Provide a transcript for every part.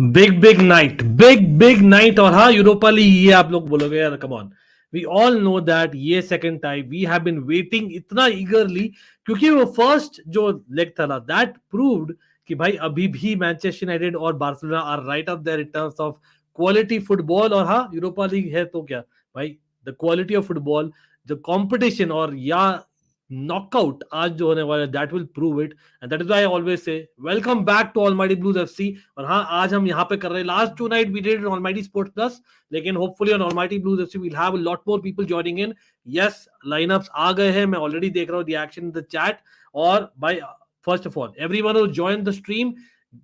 Big night और हाँ Europa league. ये आप लोग बोलोगे यार come on, we all know that ये second time we have been waiting इतना ईगरली, क्योंकि वो फर्स्ट जो लेग था ना दैट प्रूव्ड कि भाई अभी भी मैनचेस्टर यूनाइटेड और Barcelona are right up there in terms of quality football. और हाँ यूरोपा लीग है तो क्या भाई, the quality of football, the competition और या नॉकआउट आज जो होने वाला है that will prove it. And that is why I always say welcome back to almighty blues FC. और हाँ आज हम यहाँ पे कर रहे हैं, last two night we did almighty sports plus, लेकिन hopefully on Almighty blues FC will have a lot more people joining in. Yes lineups आ गए हैं, मैं ऑलरेडी देख रहा हूँ रिएक्शन इन द चैट। और भाई first of all everyone who join the stream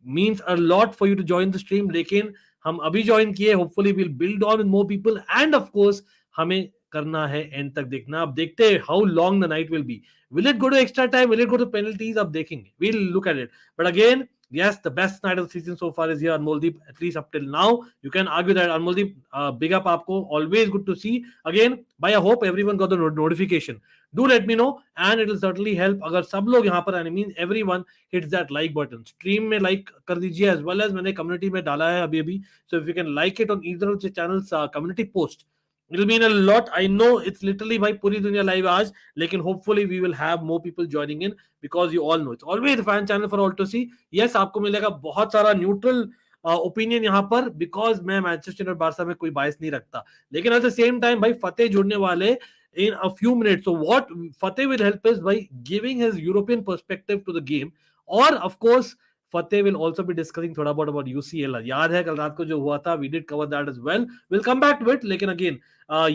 means a lot for you to join the stream. लेकिन हम अभी ज्वाइन किए, hopefully will build on with more people and of course हमें करना है एंड तक देखना। अब देखते हैं how long the night will be, will it go to extra time, will it go to penalties, अब देखेंगे, we'll look at it. But again yes, the best night of the season so far is here, Anmoldeep, at least up till now. You can argue that Anmoldeep, big up आपको, always good to see again. By I hope everyone got the notification. Do let me know and it will certainly help अगर सब लोग यहाँ पर, I mean everyone hits that like button. Stream में like कर दीजिए, as well as मैंने community में डाला है अभी अभी, so if you can like it on either of the channels community post, it'll mean a lot. I know it's literally भाई पूरी दुनिया लाइव आज, लेकिन hopefully we will have more people joining in because you all know it's always a fan channel for all to see. Yes आपको मिलेगा बहुत सारा neutral opinion यहाँ पर, बिकॉज मैं मैनचेस्टर और बार्सा में कोई बायस नहीं रखता, लेकिन एट द सेम टाइम भाई फतेह जुड़ने वाले in a few minutes. So what Fateh will help is by giving his European perspective to the game, or of course Fateh will also be discussing थोड़ा बहुत about UCL. याद है कल रात को जो हुआ था, we did cover that as well. We'll come back to it. लेकिन again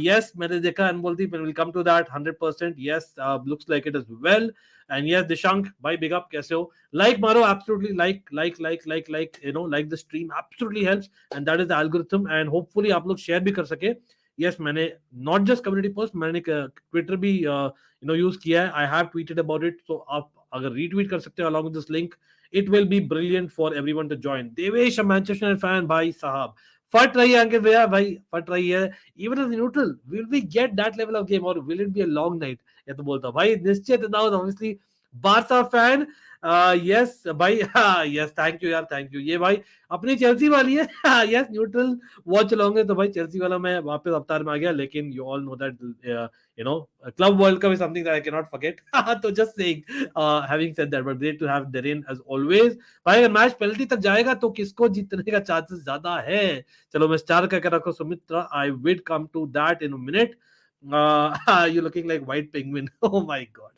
yes मैंने देखा Anmoldeep, and we'll come to that 100%. Yes looks like it as well. And yes Dishank भाई big up, कैसे हो? Like मारो, absolutely like you know, like the stream absolutely helps, and that is the algorithm. And hopefully आप लोग share भी कर सके. Yes मैंने नॉट जस्ट कम्युनिटी पोस्ट, मैंने ट्विटर भी यू नो यूज किया है, I have tweeted about it, तो आप अगर रीट्वीट कर सकते हो along with this link, it will be brilliant for everyone to join. Devesh Manchester fan भाई साहब, फट रही है अंकित भैया, भाई फट रही है। Even as neutral will we get that level of game और will it be a long night? ये तो बोलता भाई निश्चित now obviously Barca fan. Yes भाई, यस थैंक यू यार, थैंक यू। ये भाई अपनी चेल्सी वाली है, यस न्यूट्रल वॉच लॉन्ग है, तो भाई चेल्सी वाला मैं वापस अवतार में आ गया। लेकिन you all know that you know club World cup is something that I can not forget. तो just saying, having said that, but great to have Darren as always. भाई अगर मैच पेनल्टी तक जाएगा तो किसको जीतने का चांसेस ज्यादा है? चलो मैं स्टार करके रखो Sumitra, I will come to that in a minute. You looking like white penguin. Oh my god,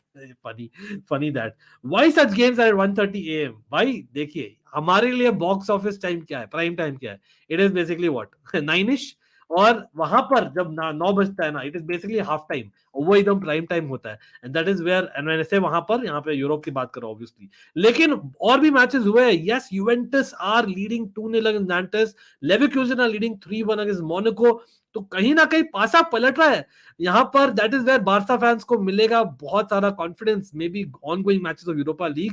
funny that. Why such games are at 1:30 AM? भाई देखिए हमारे लिए बॉक्स ऑफिस टाइम क्या है, प्राइम टाइम क्या है? It is basically what 9ish, और वहां पर जब 9 बजता है ना, it is basically half time, वो एकदम प्राइम टाइम होता है। And that is where, and मैंने से वहां पर, यहाँ पे यूरोप की बात करो ऑब्वियसली, लेकिन और भी मैचेस हुए हैं। Yes Juventus are leading 2-0 against Nantes, Leverkusen are leading 3-1 against Monaco. तो कहीं ना कहीं पासा पलट रहा है यहाँ पर। That is where Barca fans को मिलेगा बहुत सारा confidence, may be ongoing matches of Europa league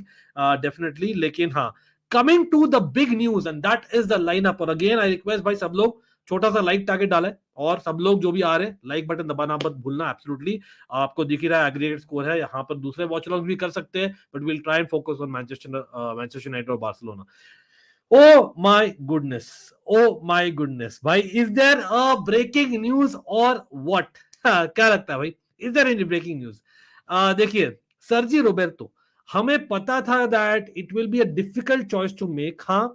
definitely. लेकिन हाँ, coming to the big news and that is the lineup. और अगेन आई रिक्वेस्ट भाई सब लोग छोटा सा लाइक टारगेट डाले, और सब लोग जो भी आ रहे हैं लाइक बटन दबाना मत भूलना एब्सोल्युटली। आपको दिख ही रहा है एग्रीगेट स्कोर है, यहाँ पर दूसरे वॉच लॉन्ग भी कर सकते हैं, but will try and focus on Manchester United और Barcelona. Oh my goodness. Oh my goodness. भाई, is there a breaking news or what? क्या लगता है भाई? Is there any breaking news? देखिए, सर्जी रोबर्टो, हमें पता था that it will be a difficult choice to make. हाँ,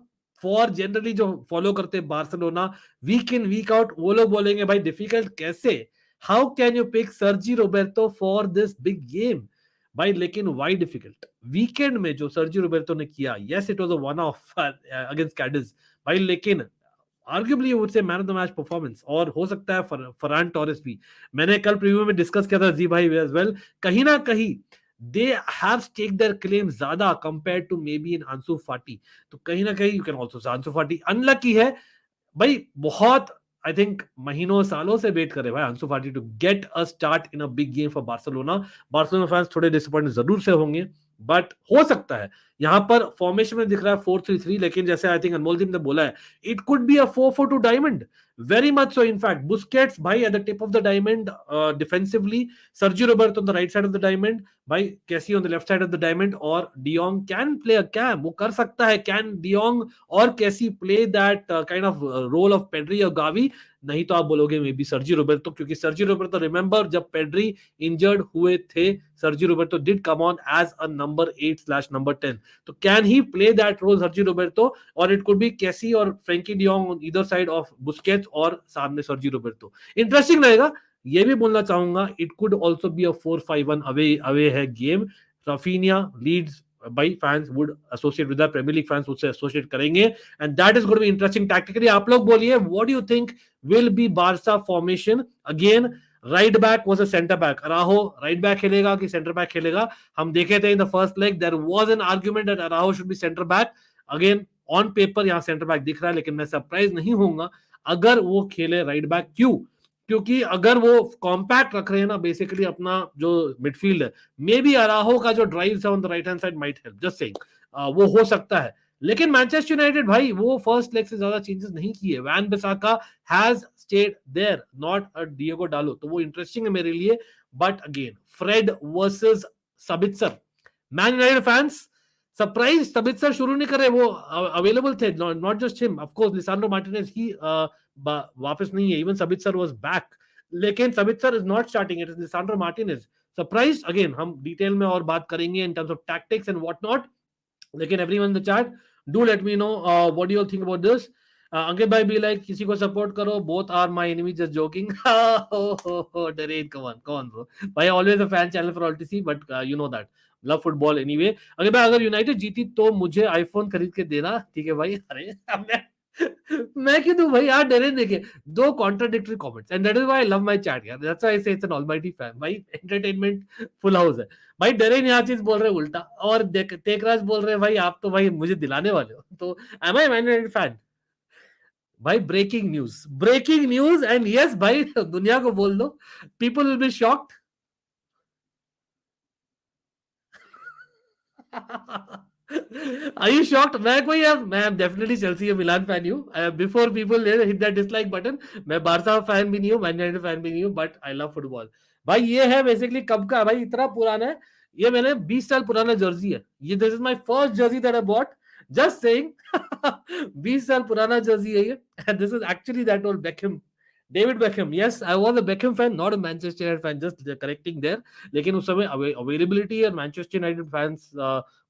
फॉर जनरली जो फॉलो करते हैं Barcelona week in week out, वो लोग बोलेंगे भाई डिफिकल्ट कैसे? How can you pick Sergi Roberto for this big game? भाई लेकिन वाई डिफिकल्ट? वीकेंड में जो सर्जी रोबर्टो ने किया, yes it was a one of against Cadiz भाई, लेकिन arguably would say man of the match performance, और हो सकता है फरहान टोरेस भी। मैंने कल प्रीव्यू में डिस्कस किया था जी भाई एज वेल, कहीं ना कहीं they have staked their claim ज्यादा compared to maybe in Ansu Fati. तो कहीं ना कहीं you can also say Ansu Fati unlucky है भाई, बहुत आई थिंक महीनों सालों से वेट करे भाई Ansu Fati to get a start in a big game for Barcelona. Barcelona fans थोड़े डिसअपॉइंट जरूर से होंगे, बट हो सकता है। यहाँ पर फॉर्मेशन में दिख रहा है 4-3-3, लेकिन जैसे आई थिंक अनमोल ने बोला है, it could be a 4-4-2 diamond very much so. In fact, Busquets bhai at the tip of the diamond defensively, Sergio Roberto on the right side of the diamond, bhai Kessie on the left side of the diamond, or De Jong can play a cam, वो कर सकता है. Can De Jong or Kessie play that kind of role of Pedri or Gavi? नहीं तो आप बोलोगे may be Sergi Roberto, क्योंकि Sergi Roberto remember जब पेड्री इंजर्ड हुए थे, Sergi Roberto did come on as a number number 10. तो can he play that role Sergi Roberto, और इट कुड बी केसी और Frenkie de Jong on either side of Busquets, और सामने सर्जी Roberto. Interesting रहेगा. ये भी बोलना चाहूंगा, it could also be a 4-5-1 away है game. Raphinha Leeds by fans would associate with the Premier League fans would say associate करेंगे, and that is going to be interesting tactically. आप लोग बोलिए, what do you think will be Barca formation? Again, right back was a center back. Araujo right back खेलेगा कि center back खेलेगा? हम देखे थे in the first leg there was an argument that Araujo should be center back. Again, on paper यहाँ center back दिख रहा है, लेकिन मैं सरप्राइज नहीं होऊंगा अगर वो खेले right back. क्यों? क्योंकि अगर वो कॉम्पैक्ट रख रहे हैं ना बेसिकली अपना जो मिडफील्ड है, मे बी अराहो का जो ड्राइव्स है on the right hand side might help, just saying, वो हो सकता है. लेकिन मैनचेस्टर यूनाइटेड भाई वो फर्स्ट लेग से ज्यादा चेंजेस नहीं किए. Wan Bissaka has stayed there, not a Diogo Dalot, तो वो इंटरेस्टिंग है मेरे लिए. But again Fred versus Sabitzer, Man United fans surprise Sabitzer शुरू नहीं कर रहे. वो अवेलेबल थे, not just him, of course Lisandro Martinez ही वापस नहीं है, इवन सबित्सर वाज बैक, लेकिन Sabitzer is not starting, it is Lisandro Martinez. Surprise again, हम डिटेल में और बात करेंगे in terms of tactics and what not. लेकिन everyone in the chat do let me know what do you think about this. Ankit भाई be like किसी को support करो, both are my enemy, just joking. Darren come on bro, भाई always a fan channel for ऑल्टीसी, but you know that love football anyway. अगर भाई अगर United जीती तो मुझे आईफोन खरीद के देना, ठीक है भाई. अरे मैं क्यों दूं भाई यार, डरे देखे दो contradictory comments, and that is why I love my chat यार. दैट्स व्हाई आई से इट्स एन ऑलमाइटी फैन भाई. एंटरटेनमेंट फुल हाउस है भाई. डरे यहाँ चीज बोल रहे उल्टा, और टेकराज बोल रहे भाई आप तो भाई मुझे दिलाने वाले हो. तो M I man United fan भाई? ब्रेकिंग न्यूज एंड यस भाई, दुनिया को बोल दो, people will be shocked. Are you shocked? मैं कोई यार, मैं डेफिनेटली चेल्सी मिलान फैन हूँ. Before people hit that dislike button, मैं बार्सा फैन भी नहीं हूँ, मैन यूनाइटेड फैन भी नहीं हूँ, बट आई लव फुटबॉल भाई. ये है बेसिकली कब का भाई, इतना पुराना है ये, मैंने 20 साल पुराना जर्सी है ये. This is my first jersey that I bought, just saying. 20 साल पुराना जर्सी है ये, and this is actually that old Beckham, David Beckham. Yes, I was a Beckham fan, not a Manchester United fan, just correcting there. लेकिन उस समय availability और Manchester United fans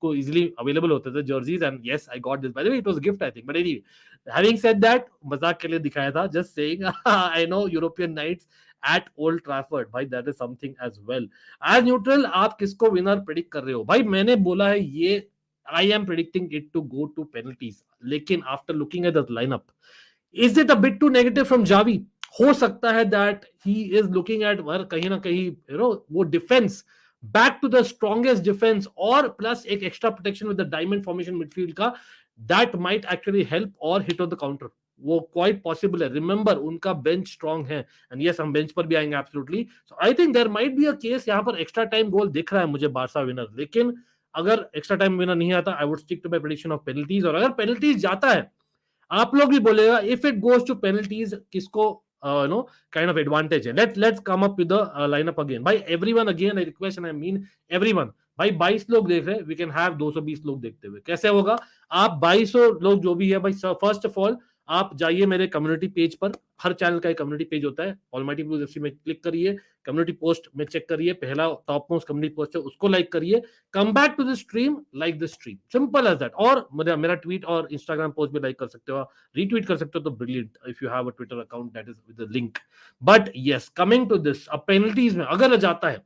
को easily available होते थे jerseys, and yes I got this, by the way it was a gift I think. But anyway, having said that, मजाक के लिए दिखाया था, just saying. I know European nights at Old Trafford भाई, that is something as well. As neutral आप किसको winner predict कर रहे हो भाई? मैंने बोला है ये, I am predicting it to go to penalties, लेकिन after looking at the lineup, is it a bit too negative from Xavi? हो सकता है that he is looking at कहीं ना कहीं यू नो वो defence, back to the strongest defence, और plus एक extra protection with the diamond formation midfield का, दैट माइट एक्चुअली हेल्प और हिट ऑन द काउंटर. वो क्वाइट पॉसिबल है. रिमेंबर उनका बेंच स्ट्रॉन्ग है, एंड यस हम बेंच पर भी आएंगे absolutely. So I think there might be a case यहाँ पर एक्स्ट्रा टाइम गोल दिख रहा है मुझे बार्सा विनर. लेकिन अगर एक्स्ट्रा टाइम विनर नहीं आता, I would stick to my prediction of penalties. और अगर पेनल्टीज जाता है, आप लोग भी बोलेगा if it goes to penalties किसको नो काइंड ऑफ एडवांटेज है. Let's come up with the lineup again भाई. Everyone again I request and I mean everyone भाई, 22 लोग देख रहे हैं, वी कैन हैव 220 लोग देखते हुए. कैसे होगा? आप 2200 लोग जो भी है भाई, फर्स्ट ऑफ ऑल आप जाइए मेरे कम्युनिटी पेज पर. हर चैनल का एक कम्युनिटी पेज होता है, ऑलमाइटी ब्लूज एफसी में क्लिक करिए, कम्युनिटी पोस्ट में चेक करिए, पहला टॉप मोस्ट कम्युनिटी पोस्ट है उसको लाइक करिए. Come back to the stream, like the stream, simple as that. और मेरा ट्वीट और इंस्टाग्राम पोस्ट भी लाइक कर सकते हो, रीट्वीट कर सकते हो तो brilliant, if you have a Twitter account that is with the link. But yes, coming to this, अब पेनल्टीज में अगर जाता है,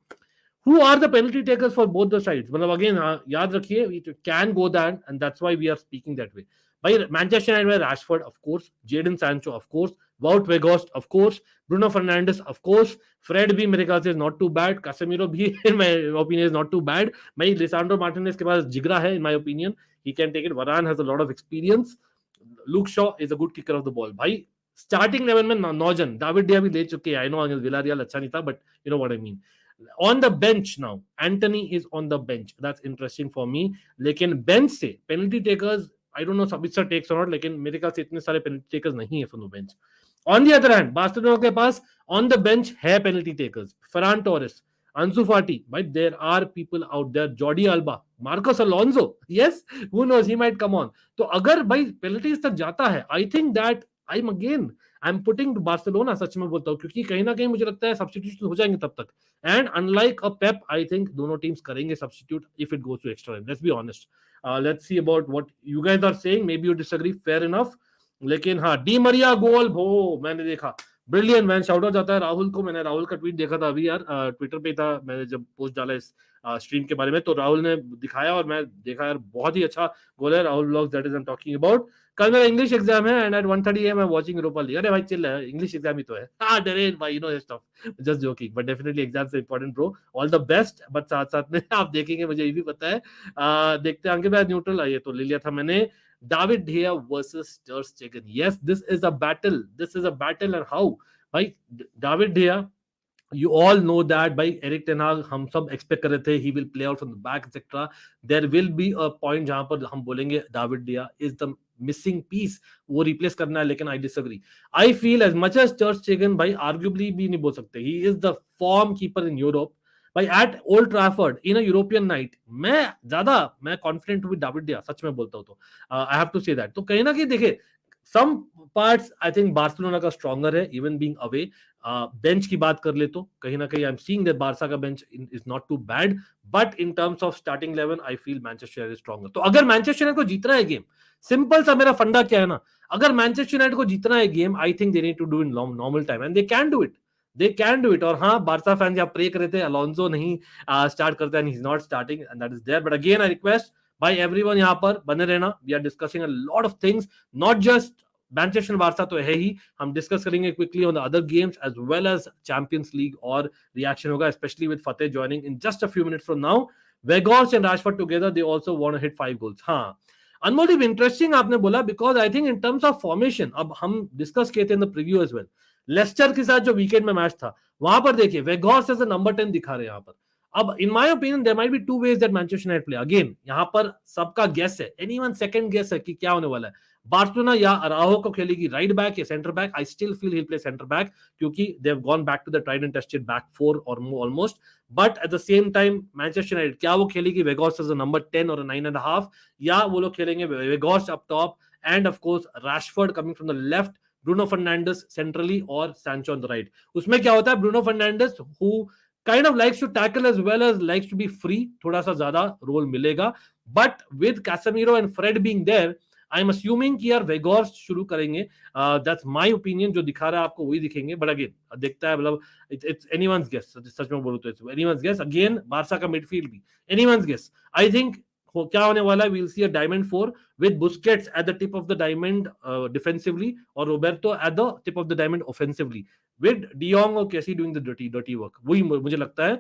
who are the penalty takers for both the sides? मतलब अगेन याद रखिए, we can go that, and that's why we are speaking that way. भाई Manchester United में Rashford of course, Jadon Sancho of course, Wout Weghorst of course, Bruno Fernandes of course, Fred भी मेरे ख्याल से is not too bad, Casemiro भी in my opinion is not too bad. भाई Lisandro Martinez के पास जिगरा है in my opinion, he can take it. Varane has a lot of experience. Luke Shaw is a good kicker of the ball. भाई starting 11 में नौजन दाविड डिया भी ले चुके हैं. आई नो अगेंस्ट विलारियल अच्छा नहीं था, but you know what I mean. On the bench now, Anthony is on the bench. That's interesting for me. लेकिन bench से penalty takers, I don't know Sabitzer takes or not, लेकिन मेरे ख्याल से इतने सारे penalty takers नहीं है from the bench. On the other hand Barcelona के पास ऑन द बेंच है penalty takers, Ferran Torres, Ansu Fati, भाई there are people out there, Jordi Alba, Marcos Alonso, yes, who knows, he might come on. तो अगर भाई penalties तक जाता है, I think that I am putting Barcelona, सच में बोलता हूँ, क्योंकि कहीं ना कहीं मुझे लगता है सब्स्टिट्यूशन हो जाएंगे तब तक. And unlike a Pep, I think दोनों टीम्स करेंगे substitute if it goes to extra time. Let's be honest. Let's see about what you guys are saying, maybe you disagree, fair enough. लेकिन हाँ, Di Maria गोल भो मैंने देखा, brilliant man, shout out जाता है राहुल को. मैंने राहुल का ट्वीट देखा था अभी यार, ट्विटर पे था, मैंने जब पोस्ट डाला इस स्ट्रीम के बारे में, तो राहुल ने दिखाया और मैं देखा यार, बहुत ही अच्छा गोल है. Rahul vlogs, that is I am talking about. कल मेरा इंग्लिश एग्जाम है and at 1:30 am I watching Europa League. अरे भाई चिल है, इंग्लिश एग्जाम ही तो है. हाँ डरे भाई, you know stuff, just joking, but definitely exam से important bro, all the best. But साथ साथ में आप देखेंगे, मुझे ये भी पता है. देखते हैं, अंकित भाई न्यूट्रल आइए तो ले लिया था मैंने. David De Gea versus Ter Stegen. Yes, this is a battle. This is a battle, and how? भाई David De Gea, you all know that by Eric Ten Hag हम सब expect कर रहे थे he will play out from the back etc. There will be a point जहां पर हम बोलेंगे David De Gea is the missing piece, वो replace करना है. लेकिन I disagree. I feel as much as Ter Stegen भाई arguably भी नहीं बोल सकते, he is the form keeper in Europe. भाई at Old Trafford in a European night मैं कॉन्फिडेंट हूँ डेविड डिया, सच में बोलता हूँ. तो I have to say that. तो कहीं ना कहीं देखिए, some parts I think Barcelona का स्ट्रॉन्गर है, इवन बीइंग अवे. बेंच की बात कर ले तो कहीं ना कहीं I am seeing that Barca का bench is not too bad, but in terms of starting 11 I feel Manchester United stronger. तो अगर मैनचेस्टर यूनाइटेड को जीतना है गेम, सिंपल सा मेरा फंडा क्या है ना, अगर मैनचेस्टर यूनाइटेड को जीतना है game, I think they need to do in normal time and they can do it. They can do it. और हाँ, बार्सा फैंस यहाँ प्रे कर रहे थे अलोंसो नहीं स्टार्ट करता है, he is not starting and that is there. But again I request भाई एवरीवन यहाँ पर बने रहना. We are discussing a lot of things, not just Manchester Barca तो है ही, हम डिस्कस करेंगे quickly on the other games as well as Champions League, और रिएक्शन होगा specially with Fateh joining in just a few minutes from now. वेगॉर्स and Rashford together, they also want to hit 5 goals. हाँ Anmol, interesting आपने बोला, because I think in terms of formation, अब हम discuss किए थे in the preview as well, Leicester के साथ जो वीकेंड में मैच था, वहां पर देखिए वेगॉर्स एज अ नंबर 10 दिखा रहे हैं यहाँ पर. अब in my opinion there might be two ways that Manchester United play. Again यहाँ पर सबका गेस है, एनीवन सेकंड गेस है कि क्या होने वाला है. बार्सिलोना या अराहो को खेलेगी राइट बैक या centre back. I still feel he will play centre back, क्योंकि they have gone back to the tried and tested back four और almost. But at the same time Manchester United, क्या वो खेलेगी वेगॉर्स as a number 10 और 9.5, या वो लोग खेलेंगे वेगॉर्स up top and of course Rashford coming from the left, Bruno Fernandes centrally और सैंचो ऑन द राइट. उसमें क्या होता है, Bruno Fernandes who kind of likes to tackle as well as likes to be free, थोड़ा सा ज्यादा role मिलेगा. But with Casemiro and Fred being there, I am assuming कि यार वेगॉर्स शुरू करेंगे. दैट्स माय ओपिनियन, जो दिखा रहा है आपको वही दिखेंगे. बट अगेन देखता है, मतलब इट्स एनीवन्स गेस, सच में बोलूं तो it's anyone's guess. Again Barca का मिडफील्ड भी एनीवन्स गेस. आई थिंक क्या होने वाला है, we'll see a diamond 4 with Busquets at the tip of the diamond defensively, or Roberto at the tip of the diamond offensively, with De Jong और Kessie doing the dirty work. वही मुझे लगता है,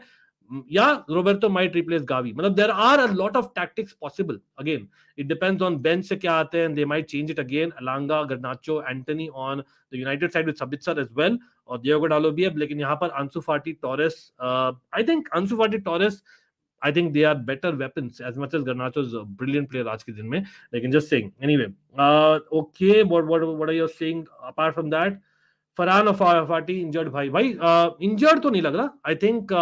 या Roberto might replace Gavi. मतलब there are a lot of tactics possible. Again, it depends on bench से क्या आते हैं, they might change it again. Alanga, Garnacho, Anthony on the United side with Sabitzer as well, और Diogo Dalot भी है. लेकिन यहाँ पर Ansu Fati, Torres, I think Ansu Fati, Torres, I think they are better weapons as much as Garnacho is a brilliant player आज के दिन में. लेकिन just saying. Anyway, okay, what are you saying apart from that? Farhan और फाटी injured, भाई injured तो नहीं लग रहा. आई थिंक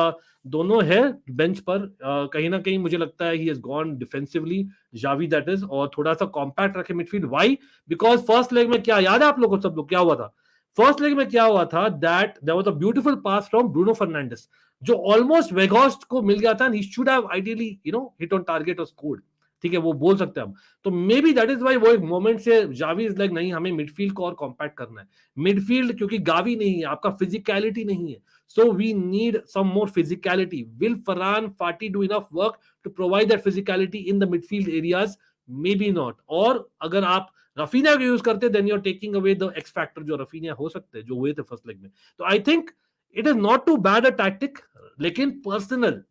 दोनों है बेंच पर. कहीं ना कहीं मुझे लगता है he has gone defensively, Xavi that is, और थोड़ा सा कॉम्पैक्ट रखे midfield. Why? Because first leg में क्या याद है आप लोगों को, सब लोग, क्या हुआ था फर्स्ट लेग में, क्या हुआ था, that there was a beautiful pass from Bruno Fernandes, जो ऑलमोस्ट वेगॉस्ट को मिल गया था. He should have ideally hit on target और स्कोर्ड. ठीक है, वो बोल सकते हैं हम. तो maybe that is why वो एक मोमेंट से जावी इज लाइक, नहीं हमें मिडफील्ड को और कॉम्पैक्ट करना है. मिडफील्ड क्योंकि गावी नहीं है, आपका फिजिकलिटी नहीं है, so we need some more physicality. Will Ferran Fati do enough work to provide that physicality in the midfield areas? Maybe not. और अगर आप रफीनिया को यूज करते, then you are taking away the X factor जो Raphinha हो सकते हैं, जो हुए थे फर्स्ट लेग में. तो I think it is not too bad a tactic. लेकिन पर्सनल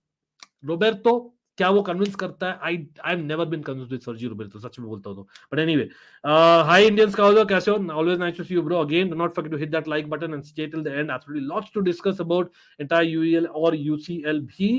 रोबर्टो, क्या वो कन्विंस करता है? I have never been convinced with Sergi Roberto, सच में बोलता हूं तो. बट एनीवे, हाय इंडियंस, का हो, कैसे हो? Always nice to see you bro. Again do not forget to hit that like button and stay till the end. Absolutely lots to discuss about entire UEL और UCL भी.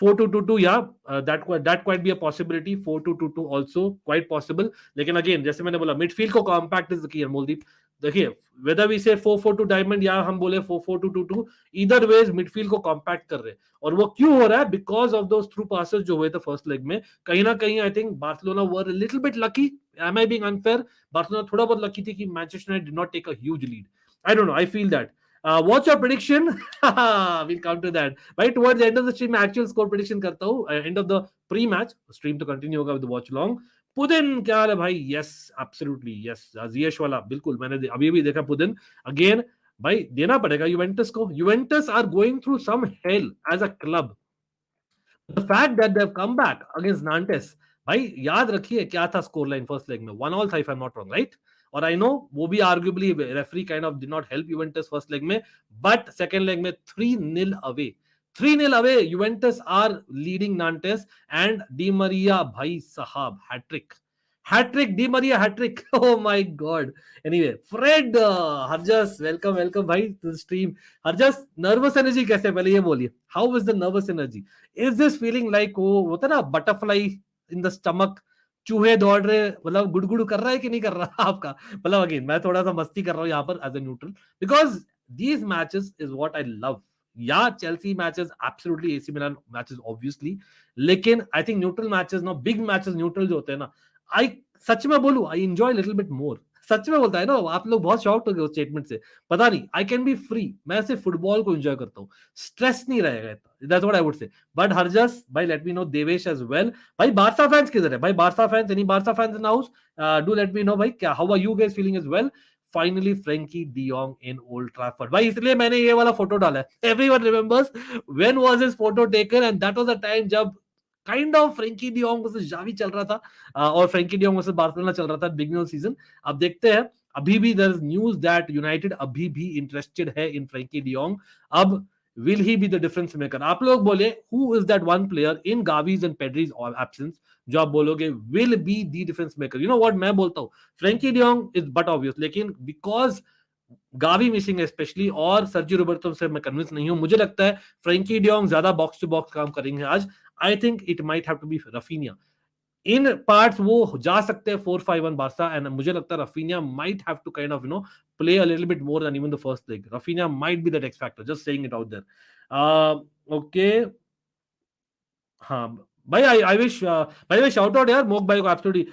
4-2-2-2, yeah, that quite be a possibility. 4-2-2-2 also quite possible. लेकिन again जैसे मैंने बोला, midfield को compact is the key, Amoldeep. देखिए whether we say 4-4-2 diamond या हम बोले 4-4-2-2-2, either ways मिडफील्ड को कॉम्पैक्ट कर रहे हैं, और वो क्यों हो रहा है? Because of those through passes जो हुए थे फर्स्ट लेग में। कहीं ना कहीं I think Barcelona were a little bit lucky, am I being unfair? Barcelona थोड़ा बहुत लकी थी कि Manchester United did not take a huge lead. I don't know, I feel that. What's your prediction? We'll come to that. Right towards the end of the stream, मैं actual score prediction करता हूँ. End of the pre-match stream तो continue होगा with the watch along. पुदिन क्या हाल है भाई? Yes absolutely yes, जियश वाला बिल्कुल, मैंने अभी भी देखा पुदिन अगेन। भाई देना पड़ेगा यूवेंटस को, Juventus are going through some hell as a club. The fact that they have come back against Nantes, भाई याद रखिए क्या था स्कोर लाइन फर्स्ट लेग में, 1-1 था if I am not wrong, right? और आई नो वो भी arguably referee kind of did not help Juventus first leg में, बट सेकंड लेग में 3-0 away, 3-0 away Juventus are leading Nantes. And Di Maria भाई साहब hattrick, hattrick Di Maria hattrick, oh my God. Anyway Fred Harjas, welcome welcome भाई to the stream. Harjas nervous energy कैसे, पहले ये बोलिए, how is the nervous energy? Is this feeling like वो होता है ना बटरफ्लाई इन द स्टमक, चूहे दौड़ रहे, मतलब गुड़गुड़ कर रहा है कि नहीं कर रहा आपका? मतलब अगेन मैं थोड़ा सा मस्ती कर रहा हूँ यहाँ पर as a neutral, because these matches is what I love. या Chelsea matches absolutely, AC Milan matches obviously, लेकिन आई थिंक न्यूट्रल मैचेस ना, बिग मैचेस न्यूट्रल जो होते हैं ना, आई सच में बोलूं I enjoy little bit more. सच में बोलता है ना, आप लोग बहुत शॉक्ड हो गए उस स्टेटमेंट से, पता नहीं, आई कैन बी फ्री, मैं सिर्फ फुटबॉल को एंजॉय करता हूं, स्ट्रेस नहीं रहेगा इतना, that's what I would say. But Harjas भाई let me know, Devesh as well. भाई बारसा फैंस किधर है भाई? Barca fans, any Barca fans in house? Do let me know भाई, क्या how are you guys feeling as well? Finally Frenkie de Jong in Old Trafford, भाई इसलिए मैंने ये वाला फोटो डाला है। Everyone remembers when was his photo taken, and that was the time जब kind of Frenkie de Jong versus Xavi चल रहा था, और Frenkie de Jong versus Barcelona चल रहा था बिगिनिंग ऑफ सीजन। अब देखते हैं, अभी भी there is news that United अभी भी इंटरेस्टेड है इन फ्रैंकी डी यॉन्ग। अब will he be the difference maker? आप लोग बोले who is that one player in Gavi's and Pedri's absence जो आप बोलोगे will be the difference maker? You know what मैं बोलता हूं, Frenkie de Jong is but obvious, लेकिन बिकॉज गावी मिसिंग है स्पेशली, और सर्जी रोबर्टो से मैं कन्विंस नहीं हूं, मुझे लगता है फ्रैंकी डी यॉन्ग ज्यादा बॉक्स टू बॉक्स काम करेंगे आज। I think it might have to be Raphinha. In parts वो जा सकते हैं 4-5-1 बार्सा, एंड मुझे लगता है Raphinha might have to kind of play a little bit more than even the first leg. Rafinha might be that X factor, just saying it out there. Okay, हाँ भाई, I wish भाई, भाई shout out यार mock भाई को absolutely.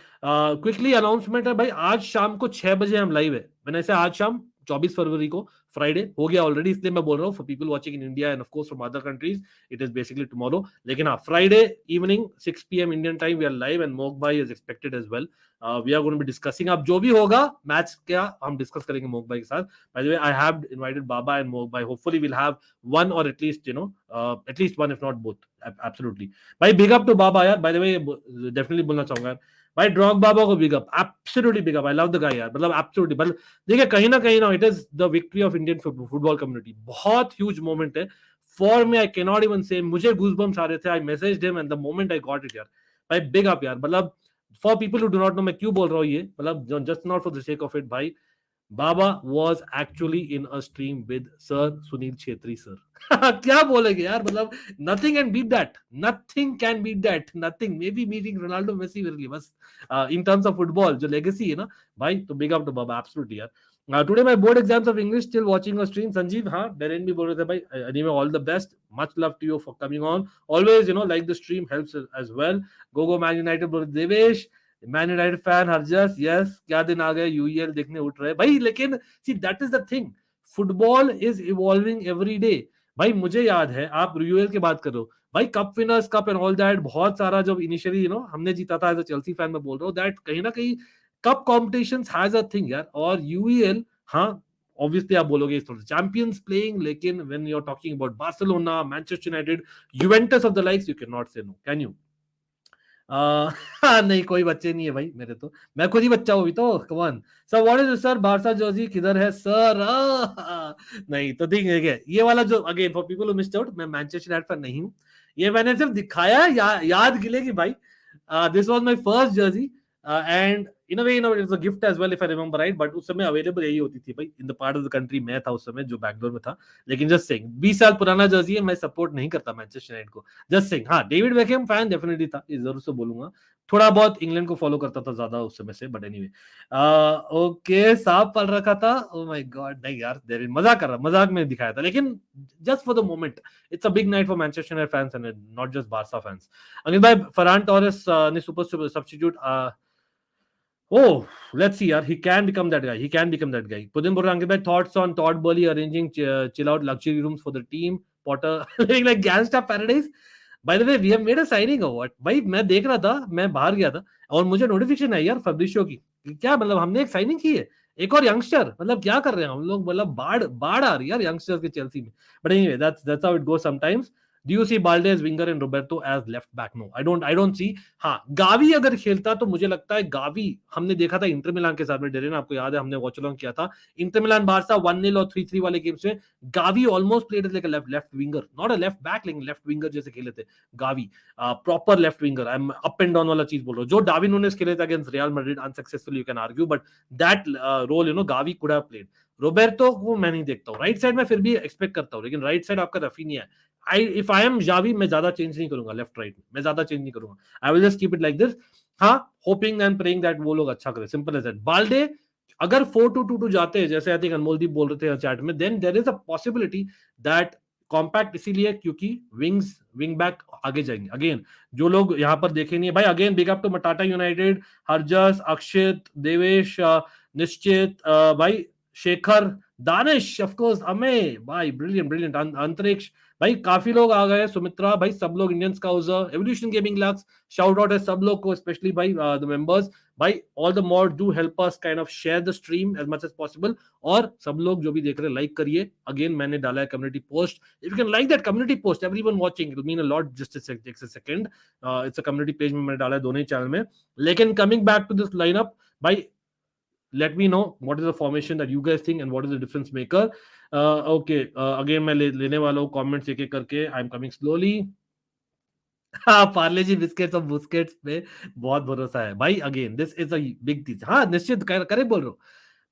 Quickly announcement है भाई, आज शाम को 6 बजे हम लाइव है, मैंने ऐसे आज शाम 24 फरवरी को, फ्राइडे हो गया ऑलरेडी, इसलिए मैं बोल रहा हूँ for people watching in India and of course from other countries it is basically tomorrow, लेकिन हाँ Friday evening 6 PM Indian time we are live, and Mok भाई is expected as well. We are going to be discussing, अब जो भी होगा match क्या हम discuss करेंगे मोक भाई के साथ। By the way I have invited Baba and Mok भाई, hopefully will have one or at least at least one if not both, absolutely भाई। बिग अप टू बाबा यार, बाय द वे डेफिनेटली बोलना चाहूंगा यार भाई, ड्रॉग बाबा को big up, absolutely big up, I love the guy यार, मतलब absolutely. मतलब देखिए कहीं ना कहीं ना it is the victory of Indian football community, बहुत ह्यूज मोमेंट है for me, I can not even say, मुझे गूज़बम्स आ रहे थे, I messaged him and the moment I got it यार भाई, बिग अप यार। मतलब for people who do not know मैं क्यों बोल रहा हूँ ये, मतलब just not for the sake of it भाई, Baba was actually in a stream with Sir Sunil Chhetri sir. क्या बोलेंगे यार, मतलब nothing can beat that, nothing can beat that, nothing, maybe meeting Ronaldo Messi really बस in terms of football जो legacy है ना भाई, तो big up to Baba absolutely यार। Today my board exams of English, still watching a stream, Sanjeev हाँ Darren भी बोल रहे थे भाई, anyway all the best, much love to you for coming on, always like the stream helps as well। go Man United बोल रहे Devesh, man United fan Harjas, yes क्या दिन आ गए, यूईएल देखने उठ रहे भाई, लेकिन see that is the thing, football is evolving every day भाई। मुझे याद है आप यूईएल की बात कर रहे हो भाई, cup winners cup and all that, बहुत सारा जब इनिशियली हमने जीता था एज अ चेल्सी फैन, मैं बोल रहा हूँ दैट कहीं ना कहीं cup competitions has a thing यार, और यूईएल हाँ ऑब्वियसली आप बोलोगे चैंपियंस प्लेइंग, लेकिन when you are talking about Barcelona, Manchester United, Juventus of the likes, you can not say no, can you? नहीं कोई बच्चे नहीं है भाई मेरे, तो मैं खुद ही बच्चा हूँ तो come on sir. What is sir Barça Jersey किधर है सर? नहीं तो ठीक है, ये वाला जो again for people who missed out, मैं मैनचेस्टर यूनाइटेड फैन नहीं हूँ, ये मैंने सिर्फ दिखाया याद के लिए कि भाई this was my first jersey, and in a way it's a gift as well if I remember right, but उस समय अवेलेबल यही होती थी भाई in the part of the country मैं था उस समय जो बैंगलोर में था। लेकिन जस्ट सेइंग 20 साल पुराना जर्सी है, मैं सपोर्ट नहीं करता मैनचेस्टर यूनाइटेड को, जस्ट सेइंग। हाँ, डेविड बेकहम फैन डेफिनेटली था, ये जरूर से बोलूंगा। थोड़ा बहुत इंग्लैंड को फॉलो करता था ज्यादा उस समय से, बट एनीवे ओके। सांप पल रखा था, ओ माय गॉड, नहीं यार देर मजाक कर रहा, मजाक में दिखाया था, लेकिन just for the moment it's a big night for Manchester United fans and not just Barca fans. Anil भाई, फरहान टोरेस ने super substitute, oh, let's see, yaar. He can become that guy. He can become that guy. Pudin Burrangi bhai, thoughts on Todd Burley arranging chill out luxury rooms for the team. Potter like Gangsta Paradise. By the way, we have made a signing or what? भाई मैं देख रहा था, मैं बाहर गया था और मुझे नोटिफिकेशन आई यार फैब्रिशियो की, क्या मतलब हमने एक साइनिंग की है, एक और यंगस्टर, मतलब क्या कर रहे हैं हम लोग, मतलब बाढ़ बाढ़ आ रही है यार यंगस्टर्स के चेल्सी में। But anyway that's how it goes sometimes. Do you see Balde as winger and Roberto as left back? No, I don't see। हाँ, गावी अगर खेलता तो मुझे लगता है गावी, हमने देखा था इंटर मिलान के साथ में डेरेन, आपको याद है हमने वॉचलोंग किया था इंटर मिलान बारसा 1-0 और 3-3 वाले गेम्स में। Gavi almost played like a left winger, not a left back, लेकिन लेफ्ट विंगर जैसे खेले थे Gavi, proper left winger. I am up and down वाला चीज बोल रहा हूँ, जो डार्विन नूनेस खेले थे against Real Madrid unsuccessfully, you can argue, but that role Gavi could have played. Roberto को मैं नहीं देखता हूँ राइट साइड में, फिर भी एक्सपेक्ट करता हूँ, लेकिन राइट साइड आपका रफीनिया है। इफ आई एम जावी, मैं ज्यादा चेंज नहीं करूंगा लेफ्ट राइट में, मैं ज्यादा चेंज नहीं करूंगा, I will just keep it like this. हाँ, होपिंग एंड प्रेइंग दैट वो लोग अच्छा करें, सिंपल एज दैट। बाल्डे अगर 4-2-2-2 जाते हैं, जैसे आई थिंक अनमोलदीप बोल रहे थे चैट में, then there is a possibility that compact, इसीलिए क्योंकि विंग बैक आगे जाएंगे। अगेन जो लोग यहाँ पर देखेंगे भाई, again big up to Matata United, Harjas, Akshit, Devesh, Nishchit, भाई शेखर, दानिश, ऑफ कोर्स अमेय भाई, ब्रिलियंट ब्रिलियंट, अंतरिक्ष भाई, काफी लोग आ गए, सुमित्रा भाई, सब लोग, Indian Scouser, Evolution Gaming Lux, shout out है सब लोग को, स्पेशली भाई द मेंबर्स भाई, all the more do help us kind of share the stream as much as possible. और सब लोग जो भी देख रहे हैं लाइक करिए। अगेन मैंने डाला है community post, if you can like that community post, everyone watching, it will mean a lot, just a second, it's a community page में मैंने डाला है दोनों ही चैनल में। लेकिन coming back to this lineup भाई, let me know what is the formation that you guys think and what is the difference maker। okay, again मैं लेने वाला हूँ कमेंट्स एक एक करके, आई एम कमिंग स्लोली। हाँ, पार्ले जी बिस्किट्स और बुस्किट्स पे बहुत भरोसा है भाई। Again this is a big चीज, हाँ निश्चित करे बोल रहा हूँ।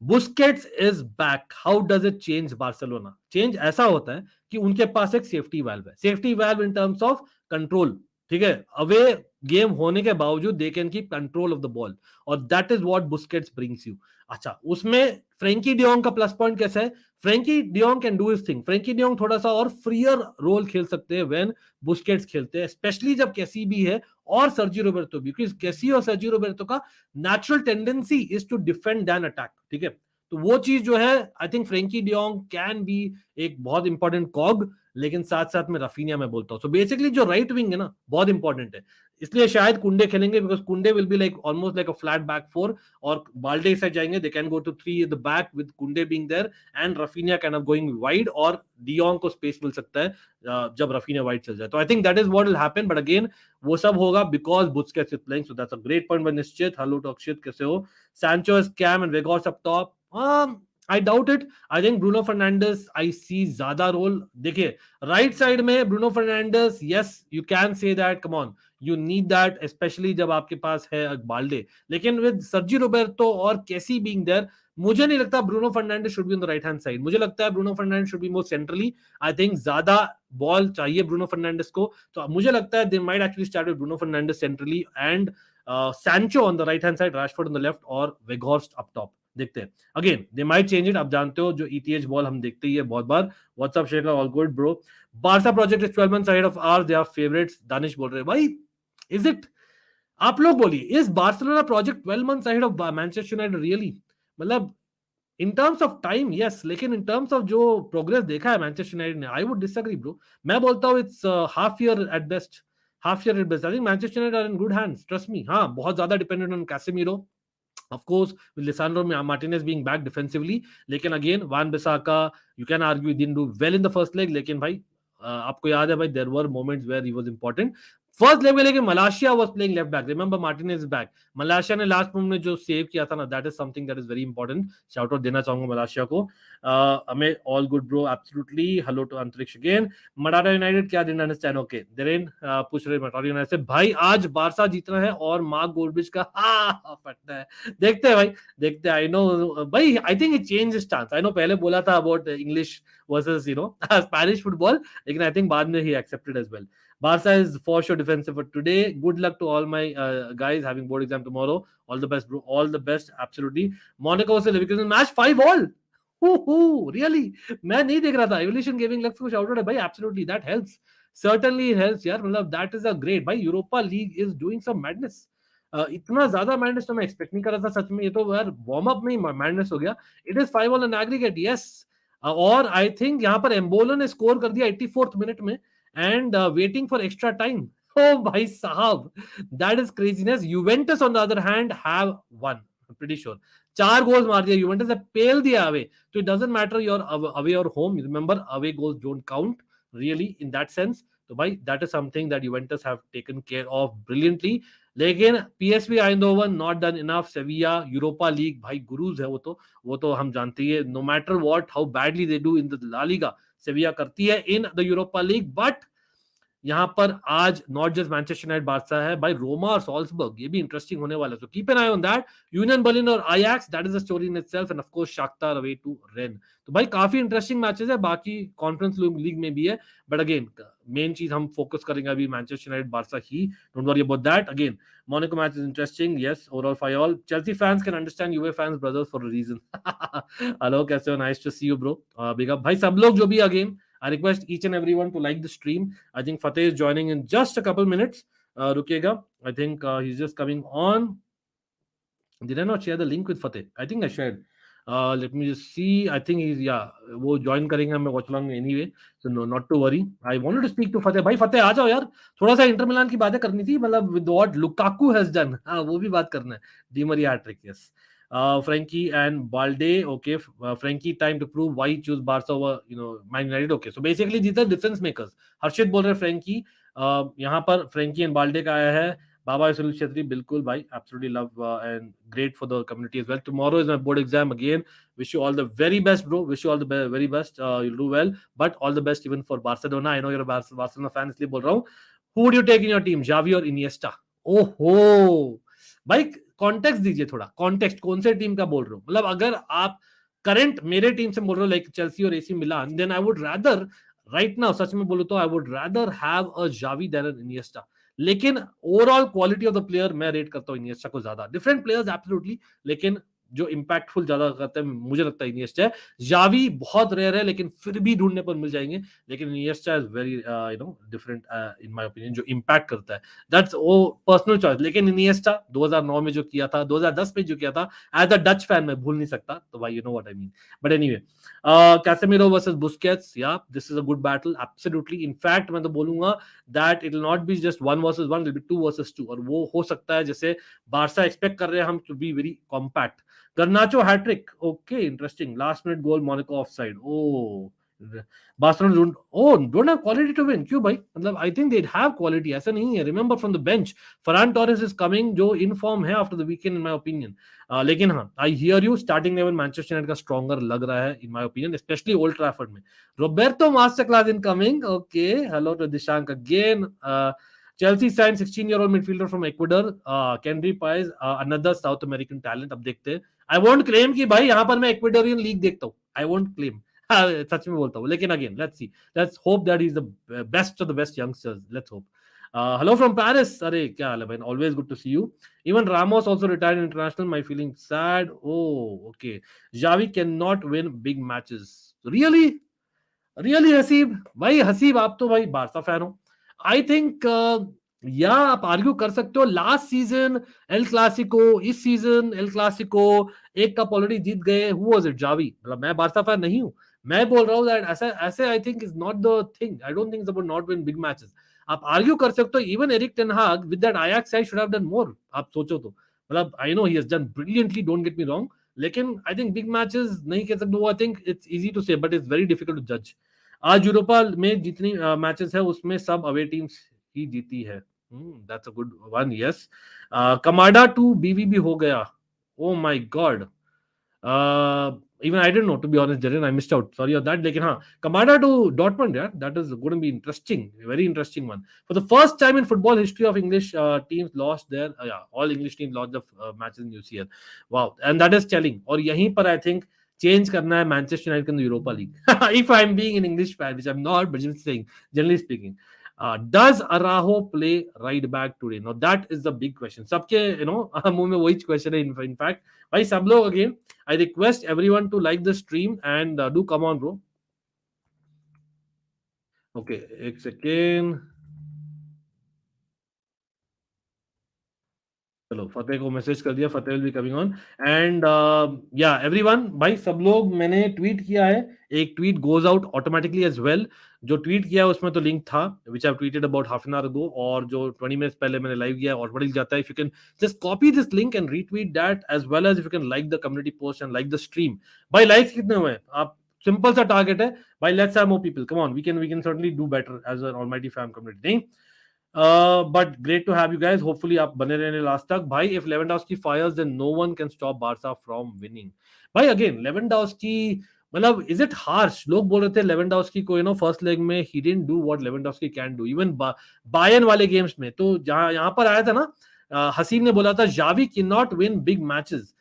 Busquets is back, how does it change Barcelona? Change ऐसा होता है कि उनके पास एक सेफ्टी वाल्व है, safety valve in terms of control, ठीक है, अवे गेम होने के बावजूद they can keep control of the ball, और that is what Busquets brings you. अच्छा, उसमें फ्रेंकी डियोंग का प्लस पॉइंट कैसा है? Frankie de Jong can do his thing, Frenkie de Jong थोड़ा सा और फ्रीयर रोल खेल सकते हैं व्हेन बुस्केट्स खेलते हैं, स्पेशली जब कैसी भी है और सर्जी रोबर्टो भी, क्योंकि कैसी और सर्जी रोबर्टो का natural tendency is to defend than attack, ठीक है। तो वो चीज जो है, I think Frenkie de Jong can be एक बहुत इंपॉर्टेंट कॉग, लेकिन साथ साथ में रफीनिया मैं बोलता हूँ। सो बेसिकली जो राइट विंग है ना, बहुत इंपॉर्टेंट है, इसलिए शायद कुंडे खेलेंगे, because Kounde will be like almost like a flat back four, और बाल्डे साइड जाएंगे, they can go to 3 at the back with Kounde being there and Raphinha can of going wide, और de Jong को space मिल सकता है जब Raphinha wide चल जाए। तो I think that is what will happen, but again वो सब होगा because Busquets is playing, so that's a great point bye निश्चित। हेलो टू अक्षित, कैसे हो? सैंचो इज कैम एंड वेगोर्स up top, I doubt it। I think Bruno Fernandes, I see ज्यादा role. देखिए right side में Bruno Fernandes, yes you can say that, come on, you need that, especially जब आपके पास है Balde, लेकिन with Sergi Roberto और कैसी being there, मुझे नहीं लगता Bruno Fernandes should be on the right hand side, मुझे लगता है Bruno Fernandes should be more centrally. I think ज्यादा बॉल चाहिए ब्रूनो फर्नांडिस को, तो मुझे लगता है they might actually start with Bruno Fernandes centrally and Sancho on the right hand side, Rashford on the left और वेगहॉर्स्ट अप टॉप। देखते हैं, again they might change it, आप जानते हो जो ईटीएच बॉल हम देखते ही है बहुत बार। What's up Shekhar, all good bro. Barca project is 12 months ahead of ours, they are favorites, Danish बोल रहे हैं भाई, इज इट? आप लोग बोलिए, is Barcelona project 12 months ahead of Manchester United really? मतलब in terms of time yes, लेकिन इन टर्म्स ऑफ जो प्रोग्रेस देखा है मैनचेस्टर यूनाइटेड ने, आई वुड डिसएग्री ब्रो। मैं बोलता हूँ it's half year at best, half year at best. I think Manchester United are in good hands, trust me. हाँ, बहुत ज्यादा dependent on Casemiro, of course with Lisandro Martinez being back defensively, लेकिन again Van Bissaka, you can argue he didn't do well in the first leg, लेकिन भाई आपको याद है भाई, there were moments where he was important। First leg में, लेकिन Malacia was playing left back, remember Martinez is back, Malacia ने last moment में जो सेव किया था ना, that is something that is very important, shout out देना चाहूंगा मलेशिया को। हमें all good bro, absolutely, hello to Antariksh again. Maratha United क्या डिडंट अंडरस्टैंड, ओके देरेन पूछ रहे मराठा यूनाइटेड से, भाई आज बारसा जीतना है और मार्क गोल्डब्रिज का फटना है, देखते हैं भाई, देखते हैं। आई नो भाई, I think it change stance, I know पहले बोला था about English versus you know Spanish football, लेकिन आई थिंक बाद में he accepted as well. Barca is for sure defensive for today. Good luck to all my guys having board exam tomorrow. All the best, bro. All the best, absolutely. Monaco versus Leverkusen match 5-all. Really? मैं नहीं देख रहा था। Evolution Gaming Lux को shout out है भाई, absolutely that helps. Certainly it helps यार, मतलब that is a great भाई, Europa league is doing some madness. इतना ज्यादा मैडनेस तो मैं एक्सपेक्ट नहीं कर रहा था सच में, ये तो यार वार्म अप में ही मैडनेस हो गया। It is 5-all in aggregate, yes. और आई थिंक यहाँ पर एम्बोलो ने स्कोर कर दिया 84th मिनट में, and waiting for extra time. Oh bhai sahab, that is craziness. Juventus on the other hand have won, I'm pretty sure. 4 goals मार दिया Juventus ने, पेल दिया अवे, तो it doesn't matter your away or home, remember away goals don't count really in that sense. तो भाई that is something that Juventus have taken care of brilliantly. लेकिन PSV Eindhoven not done enough. Sevilla Europa League भाई gurus है, वो तो हम जानते ही है, no matter what how badly they do in the La Liga, Sevilla करती है in the Europa League. But यहां पर आज not just Manchester United Barca है भाई, रोमा और सॉल्सबर्ग, ये भी इंटरेस्टिंग होने वाला है, so keep an eye on that. Union Berlin और Ajax, that is a story in itself, and of course Shakhtar away to Rennes. तो भाई काफी इंटरेस्टिंग मैचेस है, बाकी कॉन्फ्रेंस लीग में भी है, बट अगेन मेन चीज हम फोकस करेंगे अभी Manchester United Barca he, don't worry about that. Again Monaco match is interesting, yes, overall 5-all. Chelsea fans can understand UA fans brothers for a reason. Hello, कैसे हो, nice to see you bro. Big up भाई सब लोग जो भी, again I request each and everyone to like the stream. I think Fateh is joining in just a couple minutes. रुकिएगा, I think he's just coming on. Did I not share the link with Fateh? I think I shared. Let me just see. I think he's, yeah, वो join करेंगे हमें Watchalong anyway, so no, not to worry. I wanted to speak to Fateh. भाई Fateh आ जाओ यार, थोड़ा सा Inter Milan की बातें करनी थी, मतलब with what Lukaku has done, हाँ वो भी बात करना है। Di Maria hat-trick, yes. Frankie and Balde, okay. Frankie, time to prove why he choose Barca over, you know, Man United. Okay, so basically these are difference makers. हर्षित बोल रहे Frankie, यहाँ पर Frankie and Balde का आया है। Baba Sunil Chetri, bilkul bhai, absolutely love and great for the community as well. Tomorrow is my board exam again. Wish you all the very best, bro. Wish you all the very best. You'll do well, but all the best even for Barcelona. I know you're a Barcelona fan, इसलिए बोल रहा हूँ. Who would you take in your team, Xavi or Iniesta? ओहो भाई, context दीजिए थोड़ा, context कौन से टीम का बोल रहे हो, मतलब अगर आप करंट मेरे टीम से बोल रहे हो लाइक चेल्सी और AC Milan, then I would rather right now, सच में बोलूं तो I would rather have a Xavi than an Iniesta. लेकिन overall quality of the player मैं रेट करता हूँ इनिएस्टा को ज्यादा, डिफरेंट प्लेयर्स एब्सोल्युटली, लेकिन जो इंपैक्टफुल ज्यादा करते हैं मुझे लगता है इनिएस्टा है। जावी बहुत रेयर है, लेकिन फिर भी ढूंढने पर मिल जाएंगे, लेकिन Iniesta is very you know different in my opinion, जो इंपैक्ट करता है, दैट्स वो पर्सनल चॉइस। लेकिन इनिएस्टा 2009 में जो किया था, 2010 में जो किया था, एज अ डच फैन मैं भूल नहीं सकता, तो भाई you know what I mean. But anyway, Casemiro versus Busquets, या this is a good battle absolutely. In fact मैं तो बोलूंगा that it will not be just 1 versus 1, it will be 2 versus 2, और वो हो सकता है जैसे बारसा एक्सपेक्ट कर रहे हैं हम to be very compact. Garnacho hat-trick. Okay, interesting. Last minute goal, Monaco offside. Oh, Barcelona don't have quality to win. क्यों भाई? मतलब I think they'd have quality. ऐसा नहीं है. Remember from the bench, Ferran Torres is coming, जो in form है after the weekend in my opinion. लेकिन हाँ, I hear you. Starting level Manchester United का stronger लग रहा है in my opinion, especially Old Trafford में. Roberto masterclass incoming. Okay, hello to Dishank again. Chelsea signed 16-year-old midfielder from Ecuador, Kendry Páez, another South American talent. अब देखते हैं. I won't claim कि भाई यहाँ पर मैं Ecuadorian league देखता हूँ. I won't claim. सच में बोलता हूँ. लेकिन again, let's see. Let's hope that he's the best of the best youngsters. Let's hope. Hello from Paris. अरे क्या हाल है भाई? Always good to see you. Even Ramos also retired in international. My feeling sad. Oh, okay. Xavi cannot win big matches. Really? Really, Haseeb भाई, हसीब आप तो भाई Barça fan हो। I think या आप आर्ग्यू कर सकते हो, लास्ट सीजन एल क्लासिको, इस सीजन एल क्लासिको, एक कप ऑलरेडी जीत गए, हु वाज इट? जावी। मतलब मैं बारसा फैन नहीं हूं, मैं बोल रहा हूं दैट ऐसे ऐसे I think is not the thing. I don't think it's about not win big matches. आप आर्ग्यू कर सकते हो even Erik ten Hag with that Ajax side should have done more, आप सोचो तो। मतलब I know he has done brilliantly, don't get me wrong, लेकिन I think big matches नहीं कह सकते वो। I think it's easy to say but it's very difficult to जज। आज यूरोपा में जितनी मैचेस है उसमें सब अवे टीम्स ही जीती है। That's a good one. Yes. Kamada to BVB हो गया. Oh my God. Even I didn't know, to be honest, Jarin. I missed out. Sorry on that. लेकिन हाँ, Kamada to Dortmund, yeah, that is going to be interesting. Very interesting one. For the first time in football history of English teams lost their, yeah, all English teams lost the matches in UCL. Wow, and that is telling. और यहीं पर I think change करना है Manchester United in the Europa League. If I'm being an English fan, which I'm not, but just saying, generally speaking. Does Araujo play right back today? Now that is the big question. सबके मुंह में वही question है. In fact, भाई सब लोग again, I request everyone to like the stream and do come on, bro. Okay, एक second. चलो फतेह को मैसेज कर दिया. Fateh will be coming on and yeah everyone. भाई सब लोग, मैंने ट्वीट किया है. एक tweet goes out automatically as well. जो ट्वीट किया है उसमें तो लिंक था which I tweeted about half an hour ago, और जो 20 मिनट्स पहले मैंने लाइव किया ऑटोमेटिक जाता है. If you can just copy this link and retweet that as well as if you can like the community post and like the stream. भाई likes कितने हुए? आप सिंपल सा टारगेट है भाई. Let's have more people. Come on, we can certainly do better as an almighty fan community. नहीं, but great to have you guys. Hopefully आप बने रहने लास्ट तक. भाई if Lewandowski fires then no one can stop Barca from winning. भाई again Lewandowski, मतलब is it harsh? लोग बोल रहे थे Lewandowski को फर्स्ट लेग में he didn't do what Lewandowski can do. Even Bayern वाले गेम्स में तो जहां यहाँ पर आया था ना, हसीम ने बोला था Xavi cannot win big matches.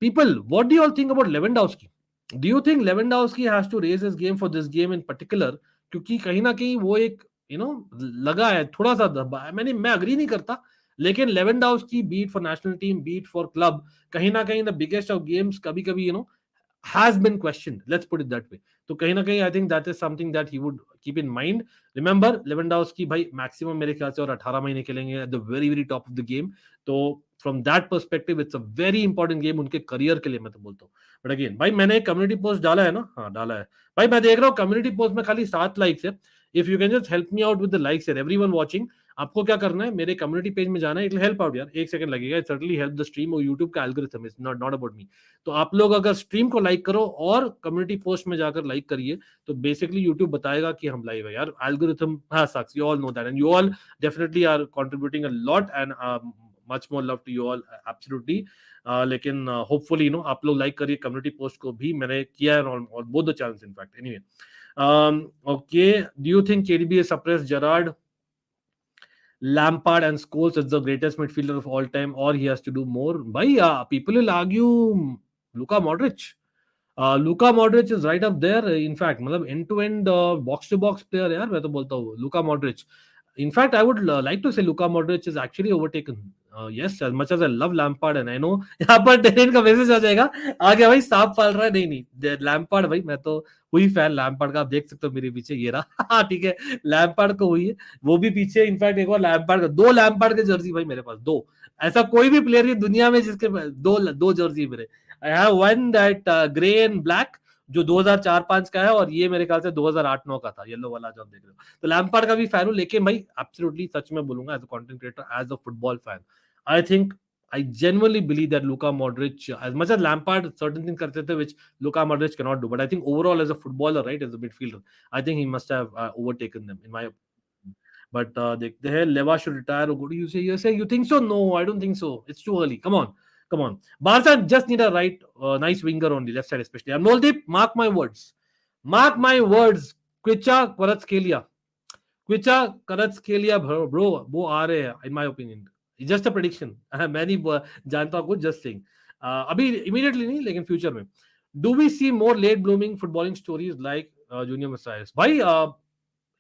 People, what do you all think about Lewandowski? Do you think Lewandowski has to raise his game for this game in particular? क्योंकि कहीं ना कहीं वो एक लगा है थोड़ा सा दबा है. मैं अग्री नहीं करता, लेकिन Lewandowski beat for national team, beat for club, कहीं ना कहीं द बिगेस्ट ऑफ गेम्स कभी कभी has been questioned. Let's put it that way. तो कहीं ना कहीं I think that is something that he would keep in mind. Remember, Lewandowski भाई मैक्सिमम मेरे ख्याल से और 18 महीने खेलेंगे at the very very top of the game. तो from that perspective it's a very important game उनके करियर के लिए, मैं तो बोलता हूँ. बट अगेन भाई मैंने कम्युनिटी पोस्ट डाला है ना, हाँ डाला है भाई. मैं देख रहा हूँ कम्युनिटी पोस्ट में खाली 7 लाइक्स है. If you can just help me out with the likes यार, एवरीवन वाचिंग. आपको क्या करना है, मेरे कम्युनिटी पेज में जाना है. इट विल हेल्प आउट यार, 1 सेकंड लगेगा. It certainly help the stream और यूट्यूब का algorithm, is not about me. तो आप लोग अगर स्ट्रीम को लाइक करो और कम्युनिटी पोस्ट में जाकर लाइक करिए तो बेसिकली यूट्यूब बताएगा कि हम लाइव है यार. Algorithm sucks, you all know that, and you all definitely are contributing a lot and much more love to you all, absolutely. लेकिन होपफुली आप लोग लाइक करिए कम्युनिटी पोस्ट को भी. मैंने किया है on both the channels in fact. Anyway, okay, do you think KDB has suppressed Gerrard, Lampard and Scholes as the greatest midfielder of all time, or he has to do more? Bhai, people will argue Luka Modric. Luka Modric is right up there. In fact, मतलब end to end box to box player यार, मैं तो बोलता हूँ Luka Modric. In fact, I would like to say Luka Modric is actually overtaken. Yes, as much as I love Lampard and I know यहाँ पर terrain का message आ जाएगा, आ गया भाई, सांप पाल रहा है. नहीं लैम्पार्ड भाई, मैं तो हुई फैन लैम्पार्ड का. आप देख सकते हो मेरे पीछे ये रहा. ठीक है, लैम्पार्ड को हुई है, वो भी पीछे. इनफैक्ट एक बार लैम्पार्ड का 2 लैम्पार्ड के जर्सी भाई मेरे पास, 2. ऐसा कोई भी प्लेयर दुनिया में जिसके 2 जर्सी मेरे. I have one that grey and black जो 2004-5 का है, और ये मेरे ख्याल से 2008-9 का था, येलो वाला जो आप देख रहे हो. तो लैम्पार्ड का भी फैन हूं, लेकिन भाई एब्सोल्युटली सच में बोलूंगा as a content creator, as a football fan, I think I genuinely believe that Luka Modric, as much as Lampard certain things करते थे which Luka Modric cannot do, but I think overall as a footballer, right, as a midfielder, I think he must have overtaken them in my opinion. But देखते हैं, Leva should retire or go to UCL. You think so? No, I don't think so. It's too early. Come on. Barca just need a right, nice winger only, left side especially. I'm Noldeep, mark my words. Kvicha Kvaratskhelia, bro, वो आ रहे हैं in my opinion. Just a prediction, मैं नहीं जानता कुछ, just saying. अभी immediately नहीं, लेकिन फ्यूचर में. Do we see more late blooming footballing stories like Junior Messias? भाई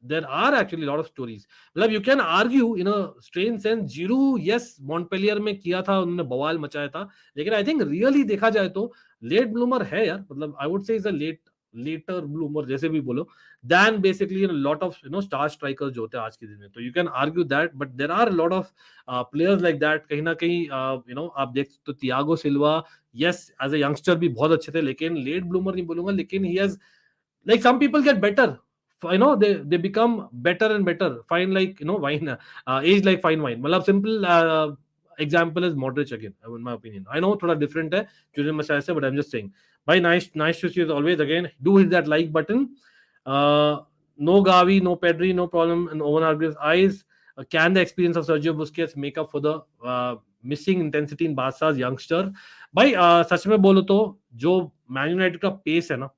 there are actually a lot of stories. मतलब you can argue in a strange sense, Giroud yes Montpellier में किया था, उन्होंने बवाल मचाया था, लेकिन आई थिंक रियली देखा जाए तो लेट ब्लूमर है यार. मतलब I would say is a later bloomer, जैसे भी बोलो, than basically a lot of star strikers जो होते हैं आज के दिन में. तो you can argue that, but there are a lot of players like that. कहीं ना कहीं आप देख तो Thiago Silva, yes as a youngster भी बहुत अच्छे थे, लेकिन लेट ब्लूमर नहीं बोलूंगा. लेकिन he has, like, some people get better, they become better and better, fine like wine, age like fine wine. मतलब simple example is Modric again, in my opinion. I know थोड़ा different है junior मसाइस से, but I'm just saying. Bhai, nice to see you as always. Again, do hit that like button. No Gavi, no Pedri, no problem in Owen Hargreaves' eyes. Can the experience of Sergio Busquets make up for the missing intensity in Barca's youngster? भाई सच में बोलो तो जो man United का pace है ना,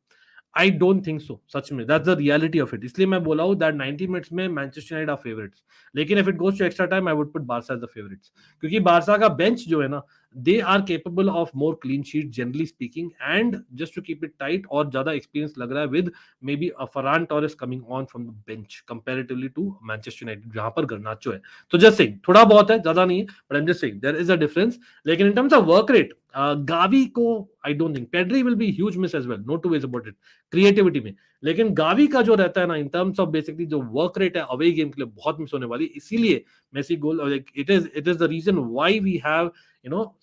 आई don't think so, सच में that's the reality of it. इसलिए मैं बोला हूँ दैट 90 मिनट्स में मैनचेस्टर यूनाइटेड आर फेवरेट्स. लेकिन if it goes to extra time I would put Barca as the favourites, क्योंकि बारसा का बेंच जो है ना, they are capable of more clean sheet generally speaking, and just to keep it tight, और ज्यादा experience लग रहा है with maybe Ferran Torres coming on from the bench comparatively to Manchester United जहां पर गर्नाचो है. तो जस्ट सेइंग, थोड़ा बहुत है, ज्यादा नहीं है, but I am just saying there is a difference. लेकिन in terms of work rate, Gavi को I don't think, Pedri will be huge miss as well, no two ways about it creativity में. लेकिन Gavi का जो रहता है ना, in terms of basically जो वर्क रेट है अवे गेम के लिए बहुत मिस होने वाली. इसीलिए Messi goal, it is the reason why we have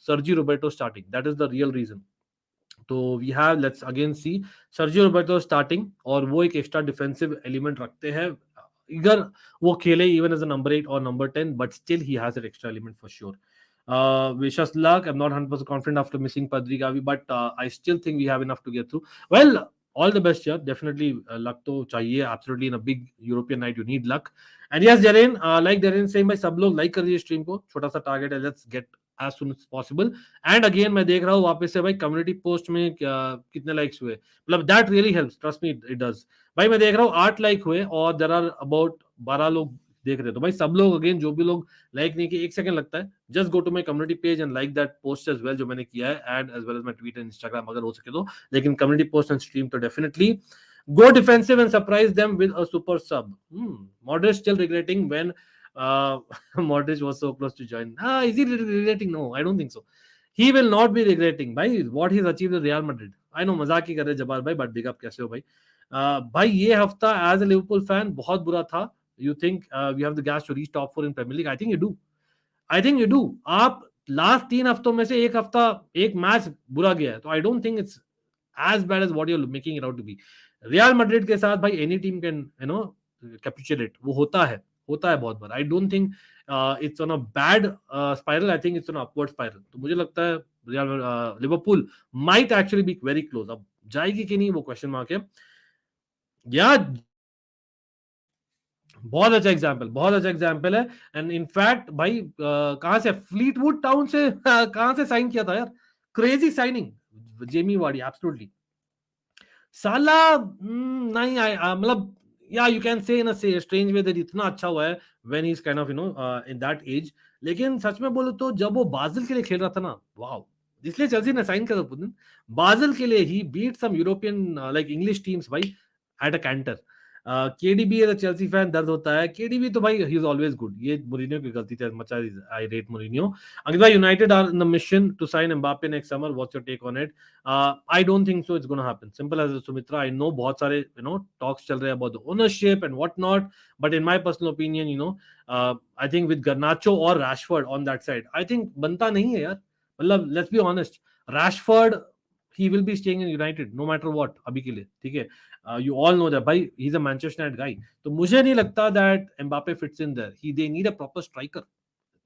Sergi Roberto starting. That is the real reason. तो we have, let's again see, Sergio Roberto starting, और वो एक एक्स्ट्रा डिफेंसिव एलिमेंट रखते हैं. अगर वो खेले इवन एज अ नंबर 8 और number 10, but still he has an extra element for sure. Wish us luck. I'm not 100% confident after missing Padri Gavi, but I still think we have enough to get through. Well, all the best, yeah. Definitely, luck to chahiye. Absolutely, in a big European night, you need luck. And yes, Jaren, like Jaren saying, भाई सब लोग like कर दीजिए stream को. छोटा सा target है. Let's get as soon as possible. And again, मैं देख रहा हूँ वापस से भाई community post में कितने likes हुए. मतलब that really helps. Trust me, it does. भाई मैं देख रहा हूँ 8 like हुए और there are about 12 लोग देख रहे. तो भाई सब लोग अगेन, जो भी लोग लाइक नहीं किए, 1 सेकंड लगता है, just go to my community page and like that post as well जो मैंने किया है, and as well as my tweet and Instagram अगर हो सके तो. लेकिन कम्युनिटी पोस्ट एंड स्ट्रीम तो definitely go defensive and surprise them with a super sub. Modric still regretting when Modric was so close to join. Is he regretting? No, I don't think so. He will not be regretting भाई what he's achieved with Real Madrid. I know मजाक ही कर रहे जबार भाई, but big up, कैसे हो भाई? भाई ये हफ्ता एज अ लिवरपूल फैन बहुत बुरा था. You think we have the gas to reach top 4 in Premier League? I think you do. I think you do. आप लास्ट 3 हफ्तों में से एक हफ्ता एक मैच बुरा गया है, तो I don't think it's as bad as what you are making it out to be. Real Madrid के साथ भाई एनी टीम कैन कैपिचुलेट. वो होता है बहुत बार. I don't think it's on a bad spiral. I think it's on upward spiral. तो मुझे लगता है Real Liverpool might actually be very close. अब जाएगी कि नहीं वो क्वेश्चन मार्क है. या बहुत अच्छा एग्जाम्पल है. एंड इनफैक्ट भाई कहां से, फ्लीटवुड टाउन से कहां से साइन किया था यार, crazy signing Jamie Vardy. Absolutely साला नहीं मतलब या यू कैन से इन अ स्ट्रेंज वे दैट इतना अच्छा हुआ है when he is kind of in that age. लेकिन सच में बोलो तो जब वो बाजिल के लिए खेल रहा था ना, वाओ, इसलिए चेल्सी ने साइन किया था पुतिन बाजिल के लिए. He beat some European like English teams भाई at a canter. KDB as a Chelsea fan दर्द होता है. केडीबी तो भाई ही इज ऑलवेज गुड. ये मुरीनियो की गलती थी मच. आई रेट मुरीनियो. अंकित भाई, United are in the mission to sign Mbappe next summer. What's your take on it? I don't think so it's gonna happen. Simple as Sumitra. I know बहुत सारे talks चल रहे हैं about the ownership and what not, but in my personal opinion I think with Garnacho और Rashford on that side, I think बनता नहीं है यार. मतलब let's be honest, Rashford he will be staying in United no matter what अभी के लिए, ठीक है. You all know that भाई he's a Manchester United guy. तो मुझे नहीं लगता that Mbappe fits in there. They need a proper striker.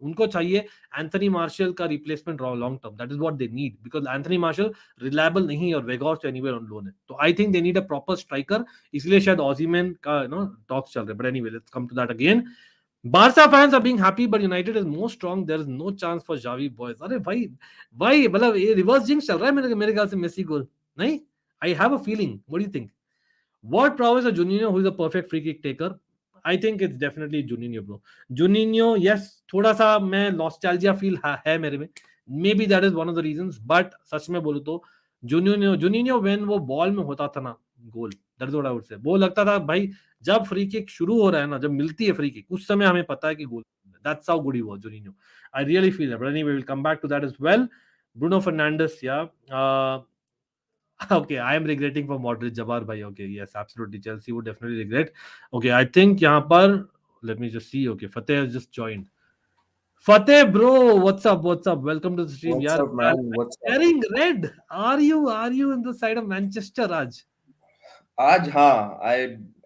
उनको चाहिए एंथनी मार्शल का replacement long term. That is what they need, because Anthony Martial reliable नहीं है और वेगॉर्स एनीवेयर ऑन लोन है. तो I think they need a proper striker. इसलिए शायद ऑजीमैन का टॉक्स चल रहे. But anyway, let's come to that again. Barca fans are being happy, but United is more strong. There is no chance for Xavi boys. अरे भाई मतलब ये reverse jinx चल रहा है मेरे ख्याल से मेसी गोल नहीं. I have a feeling. What do you think? What prowess of Juninho, who is a perfect free kick taker? I think it's definitely Juninho, bro. Juninho, yes, थोड़ा सा मैं nostalgia feel है मेरे में. Maybe that is one of the reasons. But सच में बोलूं तो Juninho when वो बॉल में होता था ना गोल, that is what I would say. वो लगता था भाई जब फ्री किक शुरू हो रहा है ना, जब मिलती है फ्री किक, उस समय हमें पता है कि गोल. That's how good he was, Juninho. I really feel that. But anyway, we'll come back to that as well. Bruno Fernandes, yeah. Okay, I am regretting for Modric, Jabbar bhai. Okay, yes, absolutely. Chelsea would definitely regret. Okay, I think यहाँ पर let me just see. Okay, Fateh has just joined. Fateh, bro, what's up? Welcome to the stream. What's यार, up, man? What's up? wearing red. Are you in the side of Manchester, Raj? Aj,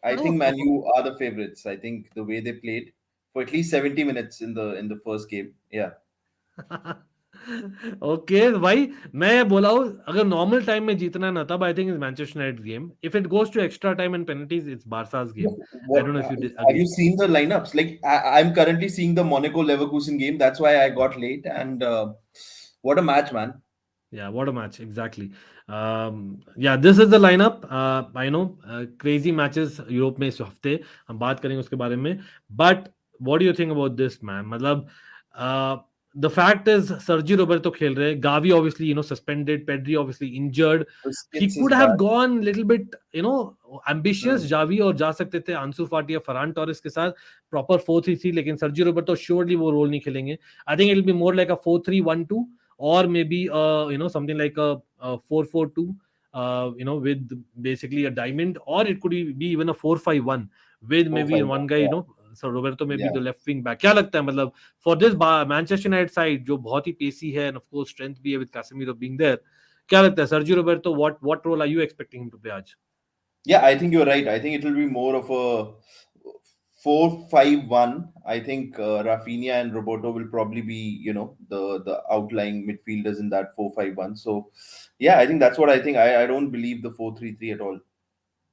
I think Man Oh. U are the favorites. I think the way they played for at least 70 minutes in the first game. Yeah. Okay भाई, मैं बोला हूँ अगर normal time में जीतना है ना, तब I think is Manchester United game. If it goes to extra time and penalties, it's Barca's game. I What don't know if you have you agree. seen the lineups? Like I'm currently seeing the Monaco Leverkusen game. That's why I got late. And what a match, man! Yeah, what a match, exactly. Yeah, this is the lineup. I know crazy matches Europe में इस हफ्ते, हम बात करेंगे उसके बारे में. But what do you think about this, man? मतलब the fact is Sergio Roberto खेल रहे हैं, Gavi obviously suspended, Pedri obviously injured. He Busquets is could have bad. gone little bit ambitious, Hmm. Xavi, और जा सकते थे आंसू फाटी या फरहान टोरेस के साथ प्रॉपर 4-3-3, लेकिन सर्जियो रोबर्टो श्योरली वो रोल नहीं खेलेंगे. आई think it will be more like a 4-3-1-2, or maybe something like a 4-4-2, with basically a diamond, or it could be even a 4-5-1 with maybe 4-5-1. one guy, Yeah, so Roberto maybe yeah. the left wing back. क्या लगता है मतलब for this Manchester United side जो बहुत ही पेसी है, and of course strength भी है with Casemiro being there, क्या लगता है Sergio Roberto, what role are you expecting him to play आज? Yeah, I think you're right. I think it will be more of a 4-5-1. I think Rafinha and Roberto will probably be, the outlying midfielders in that 4-5-1. So, yeah, I think that's what I think. I don't believe the 4-3-3 at all.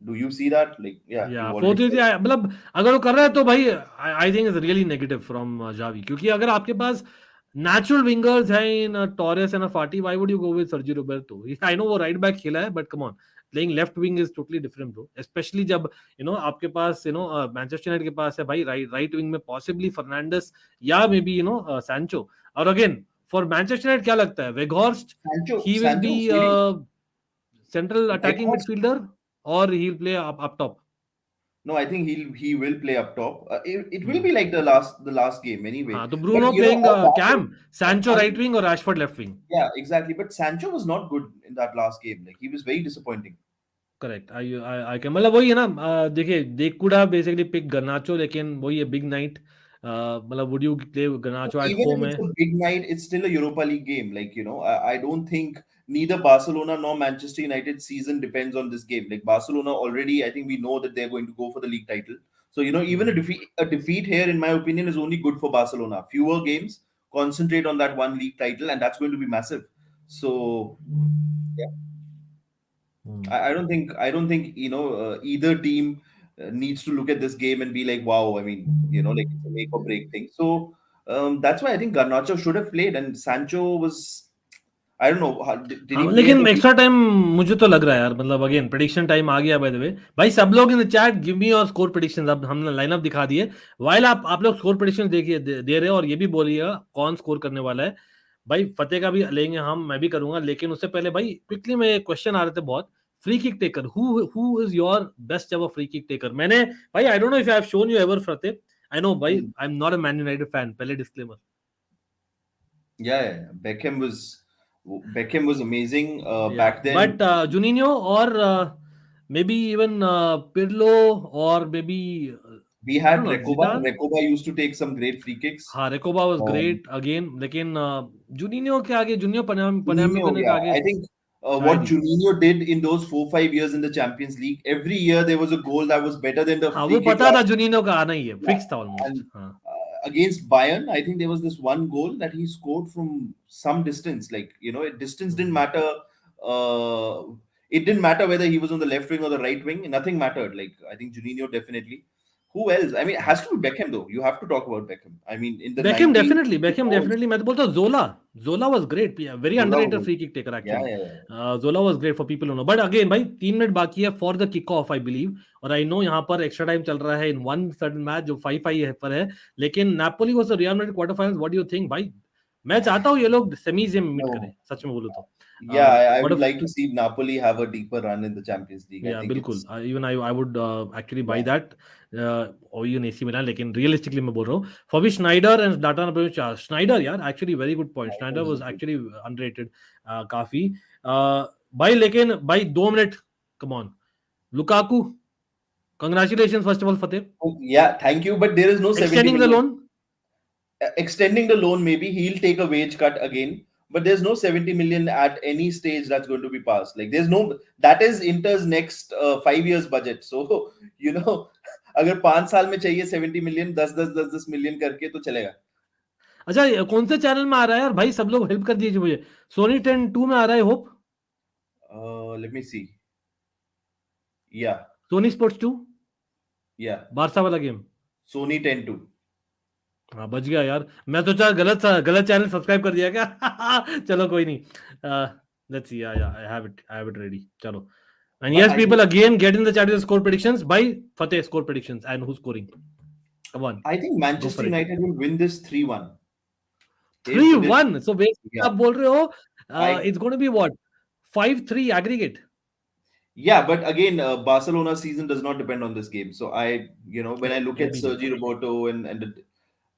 Do you see that? Like, yeah, या you've four already three said. मतलब अगर वो कर रहा है तो भाई I think is really negative from Xavi, क्योंकि अगर आपके पास नेचुरल विंगर्स हैं in Torres and Fati, why would you go with Sergi Roberto? I know वो राइट बैक खेला है, but come on, playing left wing is totally different bro, specially जब आपके पास मैनचेस्टर यूनाइटेड के पास है भाई राइट विंग में पॉसिबली फर्नांडिस या मे बी सैंचो. और अगेन फॉर मैनचेस्टर यूनाइटेड क्या लगता है, Weghorst Sancho, he will be Sancho, CD. Central attacking Weghorst. Midfielder और he will play up top? No, I think he will play up top. It will be like the last game anyway. हाँ, तो But Bruno playing our back CAM, Sancho I right think wing और Rashford left wing. yeah, exactly. But Sancho was not good in that last game. Like he was very disappointing. Correct. I can मतलब वही है ना, देखिए they could have basically pick Garnacho, लेकिन वही है big night. मतलब would you play Garnacho at Even if home it's है? a big night, it's still a Europa League game. Like, I don't think neither Barcelona nor Manchester United season depends on this game. Like Barcelona already, I think we know that they're going to go for the league title. So, even a defeat here, in my opinion, is only good for Barcelona. Fewer games, concentrate on that one league title, and that's going to be massive. So I don't think either team needs to look at this game and be like, wow. I mean, like it's a make or break thing. So that's why I think Garnacho should have played, and Sancho was. I don't know. Did हाँ, he play at लेकिन the extra time मुझे तो लग रहा है यार, मतलब again prediction time आ गया बाय द वे. भाई सब लोग इन द चैट गिव मी और स्कोर प्रेडिक्शंस. अब हमने लाइनअप दिखा दिए, वाइल आप लोग स्कोर प्रेडिक्शन देखिए दे रहे हो, और ये भी बोलिएगा कौन स्कोर करने वाला है. भाई फतेह का भी लेंगे हम, मैं भी करूंगा, लेकिन उससे पहले भाई क्विकली में क्वेश्चन आ रहे थे बहुत. Free kick taker, who is your best ever free kick taker? मैंने भाई आई don't know if I have shown you ever Fateh. I know भाई Hmm. I am not a man United fan, पहले disclaimer. Yeah. Beckham was amazing Yeah, back but then. Juninho or maybe even Pirlo, or maybe We I don't had know, Recoba. Zidane. Recoba used to take some great free kicks. हाँ, Recoba was Um, great again, लेकिन जुनिनियो के आगे, जुनियो Juninho, पनामिकने के yeah. आगे I think शायद what he. Juninho did in those 4-5 years in the Champions League, every year there was a goal that was better than the हाँ, वो free kick पता that, था जुनिनियो का आना ही है, yeah. फिक्स था ऑलमोस्ट. And हाँ. against Bayern, I think there was this one goal that he scored from some distance. Like, distance didn't hmm. matter. Uh, it didn't matter whether he was on the left wing or the right wing. Nothing mattered. Like, I think Juninho definitely. Who else? I mean, it has to be Beckham, though. You have to talk about Beckham. I mean, in the Beckham 90s, definitely, Beckham goals, definitely. मैं तो बोलता हूँ Zola was great, very Zola underrated was, free kick taker yeah, actually. yeah, yeah. Zola was great for people who know. But again भाई 3 minute बाकी है for the kick off I believe, और I know यहाँ पर extra time चल रहा है in one certain match जो 5-5 पर है, लेकिन Napoli was the Real Madrid quarter finals. What do you think भाई? मैं चाहता हूँ ये लोग semis में meet करें, No. सच में बोलूँ तो. Yeah, I What would if like to see Napoli have a deeper run in the Champions League. I या think बिल्कुल, it's, even I would actually by yeah, that, और ये एसी मिला, लेकिन रियलिस्टिकली मैं बोल रहा हूँ for B Sneijder and data Sneijder यार, actually very good point. it Sneijder was was a good. Actually unrated काफी. भाई लेकिन भाई 2 minute, come on, Lukaku, congratulation first of all Fateh, Oh, yeah, thank you. But there is no 70 extending the million. Loan. Extending the loan, maybe he'll take a wage cut again, but there's no 70 million at any stage that's going to be passed. Like there's no, that is Inter's next 5 years budget. So you know, अगर 5 साल में चाहिए 70 million, 10 10 10 10 million करके तो चलेगा. अच्छा कौन से चैनल में आ रहा है यार भाई, सब लोग हेल्प कर दीजिए मुझे। सोनी 10 2 में आ रहा है hope. Let me see. Yeah, Sony sports 2 yeah. Barca वाला गेम। Sony 10-2. हाँ बच गया यार, मैं सोचा गलत गलत चैनल सब्सक्राइब कर दिया क्या। चलो कोई नहीं, let's see, I have it ready, चलो। And But yes I think people again get in the chat with score predictions by Fateh, score predictions and who scoring, come on, I think go Manchester for इट। United will win this 3-1. Three If it is, one so basically yeah, आप बोल रहे हो I it's going to be what, 5-3 aggregate. yeah, but again, Barcelona season does not depend on this game. So when I look ये at भी है। Sergi Roberto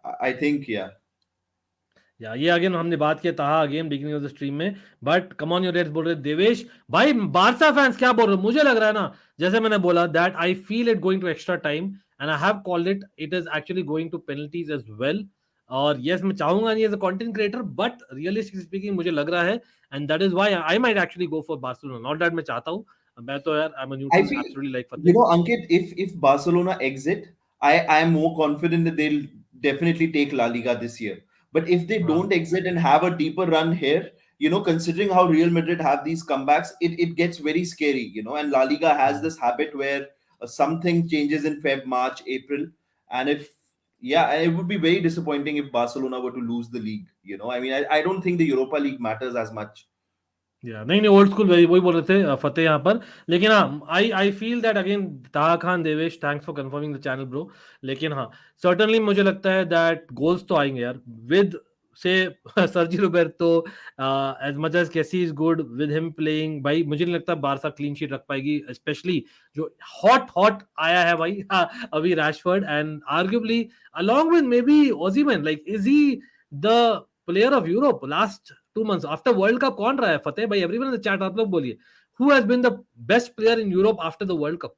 I think yeah. या ये again हमने बात किया था game beginning of the stream में, but come on your Reds बोल रहे देवेश भाई, बारसा फैंस क्या बोल रहे हो, मुझे लग रहा है ना, जैसे मैंने बोला that I feel it going to extra time and I have called it, it is actually going to penalties as well. और यस मैं चाहूंगा नहीं as a content creator, but realistic speaking मुझे लग रहा है, and that is why I might actually go for Barcelona, not that मैं चाहता हूं, मैं तो यार I am a I neutral feel, absolutely like Fateh. Ankit, if Barcelona exit, I am more confident that they'll definitely take La Liga this year. But if they हाँ don't exit and have a deeper run here, considering how Real Madrid have these comebacks, it gets very scary, And La Liga has this habit where something changes in Feb, March, April, and if yeah, it would be very disappointing if Barcelona were to lose the league. I mean, I don't think the Europa League matters as much. या नहीं नहीं, old school वही वही बोल रहे थे फतेह यहाँ पर। लेकिन हाँ आई feel that again, Taha Khan Devesh thanks for confirming the channel bro. लेकिन हाँ सर्टनली मुझे लगता है दैट गोल्स तो आएंगे यार with say Sergi Roberto, as much as KC is good with him playing, भाई मुझे नहीं लगता बारसा क्लीन शीट रख पाएगी, स्पेशली जो हॉट हॉट आया है भाई, हाँ, अभी Rashford and arguably along with maybe Osimhen, like is he the player of Europe last 2 months after World Cup? कौन रहा है फतेह भाई, एवरीवन इन द चैट आप लोग बोलिए, who has been the best player in Europe after the World Cup?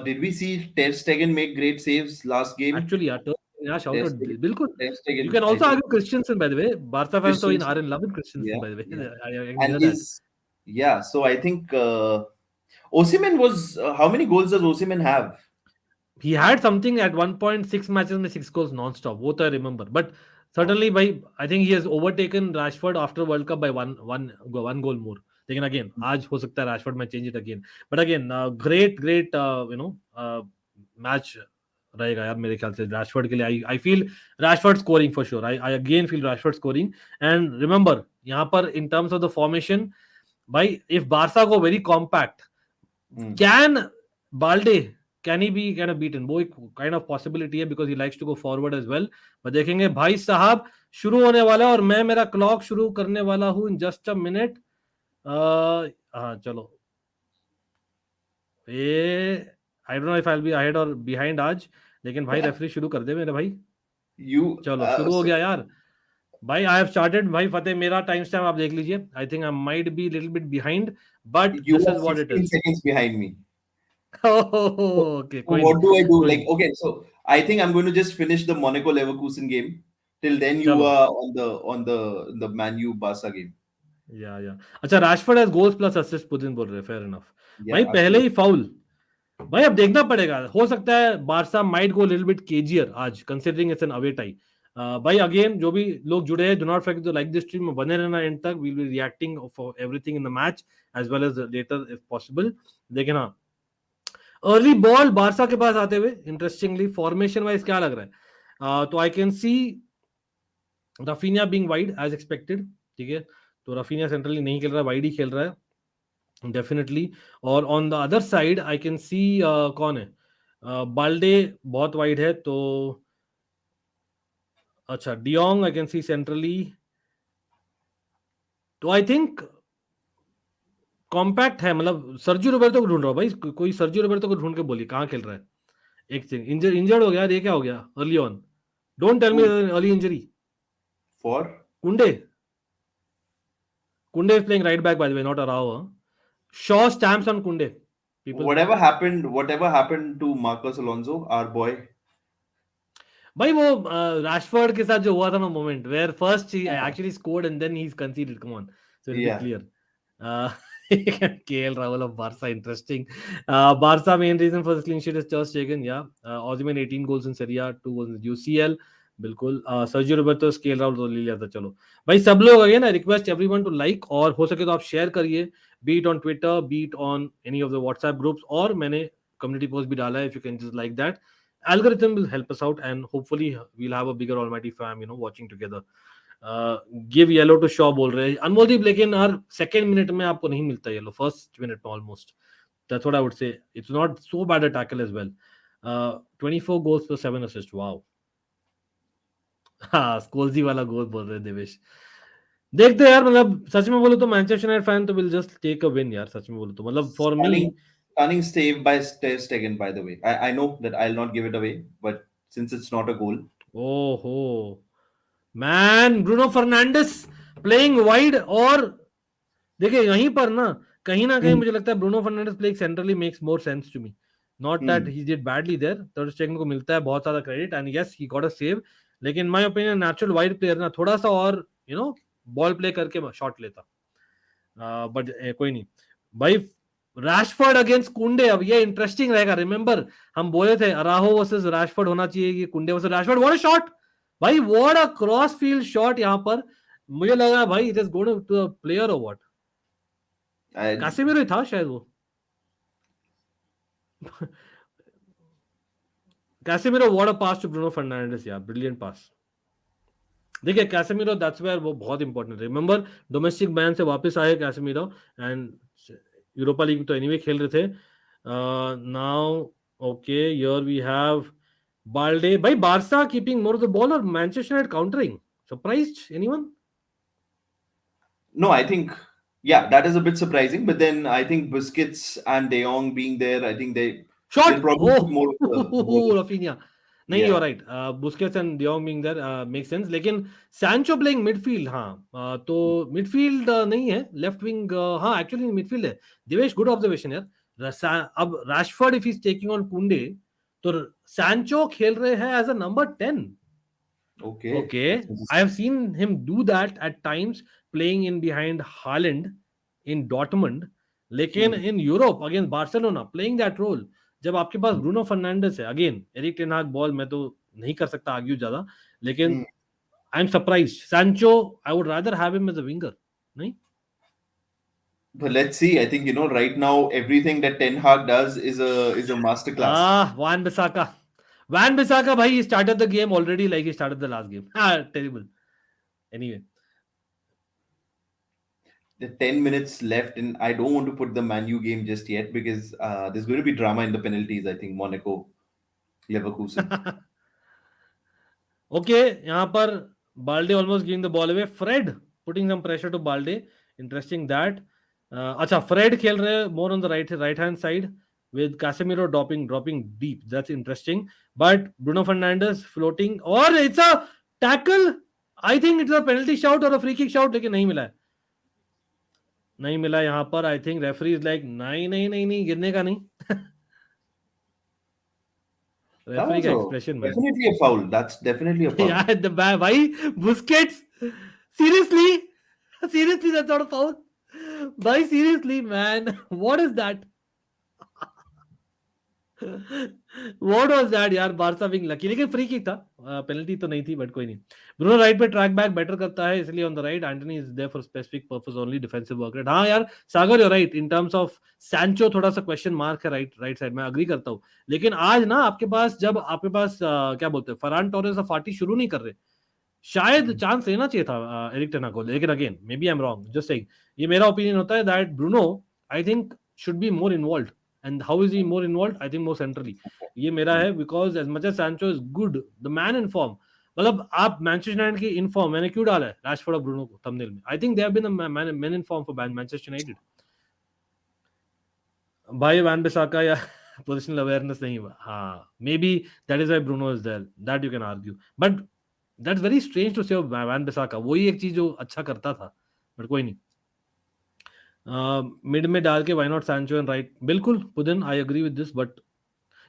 Did we see Ter Stegen make great saves last game? Actually yeah, shout Ter out Stegen, बिल्कुल। Ter You Stegen, can I also think argue Christensen by the way, Barca fans so Christians. are in love with Christensen Yeah, by the way, yeah. I can And hear that. is yeah. So I think Osimhen was. How many goals does Osimhen have? He had something at 1.6 matches में 6 goals non-stop, वो तो I remember, but certainly by I think he has overtaken Rashford after World Cup by one goal more. लेकिन again आज हो सकता है Rashford might change it again, but again great match रहेगा यार मेरे ख्याल से Rashford के लिए। I feel Rashford scoring for sure. I again feel Rashford scoring, and remember यहाँ पर in terms of the formation, भाई if Barca go very compact, can Balde, can he be kind of beaten? वो एक kind of possibility है because he likes to go forward as well. but देखेंगे भाई साहब, शुरू होने वाला है और मैं मेरा क्लॉक शुरू करने वाला हूँ in just a minute. हाँ चलो, ये I don't know if I'll be ahead or behind आज, लेकिन भाई रेफरी शुरू कर दे मेरे भाई। You चलो शुरू हो गया यार भाई, आई हैव स्टार्टेड भाई फतेह, मेरा टाइम स्टैम्प आप देख लीजिए, I think I might be little bit behind, but you this is are what it 15 is. seconds behind me. Okay So कोई नहीं, what do I do? कोई Like, नहीं, okay, so I think I'm going to just finish the Monaco Leverkusen game. Till then, you चलो are on the Man U Barca game. या अच्छा, Rashford has goals plus assist Putin बोल रहे, fair enough. Yeah, भाई पहले ही absolutely. Foul, भाई अब देखना पड़ेगा, हो सकता है Barca might go little bit cagier आज considering it's an away tie. भाई अगेन जो भी लोग जुड़े हैं, do not forget to like this stream, बने रहना एंड तक, we will be reacting for everything in the match as well as later if possible. लेकिन हाँ अर्ली बॉल बारसा के पास आते हुए इंटरेस्टिंगली फॉर्मेशन वाइज क्या लग रहा है, तो I can see Raphinha being wide as expected, ठीक है, तो रफीनिया सेंट्रली नहीं खेल रहा है, वाइड ही खेल रहा है डेफिनेटली। और on the other side I can सी कौन है, बाल्डे बहुत वाइड है, तो अच्छा de Jong I can C centrally, तो आई थिंक कॉम्पैक्ट है, मतलब सर्जी रोबर्टो को ढूंढ रहा हूँ भाई, कोई सर्जी रोबर्टो को ढूंढ के बोलिए कहाँ खेल रहा है। एक थिंग इंजर्ड हो गया, ये क्या हो गया early on, don't tell me Who early injury. for? Kounde, Kounde is playing right back by the way, not Araujo. Shaw stamps on Kounde people. Whatever happened to Marcos Alonso, our boy? भाई वो Rashford के साथ जो हुआ था ना moment, where first he actually scored and then he is considered, come on, so it be Yeah. Clear. KL Rahul of Barca, interesting. Barca main reason for this clean sheet is Ter Stegen, yeah. Osimhen 18 goals in Serie A, 2 goals in UCL. बिल्कुल Sergio Roberto scale out तो ले लिया था। चलो भाई सब लोग again I request everyone to like, और हो सके तो आप शेयर करिए, be it on Twitter, be it on any of the WhatsApp groups, और मैंने कम्युनिटी पोस्ट भी डाला है, if you can just like that, algorithm will help us out and hopefully we'll have a bigger almighty fam, you know, watching together. Give yellow to Shaw बोल रहे हैं अनमोलदीप, लेकिन हर second minute में आपको नहीं मिलता येलो, फर्स्ट मिनट में almost, that's what I would say, it's not so bad a tackle as well. 24 goals plus 7 assists, wow. हाँ स्कोल्जी वाला गोल बोल रहे हैं देवेश। देखते हैं यार, मतलब सच में बोलो तो मैनचेस्टर यूनाइटेड फैन तो will just take a win यार, सच में बोलो तो, मतलब for me. Stunning save by Ter Stegen, by the way. I know that I'll not give it away, but since it's not a goal. ओहो man, Bruno Fernandes playing wide, और देखिए यहीं पर ना कहीं मुझे लगता है Bruno Fernandes playing centrally makes more sense to me, not that he did badly there, ter Stegen को मिलता है बहुत सारा credit and yes he got a save, लेकिन my opinion natural wide player ना थोड़ा सा और यू नो बॉल प्ले करके शॉट लेता, बट कोई नहीं भाई। रैशफोर्ड अगेंस्ट कुंडे, अब ये इंटरेस्टिंग रहेगा। रिमेंबर हम बोले थे अराहो वर्सेस रैशफोर्ड होना चाहिए कि Kounde versus Rashford, what a shot भाई, what a cross field shot यहाँ पर, मुझे लगा भाई it is going to a player और व्हाट, कैसेमिरो ही था शायद वो। Casemiro, what a pass to Bruno Fernandes यार, ब्रिलियंट पास। देखिए कैसेमिरो दैट्स वेयर वो बहुत इंपॉर्टेंट है, रिमेंबर डोमेस्टिक बैन से वापस आए कैसेमिरो, एंड यूरोपा लीग तो एनीवे खेल रहे थे। Now okay here we have Balde, भाई Barca keeping more of the ball और Manchester United countering, surprised anyone? No, I think, yeah, that is a bit surprising. But then I think Busquets and De Jong being there, I think they'll shot, probably oh put more of the more. Raphinha, नहीं you are Yeah. Right, Busquets and De Jong being there make sense, लेकिन Sancho playing midfield, हाँ तो midfield नहीं है, left wing, हाँ actually midfield है। Divesh good observation यार, अब Rashford if is taking on Kounde, तो सैंचो खेल रहे हैं as a number 10। Okay. Okay, That's I have interesting. seen him do that at times, playing in behind Haaland in Dortmund, लेकिन Hmm. in Europe against Barcelona playing that role, जब आपके पास Bruno Fernandes है, again Erik ten Hag ball, मैं तो नहीं कर सकता argue ज्यादा, लेकिन Hmm. I am surprised, Sancho I would rather have him as a winger, नहीं? But let's see. I think right now everything that Ten Hag does is a masterclass. वान बिसाका, वान बिसाका भाई, he started the game already like he started the last game, terrible, anyway। The 10 minutes left, and I don't want to put the Man U game just yet because there's going to be drama in the penalties. I think Monaco, Leverkusen. Okay यहाँ पर Balde almost giving the ball away, Fred putting some pressure to Balde, interesting that. अच्छा Fred खेल रहे हैं more on the right hand side with Casemiro dropping deep, that's interesting, but Bruno Fernandes floating, और it's a tackle, I think it's a penalty shot और a free kick shot, लेकिन नहीं मिला है, नहीं मिला यहाँ पर। I think referee is like नहीं नहीं नहीं नहीं, गिरने का नहीं। That रेफरी was का expression man, definitely a foul. That's definitely a foul. यार द भाई Busquets, seriously, seriously that's not a foul, भाई seriously man, what is that? What was that यार, बारसा बिंग लकी, लेकिन free kick था, penalty तो नहीं थी, but कोई नहीं। ब्रूनो राइट पे ट्रैक बैक बेटर करता है, इसलिए on the right, Antony is there for specific purpose only, defensive work rate. हाँ यार Sagar you right, in terms of Sancho थोड़ा सा क्वेश्चन मार्क है राइट साइड में, अग्री करता हूँ, लेकिन आज ना आपके पास, जब आपके पास क्या बोलते हैं, फरान टोरेस और फाटी शुरू नहीं कर रहे, शायद चांस लेना चाहिए था एरिक टेना को, लेकिन again maybe I am wrong, just saying, ये मेरा ओपिनियन होता है that Bruno I think should be more involve, and how is he more involve, I think more centrally, ये मेरा है, because as much as Sancho is good, the man in form, मतलब आप Manchester United की in form, मैंने क्यों डाला है रैशफोर्ड और ब्रूनो को थंबनेल में, I think they have been the man in form for Manchester United. भाई वैन बिसाका या पोजिशनल अवेयरनेस नहीं हुआ, हाँ maybe that is why Bruno is there, that you can argue, but that's very strange to say Wan Bissaka, वही एक चीज जो अच्छा करता था, बट कोई नहीं। मिड में डाल के why not Sancho and right, बिल्कुल Pudin I agree with this, but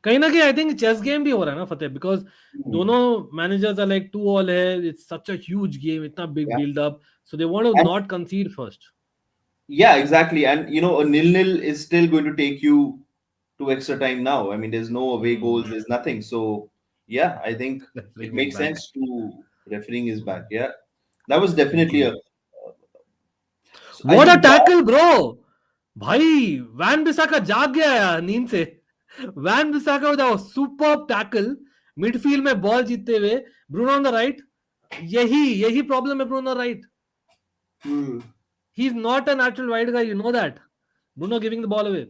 कहीं ना कहीं आई थिंक चेस गेम भी हो रहा है ना फतेह, बिकॉज Hmm. दोनों मैनेजर्स आर लाइक 2-2 है, it's such a huge game, इतना big Yeah. Build up, so they want to And not concede first. yeah, exactly. And a nil-nil is still going to take you to extra time now. I mean, there's no away goals, there's nothing. So Yeah, I think it Refereeing is makes back. sense to refereeing is back. Yeah, that was definitely बिल्कुल. a. So I What a think that. tackle, bro! भाई Wan Bissaka जाग गया यार नींद से. Wan Bissaka with a superb tackle midfield में ball जीतते हुए. Bruno on the right. यही प्रॉब्लम है Bruno right. Hmm. He is not a natural wide guy, you know that. Bruno giving the ball away.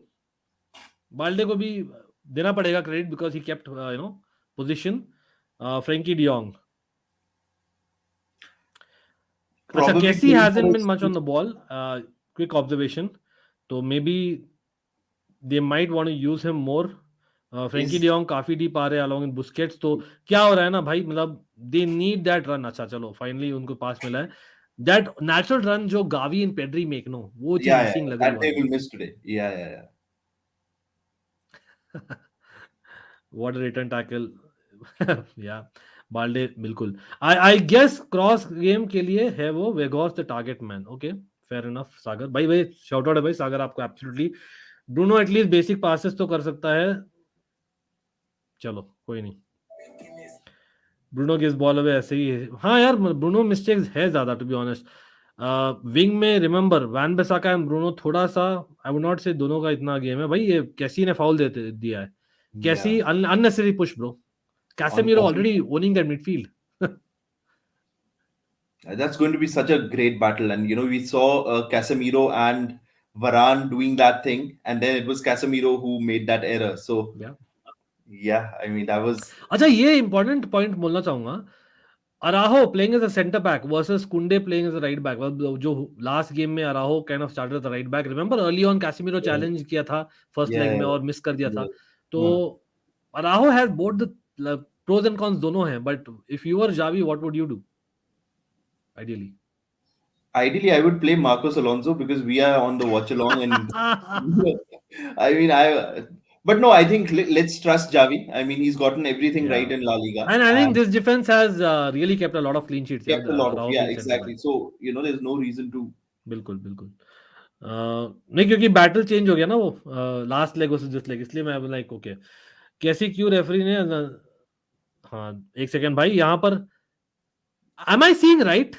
Balde को भी देना पड़ेगा credit because he kept position. Frenkie de Jong. अच्छा, Probably Kessie playing for hasn't been us. much on the ball. Quick observation. तो maybe they might want to use him more. Frenkie Is de Jong काफी deep आ रहे हैं along with Busquets. तो क्या हो रहा है ना भाई, मतलब they need that run. अच्छा चलो फाइनली उनको पास मिला है. That natural run जो Gavi and Pedri make no, वो चीज yeah, yeah, मिसिंग लग रही that है they वहां will miss today. Yeah, yeah, yeah. पे. What a return tackle. Yeah, Balde बिल्कुल. आई गेस क्रॉस गेम के लिए है वो वेगोस the target man. Okay, fair enough. Sagar भाई, शाउट आउट है भाई सागर आपको. Absolutely. Bruno at least basic passes तो कर सकता है. चलो कोई नहीं. ब्रूनो की इस बॉल अवे ऐसे ही है. हाँ यार, ब्रूनो मिस्टेक्स है ज्यादा टू बी ऑनेस्ट. विंग में रिमेंबर वैन बेसाका एंड ब्रूनो थोड़ा सा. आई वुड नॉट से दोनों का इतना गेम है भाई. ये कैसी ने फाउल देते दिया है. कैसी Yeah. Unnecessary push bro. On Casemiro Casemiro. already owning that midfield. That's going to be such a great battle. And, we saw Casemiro and Varane doing that thing. And then it was Casemiro who made that error. So, Yeah. yeah, I mean, that was. अच्छा, ये important point बोलना चाहूंगा. Araujo playing as a centre back versus Kounde playing as a right back. जो last game में Araujo kind of started as a right back. Remember early on Casemiro Yeah, challenge किया था first leg yeah, में और miss कर दिया yeah. था. तो Hmm. Araujo has both the pros and cons दोनों हैं. But if you are Xavi what would you do ideally? Ideally, I would play Marcos Alonso because we are on the watch along. And I mean, but no, I think let's trust Javi. I mean, he's gotten everything right Yeah. in La Liga And I think and this defense has really kept a lot of clean sheets. Yeah, kept a lot of, Araujo yeah, being center back. exactly. So, there's no reason to. बिल्कुल बिल्कुल. नहीं, क्योंकि battle change हो गया ना वो last leg versus this leg, इसलिए मैं लाइक ओके. कैसी क्यों रेफरी ने हाँ एक सेकंड भाई यहाँ पर. Am I seeing right?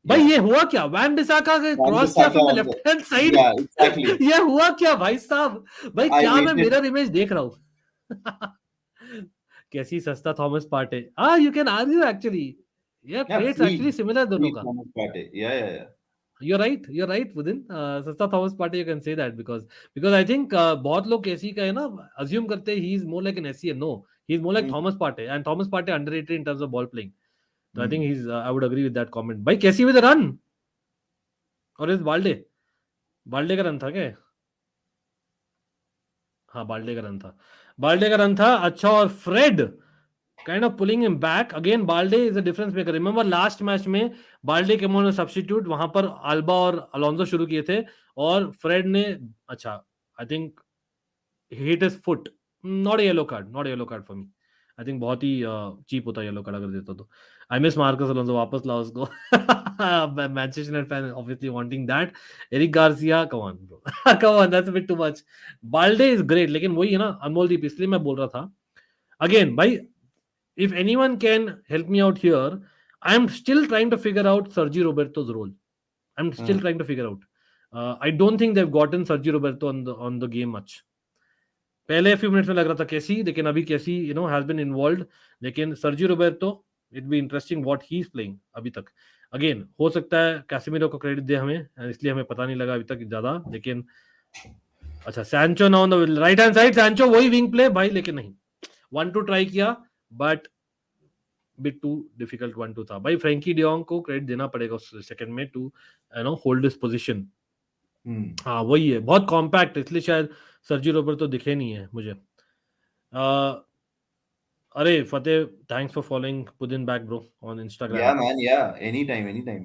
भाई Yeah. ये हुआ क्या? वैन बिसाका Wan क्रॉस किया Bissaka from the on the. Left hand side. Yeah, exactly. ये हुआ क्या भाई साहब? भाई I क्या मैं waited. मिरर इमेज देख रहा हूँ? कैसी सस्ता Thomas Partey. You can argue actually. या Yeah, trades actually free. Similar दोनों Free का. Thomas Partey. Yeah, yeah, yeah. You're right. You're right, Within. Sasta Thomas Partey, you can say that because I think बहुत लोग कैसी का है ना assume करते हैं he is more like an SCN. No, he's more like Hmm. Thomas Partey, and Thomas Partey underrated in terms of ball playing. So I think Hmm. he's. I would agree with that comment. भाई कैसी with a run और इस Balde का run था क्या? हाँ Balde का run था. बाल्डे का रन था. अच्छा, और Fred kind of pulling him back again. Balde is a difference maker. Remember last match में बाल्डे के मोन सब्स्टिट्यूट, वहां पर अल्बा और अलोंसो शुरू किए थे और फ्रेड ने अच्छा I think hit his foot. Not yellow card, not yellow card for me. I think बहुत ही चीप होता है येलो कार्ड अगर देता तो. आई मिस मार्कस अलोंसो, वापस लाओ उसको. Manchester United fan obviously wanting that. Eric Garcia, come on bro. Come on, that's a bit too much. Balde is great, लेकिन वही है ना अनमोलदीप, इसलिए मैं बोल रहा था अगेन भाई. If anyone can help me out here, I'm still trying to figure out Sergio Roberto's role. I'm still Hmm. trying to figure out. I don't think they've gotten Sergio Roberto on the game much. पहले few minutes में लग रहा था कैसी, लेकिन अभी कैसी has been involved. लेकिन Sergio Roberto, it'd be interesting what he's playing अभी तक. Again, हो सकता है कैसेमिरो को क्रेडिट दे हमें, इसलिए हमें पता नहीं लगा अभी तक ज्यादा. लेकिन अच्छा, सैंचो ना on the right hand side. Sancho वही विंग प्ले भाई, लेकिन नहीं. 1-2 ट्राई किया बट बिट टू डिफिकल्ट. 1-2 था भाई. फ्रैंकी डियोंग को क्रेडिट देना पड़ेगा उस सेकंड में to hold this position. Hmm. हाँ वही है, बहुत कॉम्पैक्ट, इसलिए शायद सर्जी रोबर्टो दिखे नहीं है मुझे. अरे Fateh, thanks for following Pudin back bro on Instagram. Yeah, man. Yeah. Anytime, anytime.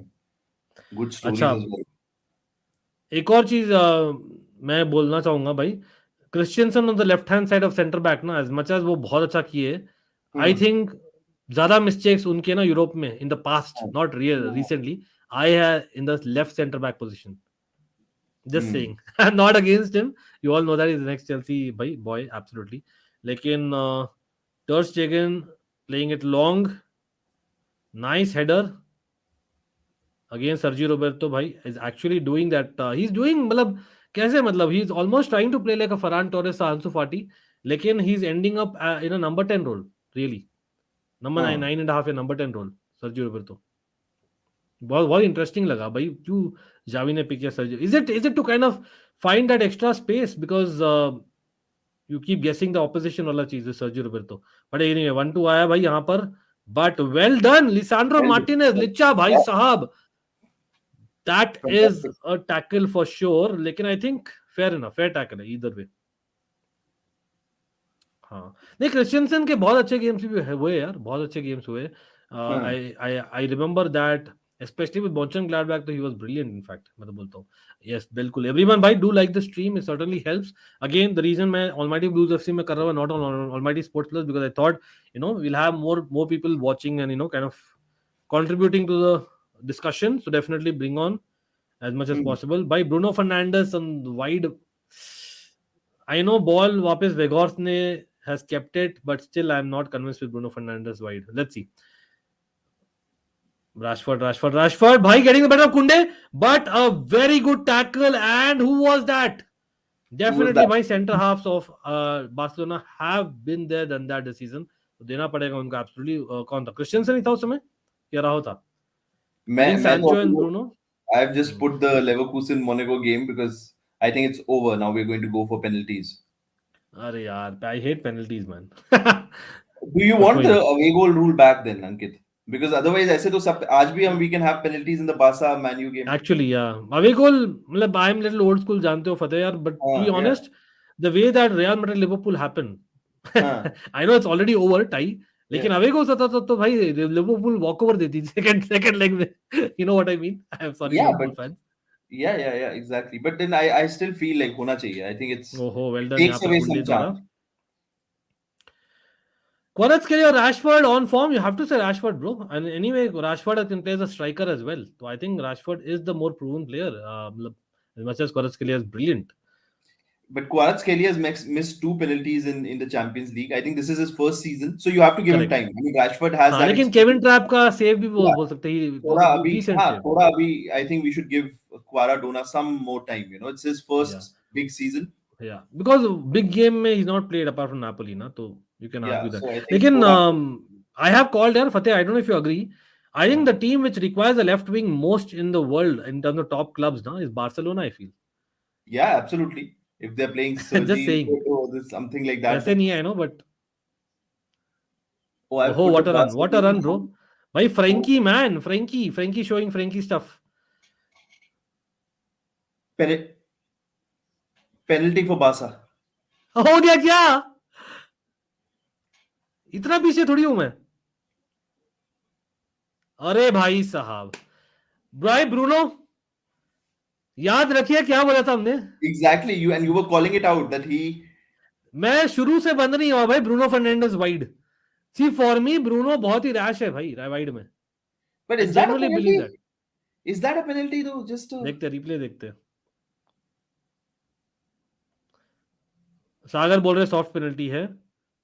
Good stories अच्छा, as well. एक और चीज मैं बोलना चाहूंगा भाई. Christensen on the left hand side of centre back ना, एज मच एज वो बहुत अच्छा किए, आई Hmm. थिंक ज्यादा मिस्टेक्स उनके ना यूरोप में in the past, not real Hmm. Recently, I है in the left centre back position. Just Hmm. saying. Not against him. You all know that he's the next Chelsea boy, absolutely. लेकिन Ter Stegen playing it long, nice header again. Sergio Roberto bhai is actually doing that. He's doing मतलब कैसे मतलब he's almost trying to play like a Ferran Torres or Ansu Fati, लेकिन he's ending up in a number 10 role really. Number Huh. 9.5 या number 10 role Sergio Roberto. बहुत बहुत interesting लगा भाई क्यों जावी ने पिक किया Sergio. Is it to kind of find that extra space because you keep guessing the opposition वाला चीज है सर्जियो रोबर्तो. बट एनीवे 1-2 आया भाई यहाँ पर. But well done Lisandro Well, Martinez Licha भाई yeah, साहब. That is fantastic. A tackle for sure. लेकिन I think fair enough, fair tackle है इधर वे. हाँ नहीं क्रिश्चियनसन के बहुत अच्छे गेम्स भी हुए यार, बहुत अच्छे गेम्स हुए. Huh. I remember that especially with Bonchen Gladbach, he was brilliant. In fact, मैं तो बोलता हूँ yes बिल्कुल. Everyone भाई do like the stream, it certainly helps. Again the reason मैं Almighty Blues FC में कर रहा हूँ not on Almighty Sports Plus because I thought we'll have more people watching and kind of contributing to the discussion. So definitely bring on as much as Hmm. possible. By Bruno Fernandes on wide. I know ball वापस Weghorst ने has kept it, but still I'm not convinced with Bruno Fernandes wide. Let's see. Rashford. Bhai getting the better of Kunde, but a very good tackle. And who was that? Who was Definitely that? my center halves of Barcelona have been there than that this season. तो देना पड़ेगा उनको absolutely. कौन था? Christiansen ही था उस समय या राहो था? I think मैं तो Sancho and अभी Bruno. I've just put the Leverkusen Monaco game because I think it's over now. We're going to go for penalties. अरे यार, I hate penalties man. Do you But want कोई the नहीं. away goal rule back then, Ankit? Because otherwise, ऐसे तो सब आज भी हम we can have penalties in the Barca Man U game. Actually, yeah. Away goal, मतलब I'm little old school जानते हो फतेह यार, but to be Yeah. honest, the way that Real Madrid Liverpool happened, हाँ. I know it's already over tie, Yeah. लेकिन away goals होता तो भाई Liverpool walk over देती second leg में. You know what I mean? I'm sorry Yeah, Liverpool but fans. yeah, exactly. But then I still feel like होना चाहिए. I think it's ओहो well done यहाँ takes पर away कुंडे some द्वारा. charm. Kvaratskhelia or Rashford on form, you have to say Rashford, bro. And anyway, Rashford can play as a striker as well. So I think Rashford is the more proven player. मतलब, as much as Kvaratskhelia is brilliant. But Kvaratskhelia has missed two penalties in the Champions League. I think this is his first season, so you have to give him Correct. time. I mean, Rashford has हाँ that लेकिन Kevin experience. Trap का save भी Yeah, बोल सकते हैं. थोड़ा अभी decent हाँ सेव. थोड़ा अभी I think we should give Kvaradona some more time. You know, it's his या first big season. या बिकॉज बिग गेम में ही is not played apart from Napoli ना, तो you can Yeah, argue so that. I think लेकिन थोड़ा I have called यार Fateh, I don't know if you agree. I think the हाँ. Team which requires the left wing most in the world in terms of top clubs ना is Barcelona I feel. Yeah, absolutely. If they're playing just Sergi, saying. or this something like that. वैसे नहीं है I know but. Oh, I've ओहो put the what a run bro. Barcelona. भाई Oh, Frenkie man, Frenkie showing Frenkie stuff. pen- penalty for Barca. हो गया क्या? इतना पीछे थोड़ी हूं मैं. अरे भाई साहब, भाई ब्रूनो याद रखिए क्या बोला था हमने. Exactly. You were calling it out that he. मैं शुरू से बंद नहीं हुआ भाई Bruno Fernandes wide. See for me Bruno बहुत ही रैश है भाई वाइड में. But I is that a genuinely believe penalty? That. Is that a penalty though? देखते रिप्ले देखते. सागर बोल रहे सॉफ्ट पेनल्टी है.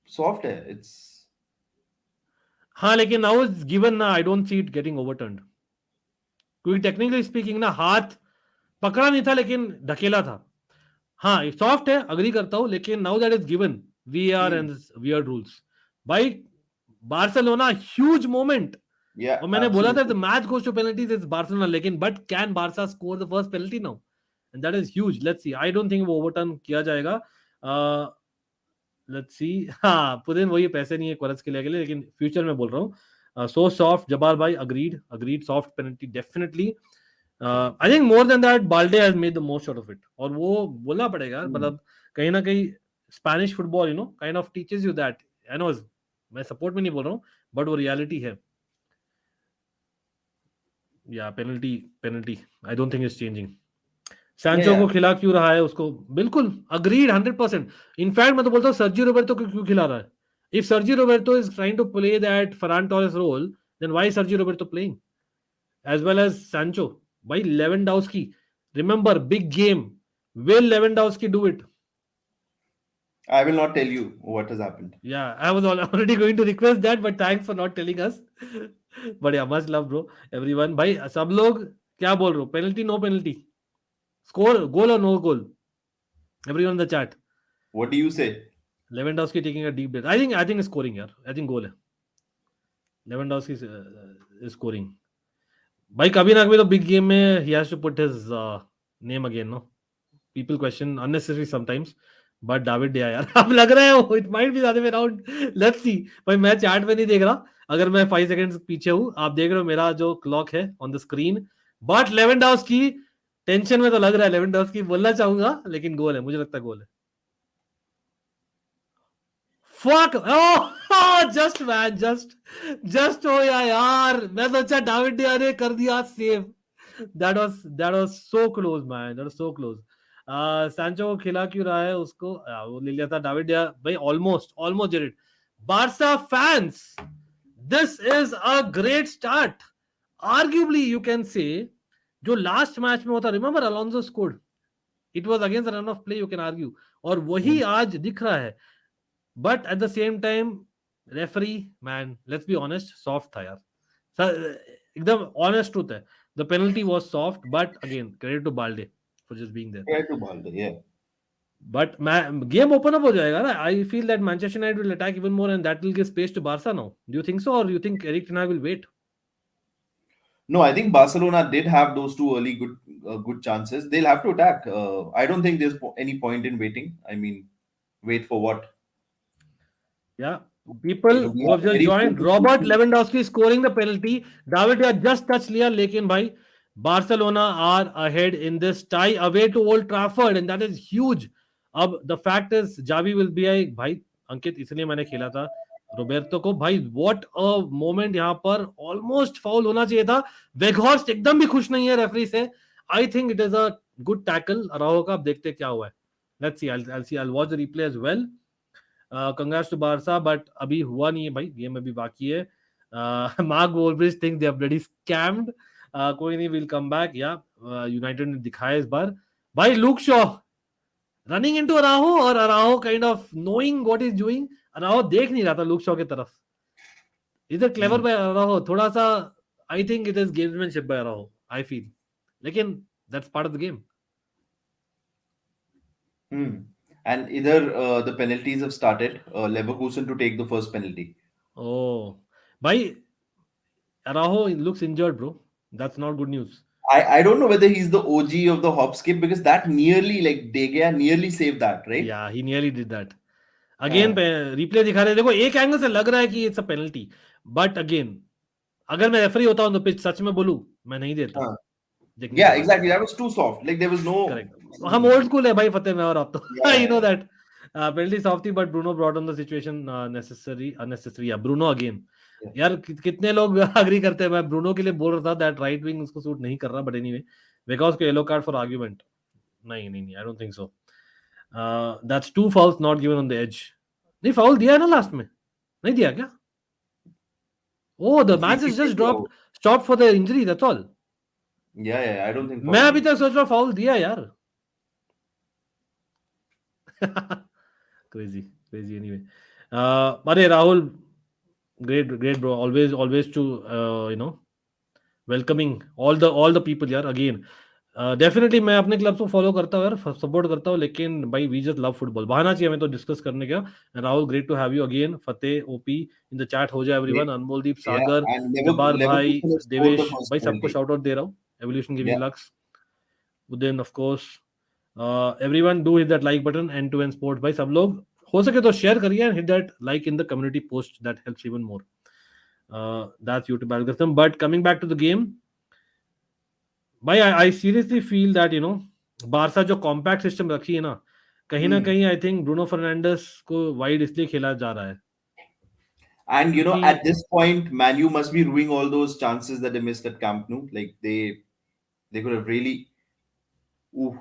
Soft है. It's हाँ लेकिन नाउ इज गिवन ना, आई डोंट सी इट गेटिंग ओवरटर्न्ड. क्योंकि टेक्निकली स्पीकिंग ना हाथ पकड़ा नहीं था लेकिन ढकेला था. हाँ सॉफ्ट है, अग्री करता हूं, लेकिन now that is given VAR hmm. And weird rules. भाई बार्सिलोना ह्यूज मोमेंट. Yeah, और मैंने बोला था the absolutely. Match goes to penalties is Barcelona, लेकिन but can Barca score the first penalty now, and that is huge. Let's see. I don't think वो overturn किया जाएगा. Let's see. हाँ पुदिन वही पैसे नहीं है क्वरस के लिए, लेकिन फ्यूचर में बोल रहा हूँ. सो सॉफ्ट जबार भाई, agreed soft penalty definitely. I think more than that Balde has made the most out of it. और वो बोलना पड़ेगा Hmm. मतलब कहीं ना कहीं Spanish football kind of teaches you that. I know मैं सपोर्ट में नहीं बोल रहा हूँ, बट वो रियलिटी है. या penalty I don't think is changing. Sancho Yeah. को खिला क्यों रहा है उसको, बिल्कुल अग्रीड 100%. इनफैक्ट मैं तो बोलता हूँ सर्जियो रोबर्टो को क्यों खिला रहा है. If Sergio Roberto is trying to play that Ferran Torres role, then why Sergio Roberto playing as well as Sancho? By Lewandowski, remember big game. Will Lewandowski do it? I will not tell you what has happened. Yeah, I was already going to request that, but thanks for not telling us. But yeah, much love, bro. Everyone. भाई सब लोग क्या बोल रहे हो? Penalty, no penalty. Score, goal or no goal? Everyone in the chat. What do you say? Lewandowski taking a deep breath. I think is scoring, यार. I think goal है. Lewandowski is scoring. भाई कभी ना कभी तो big game में he has to put his name again, no? People question unnecessary sometimes. But David De Gea यार अब लग रहा है वो it might be the other way around. Let's see. भाई मैं चैट में नहीं देख रहा. अगर मैं 5 सेकंड्स पीछे हूं, आप देख रहे हो मेरा जो क्लॉक है on the screen. But Lewandowski tension में तो लग रहा है. लेवेंडोव्स्की बोलना चाहूंगा लेकिन गोल है. मुझे लगता है गोल है. Fuck. Oh just man just हो यार. मैं सोचा डेविड डिया ने कर दिया save. that was so close man. That was so close. Sancho को खिला क्यों रहा है उसको. वो ले लिया था डेविड डिया भाई. Almost did it. Barca fans, this is a great start. Arguably you can say जो लास्ट मैच में होता, remember Alonso scored, it was against run of play, you can argue, और वही आज दिख रहा है. But at the same time referee man, let's be honest, soft था यार. एकदम ऑनेस्ट ट्रूथ है. The penalty was soft, but again credit to Balde for just being there. Try to Balde, yeah. But game open up हो जाएगा ना. I feel that Manchester United will attack even more and that will give space to Barca now. Do you think so, और you think Erik ten Hag will wait? No, I think Barcelona did have those two early good chances. They'll have to attack. I don't think there's any point in waiting. I mean, wait for what? Yeah, people who have just joined. Robert Lewandowski scoring the penalty. David had just touched लिया, लेकिन भाई Barcelona are ahead in this tie away to Old Trafford, and that is huge. अब the fact is Xavi will be a भाई अंकित, इसलिए मैंने खेला था रोबेर्टो को. भाई what a moment. यहाँ पर ऑलमोस्ट फाउल होना चाहिए था. वेगहॉर्स्ट एकदम भी खुश नहीं है रेफरी से. I think it is a good tackle Araujo का. अब देखते क्या हुआ है. Let's see. I'll watch the replay as well. Congrats to Barca, but अभी हुआ नहीं है भाई. गेम अभी बाकी है. Mark Wolbridge think they have bloody scammed. कोई नहीं, will come back. Yeah United ने दिखाया इस बार. भाई Luke Shaw running into Araujo, और Araujo kind of knowing what is doing. Araujo देख नहीं रहा था लुक शॉ की तरफ. Is it clever by Araujo? थोड़ा सा I think it is gamesmanship by Araujo, I feel. लेकिन that's part of the game. And either the penalties have started. Leverkusen to take the first penalty. Oh, भाई Araujo looks injured, bro. That's not good news. I don't know whether he's the OG of the hop skip, because that nearly, like, De Gea nearly saved that, right? Yeah, he nearly did that. Again, replay दिखा रहे. देखो एक angle से लग रहा है कि it's a penalty, but again, अगर मैं रेफरी होता हूँ तो पिच सच में बोलूं, मैं नहीं देता. Yeah, exactly. That was too soft. Like there was no. Correct. हम old school है भाई फतेह में, और आप तो you know that. Penalty soft थी, but Bruno brought on the situation unnecessary. Yeah, Bruno again. यार कितने लोग अग्री करते हैं. मैं ब्रूनो के लिए बोल रहा था दैट राइट विंग उसको सूट नहीं कर रहा, बट एनीवे बिकॉज़ को येलो कार्ड फॉर आर्गुमेंट. नहीं I don't think so. That's two fouls not given on the edge. नहीं फाउल दिया है ना लास्ट में? नहीं दिया क्या? Oh the match is just dropped, stop for the injury, that's all. Yeah, I don't think. मैं अभी तक सोच रहा फाउल दिया यार. crazy anyway. अरे Rahul, great bro, always to welcoming all the people यार. again definitely मैं अपने क्लब को फॉलो करता हूँ यार, सपोर्ट करता हूँ, लेकिन भाई we just love football. बहाना चाहिए हमें तो डिस्कस करने का. Rahul, great to have you again. Fateh OP in the chat हो जाए एवरीवन. अनमोलदीप, सागर, जब्बार भाई, देवेश भाई, सबको शाउट आउट दे रहा हूँ. Evolution giving lux, Udayan of course. Everyone do hit that like button. End to end sports भाई, सब लोग हो सके तो शेयर करिए and hit that like in the community post. That helps even more. That's YouTube algorithm. But coming back to the game, भाई I seriously feel that Barça जो compact system रखी है ना, कहीं ना कहीं आई थिंक ब्रूनो फर्नांडिस को wide इसलिए खेला जा रहा है. And at this point, Man U must be ruining all those chances that they missed at Camp Nou. Like they could have really. Ooh,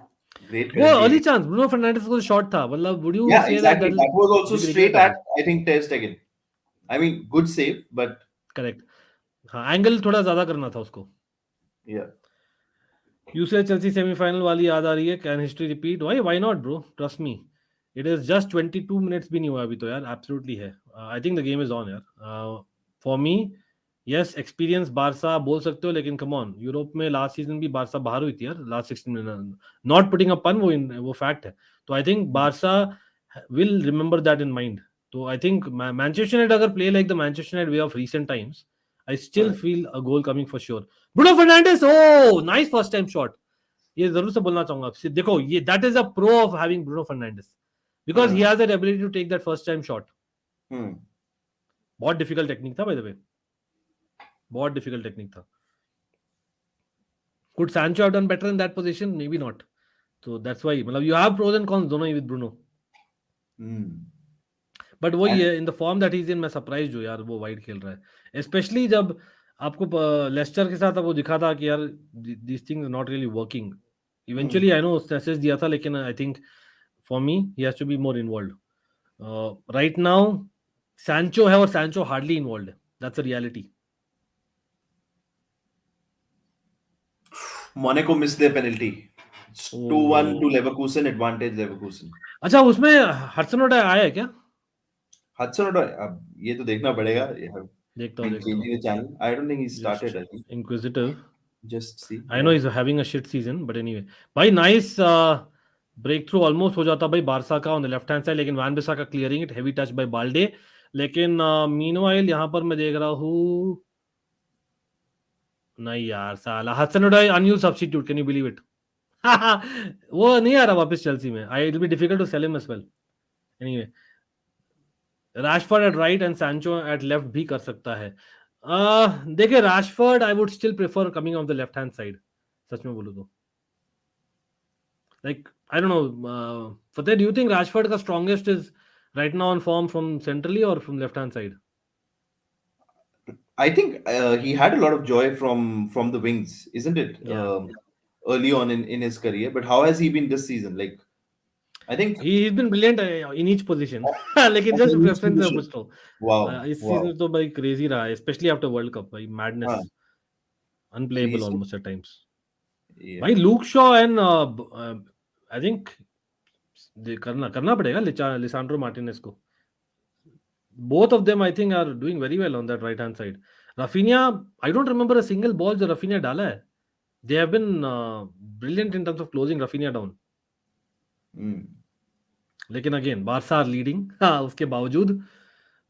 great. वो early chance ब्रूनो फर्नांडिस को shot था, मतलब would you say exactly. that was also straight at, I think, Ter Stegen. I mean, good save, but correct. हाँ, angle थोड़ा ज्यादा करना था उसको. yeah. यूसीएल चेल्सी सेमीफाइनल वाली याद आ रही है. Can history repeat? Why not bro, trust me. It is just 22 minutes भी नहीं हुआ अभी तो यार, एब्सोल्युटली है। I think the game is on यार। For me yes, experience Barca बोल सकते हो, लेकिन कम ऑन, यूरोप में लास्ट सीजन भी बारसा बाहर हुई थी यार last 16 minute. Not putting a pun, वो फैक्ट है। तो I think Barca will remember that in mind. तो आई थिंक मैनचेस्टर यूनाइटेड अगर play like the Manchester United way of recent times, I still feel a goal coming for sure. Bruno Fernandes, oh nice first time shot. ये जरूर से बोलना चाहूंगा, देखो ये that is a pro of having Bruno Fernandes, because he has that ability to take that first time shot. बहुत difficult technique था by the way, बहुत डिफिकल्ट टेक्निक था। Could Sancho have done better in that position? Maybe not. So that's why, मतलब you have pros and cons दोनों ही with Bruno. But वही है, in the form that is in, मैं surprise हूँ यार वो वाइड खेल रहा है, स्पेशली जब आपको लेस्टर के साथ वो दिखा था कि यार this thing is not really working. Eventually I know उसने मैसेज दिया था, लेकिन I think for me he has to be more involved right now. Sancho है और सैंचो हार्डली इन्वॉल्व्ड है, that's a reality. Monaco missed their penalty. It's 2-1 to Leverkusen, advantage Leverkusen. अच्छा, उसमें हडसन-ओडोई आया है क्या? हडसन-ओडोई, अब ये तो देखना पड़ेगा। देखता हूँ। Changing the channel. I don't think he started. I think. Inquisitive. Just see. I know he's having a shit season, but anyway. भाई nice break through almost हो जाता भाई बारसा का on the left hand side, लेकिन Wan Bissaka clearing it, heavy touch by Balde. लेकिन meanwhile यहाँ पर मैं देख रहा हूँ, नहीं यार साला हडसन-ओडोई unused substitute, can you believe it? वो नहीं आ रहा वापस चेल्सी में। It'll be difficult to sell him as well. Anyway, Rashford at right and Sancho at left भी कर सकता है। देखिए Rashford I would still prefer coming on the left hand side, सच में बोलूं तो। Like I don't know, Fateh, do you think Rashford का strongest is right now on form from centrally और from left hand side? I think he had a lot of joy from the wings, isn't it? Yeah. Early on in his career, but how has he been this season? Like, I think he's been brilliant in each position. लेकिन of just each preference है position. कुछ तो। Wow, इस wow. Season तो भाई crazy रहा है, specially after world cup भाई, मैडनेस, हाँ, unplayable he's- almost at times. yeah. भाई Luke Shaw and I think करना पड़ेगा लिसांड्रो मार्टिनेज को। Both of them I think are doing very well on that right hand side. Rafinha, I don't remember a single ball जो Rafinha डाला है। They have been brilliant in terms of closing Rafinha down. लेकिन again Barca are leading, हाँ उसके बावजूद।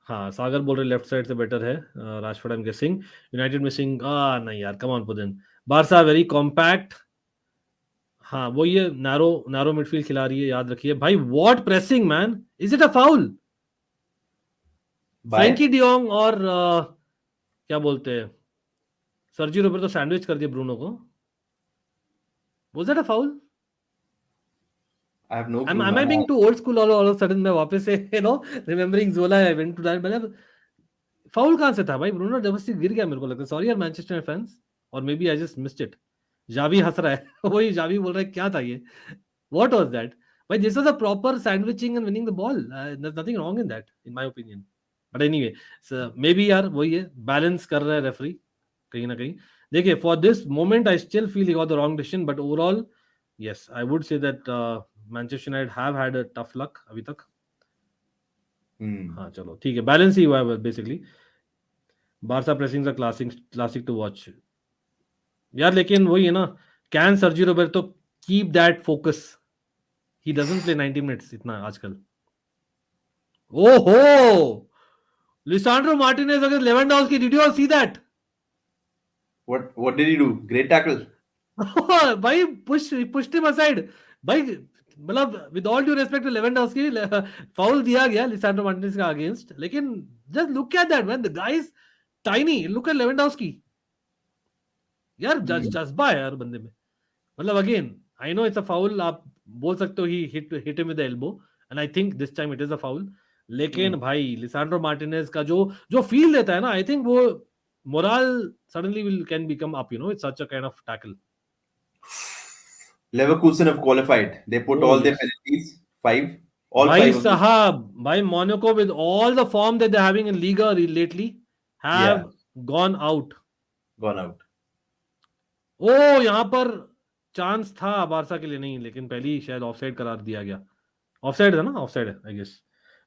हाँ सागर बोल रहे लेफ्ट साइड से बेटर है Rashford, I am guessing. United missing, नहीं यार कम ऑन पुदन। बारसा वेरी कॉम्पैक्ट, हाँ वो ये नैरो नैरो मिडफील्ड खिला रही है, याद रखिए भाई। What pressing man, is it a foul? Frenkie de Jong और क्या बोलते हैं सर्जी रोबर्टो सैंडविच कर दिया ब्रूनो को। Was that a foul? I have no clue, Am I man. being too old school all of a sudden? मैं वापस से remembering Zola I went to that, मतलब फाउल कहाँ से था भाई? ब्रूनो जबरदस्ती गिर गया मेरे को लगता है। सॉरी यार मैनचेस्टर फैंस, और maybe I just missed it. Xavi हंस रहा है वही जावी बोल रहा है क्या था ये, व्हाट वाज दैट? भाई this was a proper sandwiching and winning the ball, there is nothing wrong in that in my opinion. But anyway, maybe यार वही है, बैलेंस कर रहा है रेफरी कहीं ना कहीं। देखिए for this moment I still feel he got the wrong decision, but overall yes I would say that Manchester United have had a tough luck अभी तक। हाँ चलो ठीक है, बैलेंस ही हुआ है basically. Barca pressing a classic to watch यार, लेकिन वही है ना, can Sergi Roberto keep that focus? He doesn't play 90 minutes इतना आजकल। ओहो, Lisandro Martinez against Lewandowski, did you all see that? What did he do? Great tackle. भाई pushed him aside भाई, मतलब with all due respect to Lewandowski, foul दिया गया Lisandro Martinez का against, लेकिन just look at that man, the guy is tiny, look at Lewandowski यार, जज्बा है यार बंदे में। मतलब again I know it's a foul, आप बोल सकते हो he hit him with the elbow, and I think this time it is a foul. लेकिन भाई लिसांड्रो मार्टिनेज का जो जो फील देता है ना, आई थिंक वो moral suddenly will can become up, you know, it's such a kind of tackle. Leverkusen have qualified. They put Oh all their yes penalties, all भाई five of them. साहब, भाई Monaco with all the form that they're having in Liga lately have Yeah, gone out. gone out. ओ यहाँ पर chance था Barça के लिए, नहीं लेकिन पहले ही शायद ऑफसाइड करार दिया गया। ऑफसाइड था ना, ऑफसाइड है I guess.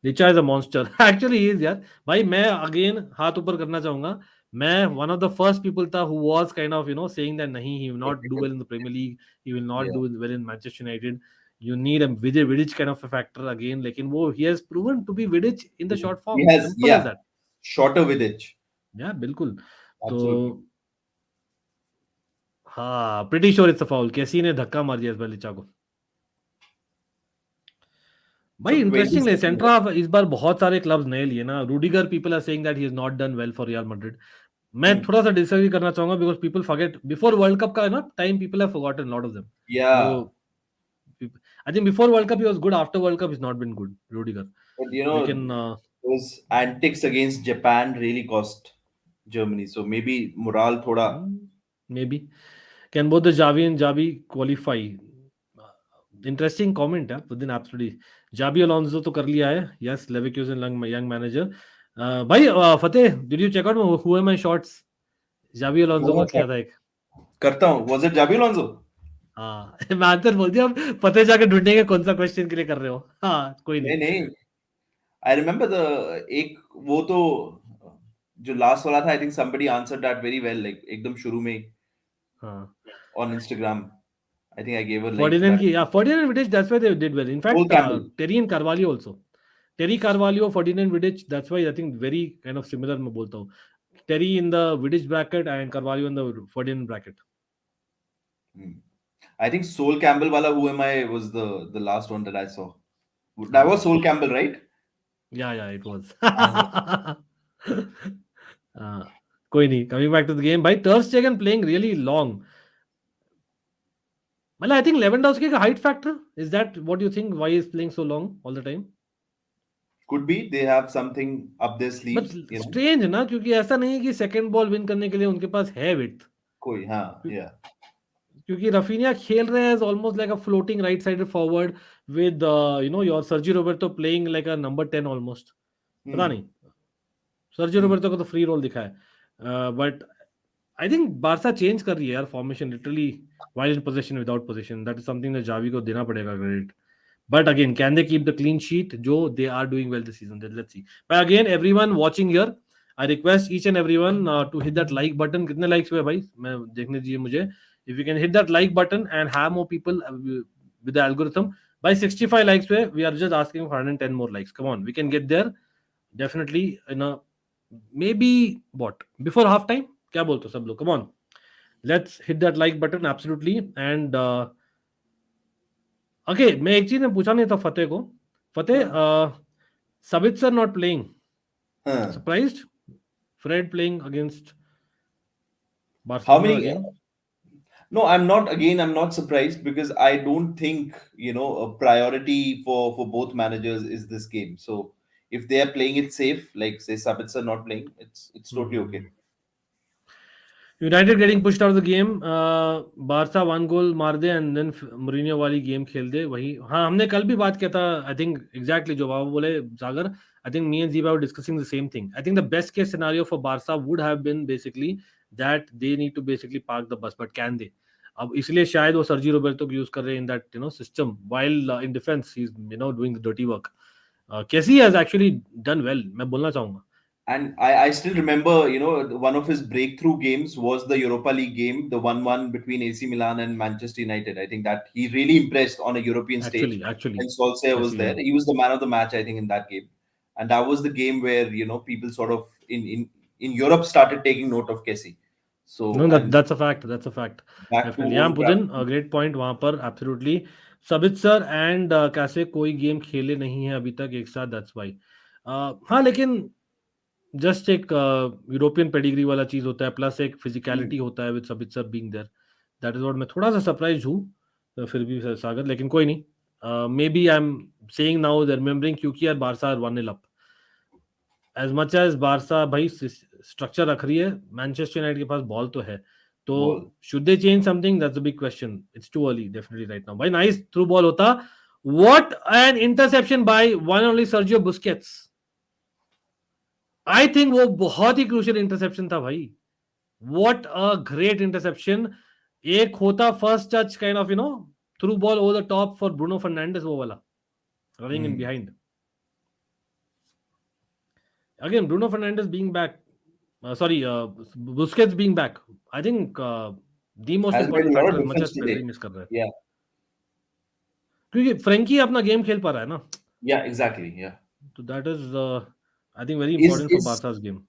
Licha is a monster. Actually he is यार. भाई मैं अगेन हाथ ऊपर करना चाहूंगा. मैं one of the first people था who was kind of saying that नहीं, he will not do well in the Premier League, he will not Yeah, do well in Manchester United. You need a Vidic kind of a factor again. लेकिन वो he has proven to be Vidic in the short he form. has, Simple as yeah, that. shorter with it. Yeah, बिल्कुल. तो Absolutely. हाँ, pretty sure it's a foul. कैसी ने धक्का मार दिया इस बार लिचा को. भाई So 20 इंटरेस्टिंग है, seconds. सेंटर हाफ इस बार बहुत सारे क्लब्स नए लिए ना. Rudiger, people are saying that he is not done well for Real Madrid. मैं Hmm. थोड़ा सा डिसएग्री करना चाहूंगा because people forget before world cup का ना time, people have forgotten lot of them. वो Yeah, I think before world cup he was good, after world cup is not been good Rudiger. but लेकिन those antics against Japan really cost Germany. So maybe morale thoda. Maybe can both the Xavi and Xavi qualify. Interesting comment है with in absolutely. Xabi Alonso तो कर लिया है. Yes, Leverkusen young manager. भाई Fateh, did you check out who are my shots? Xabi Alonso का किया था एक. करता हूँ. Was it Jabi Alonso? हाँ. मैं आंसर बोल दिया. अब फतेह जाके ढूंढेंगे कौन सा क्वेश्चन के लिए कर रहे हो. हाँ, कोई नहीं. नहीं नहीं. I remember the एक वो तो जो लास्ट वाला था. I think somebody answered that very well. Like एकदम शुरू में ही हाँ, on Instagram. I think I gave a like to Ferdinand that. की, या Ferdinand Vidic, that's why they did well. Cole in fact Campbell. Terry and Carvalho also. Terry Carvalho, Ferdinand Vidic, that's why I think very kind of similar मैं बोलता हूँ. टेरी in the Vidic bracket and Carvalho in the Ferdinand bracket. Hmm. I think Sol Campbell wala Who Am I was the last one that I saw. That was हाँ, Sol Campbell, right? yeah, it was. हाँ. कोई नहीं. Coming back to the game, भाई Ter Stegen playing really long. मतलब I think Lewandowski का height factor, is that what you think? Why he is playing so long all the time? Could be they have something up their but sleeves, you know. Strange है ना, क्योंकि ऐसा नहीं है कि second ball win करने के लिए उनके पास है विड्थ. कोई हाँ, yeah. क्योंकि रफीनिया खेल रहे हैं almost like a floating right sided forward with your Sergi Roberto playing like a number 10 almost. पता Hmm. नहीं. सर्जी Hmm. रोबर्टो को तो फ्री रोल दिखा है. But I think Barca change कर रही है यार formation literally while in possession without possession. That is something that Xavi को देना पड़ेगा credit. But again, can they keep the clean sheet? Joe, they are doing well this season. Let's see. But again, everyone watching here, I request each and everyone to hit that like button. कितने likes हुए भाई? मैं देखने दीजिए मुझे. If you can hit that like button and have more people with the algorithm, by 65 likes हुए, we are just asking for 110 more likes. Come on, we can get there. Definitely in a maybe what before half time. क्या बोलते हो सब लोग? Come on, let's hit that like button absolutely. And okay, मैं एक चीज ने पूछा नहीं था फतेह को. फतेह, Sabitzer not playing. Huh. Surprised? Fred playing against How Barcelona many? again. No, I'm not. Again, I'm not surprised because I don't think a priority for both managers is this game. So if they are playing it safe, like say Sabitzer not playing, it's totally okay. United getting pushed out the game. Barça one goal मार दे and then Mourinho वाली game खेल दे. वही हाँ, हमने कल भी बात किया था. आई थिंक एग्जैक्टली जो बाबू बोले Sagar. I think me and जीबा were discussing the same thing. I think the best case scenario for Barca would have been basically that they need to basically park the bus. But can they? अब इसलिए शायद वो सर्जी Roberto को use कर रहे हैं in that system while in defence he is doing the dirty work. Kessie has actually done well, मैं बोलना चाहूंगा. And I still remember, one of his breakthrough games was the Europa League game, the 1-1 between AC Milan and Manchester United. I think that he really impressed on a European stage. Actually, And Solskjaer was Kessie there. did. He was the man of the match, I think, in that game. And that was the game where, people sort of in Europe started taking note of Kessie. So, No, and that's a fact. That's a fact. back to Definitely. Yeah, Old Putin, Trafford. a great point वहां पर. Absolutely. Sabitzer and कैसे कोई game खेले नहीं है अभी तक एक साथ. That's why. हाँ, लेकिन जस्ट एक यूरोपियन पेडिग्री वाला चीज होता है, प्लस एक फिजिकलिटी होता है with Sabitzer being there. That is what मैं थोड़ा सा सरप्राइज हूँ. फिर भी सागर, लेकिन कोई नहीं. Maybe I am saying now remembering क्योंकि यार Barca are 1-0 up. As much as Barca भाई स्ट्रक्चर रख रही है, मैनचेस्टर यूनाइटेड के पास बॉल तो है. तो Ball. Should they change something? That's a big question. It's too early definitely right now. भाई नाइस थ्रू बॉल होता. What an interception by one only Sergio Busquets. I think वो बहुत ही क्रूशियल इंटरसेप्शन था भाई. What a great interception. एक होता first touch kind of through ball over the top for Bruno Fernandes, वो वाला running in behind. Again, Bruno Fernandes being back. Busquets being back. I think the most Has made important a lot factor of as much difference as Pedri today. Miss कर रहा है. Yeah, क्योंकि Frankie अपना game खेल पा रहा है ना. yeah, exactly. Yeah, So that is I think very is important for is Barca's game.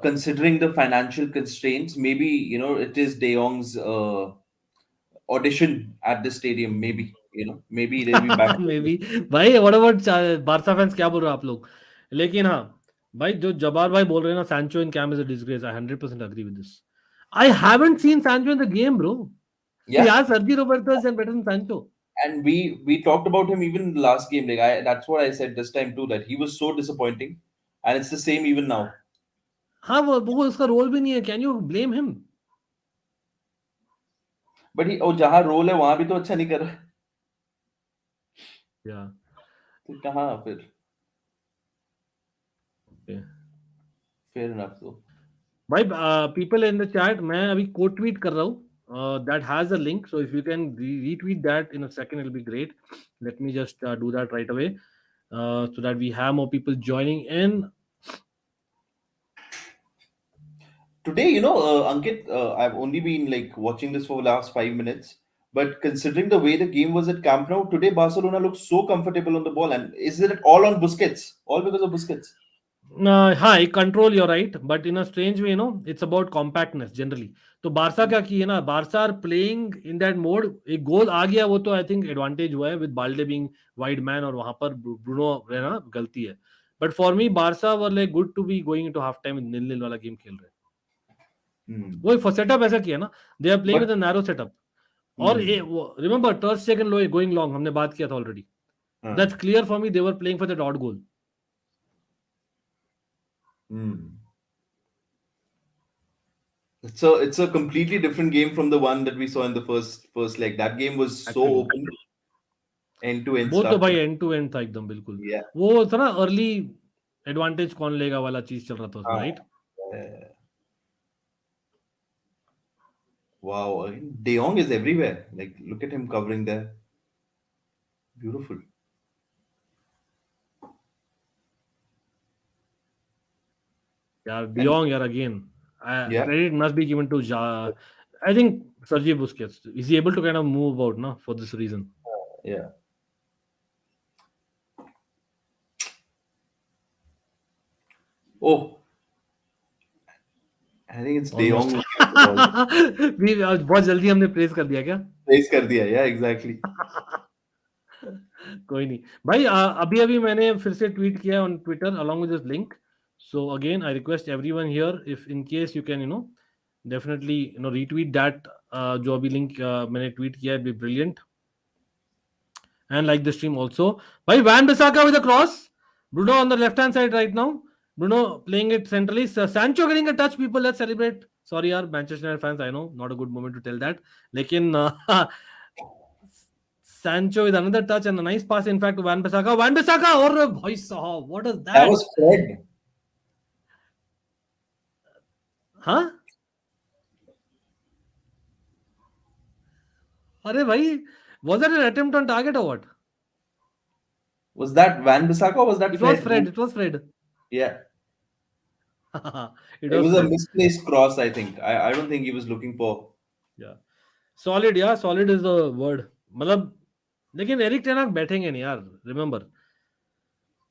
considering the financial constraints, maybe it is De Jong's audition at the stadium. Maybe maybe they'll be back. Maybe. भाई what about Barca fans क्या बोल रहे हो आप लोग? लेकिन हाँ भाई जो जबार भाई बोल रहे हैं ना Sancho in camp is a disgrace. I 100% agree with this. I haven't seen Sancho in the game, bro. Yeah, Yeah, Sergio Roberto is better than Sancho. and we talked about him even in the last game. Like that's what I said this time too. That he was so disappointing, and it's the same even now. हाँ वो उसका role भी नहीं है. Can you blame him? But जहाँ role है वहां भी तो अच्छा नहीं कर रहा. Yeah. तो कहाँ फिर? Okay. Fair enough though. भाई people in the chat मैं अभी कोट ट्वीट कर रहा हूँ. That has a link, so if you can retweet that in a second, it'll be great. Let me just do that right away, so that we have more people joining in. Today, Ankit, I've only been like watching this for the last 5 minutes. But considering the way the game was at Camp Nou, today Barcelona looks so comfortable on the ball. And is it all on Busquets? All because of Busquets? हाँ control your right but in a strange way it's about compactness generally. तो Barca क्या की है ना, Barca are playing in that mode. एक goal आ गया वो तो आई थिंक एडवांटेज हुआ है with Balde being wide man और वहां पर ब्रूनो रहना गलती है. But for me Barca were like good to be going into half time 0-0 वाला गेम खेल रहे हैं. वो सेटअप ऐसा किया ना, they are playing with a narrow setup. और रिमेंबर टर्स सेकंड गोइंग लॉन्ग हमने बात किया था already. That's clear for me they were playing for that odd goal. It's a completely different game from the one that we saw in the first leg. That game was so Actually. open, end to end वो तो stuff. भाई and to and था एकदम बिल्कुल. Yeah. वो था ना early advantage कौन लेगा वाला चीज चल रहा था उसमें, right? Wow, De Jong is everywhere. Like, look at him covering there. Beautiful. यार De Jong यार again Yeah. credit must be given to I think Sergio Busquets. Is he able to kind of move about now for this reason? Yeah. Oh, I think it's De Jong. बहुत जल्दी हमने press कर दिया क्या? Place कर दिया. Yeah, exactly. कोई नहीं भाई. अभी मैंने फिर से ट्वीट किया on Twitter along with this link. So again, I request everyone here, if in case you can, definitely, retweet that. जो अभी link मैंने tweet किया है, be brilliant. And like the stream also. Bhai, Van Bissaka with a cross. Bruno on the left hand side right now. Bruno playing it centrally. Sancho getting a touch. People, let's celebrate. Sorry, yaar, Manchester United fans. I know, not a good moment to tell that. Lekin Sancho with another touch and a nice pass. In fact, to Van Bissaka. Van Bissaka. Oh, boy, what is that? That was Fred. Huh? Arey bhai, was that an attempt on target or what? Was that Van Bissaka or was that It Fred? was Fred. It was Fred. Yeah. it It was a Fred. misplaced cross, I think. I don't think he was looking for. Yeah. Solid, yeah. Solid is the word. मतलब लेकिन Eric ten हाग बैठेंगे नहीं यार. Remember.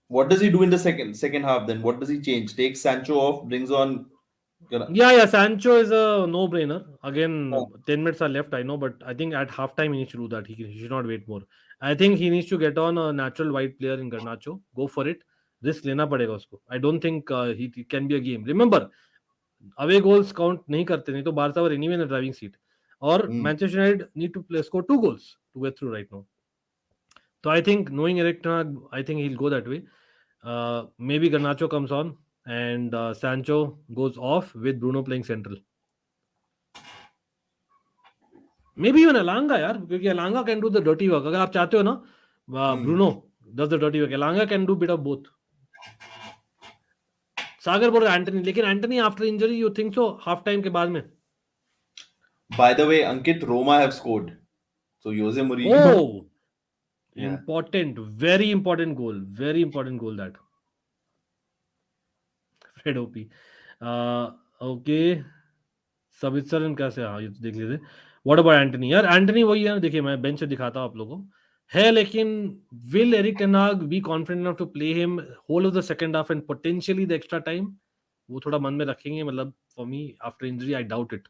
What does he do in the second half then? What does he change? Takes Sancho off, brings on. Yeah. Sancho is a no-brainer. Again, 10 minutes are left, I know, but I think at halftime he needs to do that. He should not wait more. I think he needs to get on a natural wide player in Garnacho. Go for it. Risk लेना पड़ेगा उसको. I don't think he can be a game. Remember, away goals count नहीं करते, नहीं तो Barça were anyway in the driving seat. Or Manchester United need to score 2 goals to get through right now. So I think knowing Eric Ten Hag, I think he'll go that way. Maybe Garnacho comes on and Sancho goes off with Bruno playing central. Maybe even Elanga यार, क्योंकि Elanga can do the dirty work. अगर आप चाहते हो ना, Bruno does the dirty work. Elanga can do bit of both. सागर बोल रहा है एंटनी, लेकिन Antony after injury you think so half time के बाद में? By the way, Ankit, Roma have scored. So Jose Mourinho. Oh, Yeah. Important, very important goal that Fred OP. Okay सवित्सरन कैसे, हाँ ये तो देख लेते। What about Antony? यार एंटनी वही है, देखिए मैं बेंच से दिखाता हूँ आप लोगों को, है लेकिन will Erik ten Hag be confident enough to play him whole of the second half and potentially the extra time? वो थोड़ा मन में रखेंगे, मतलब for me after injury I doubt it.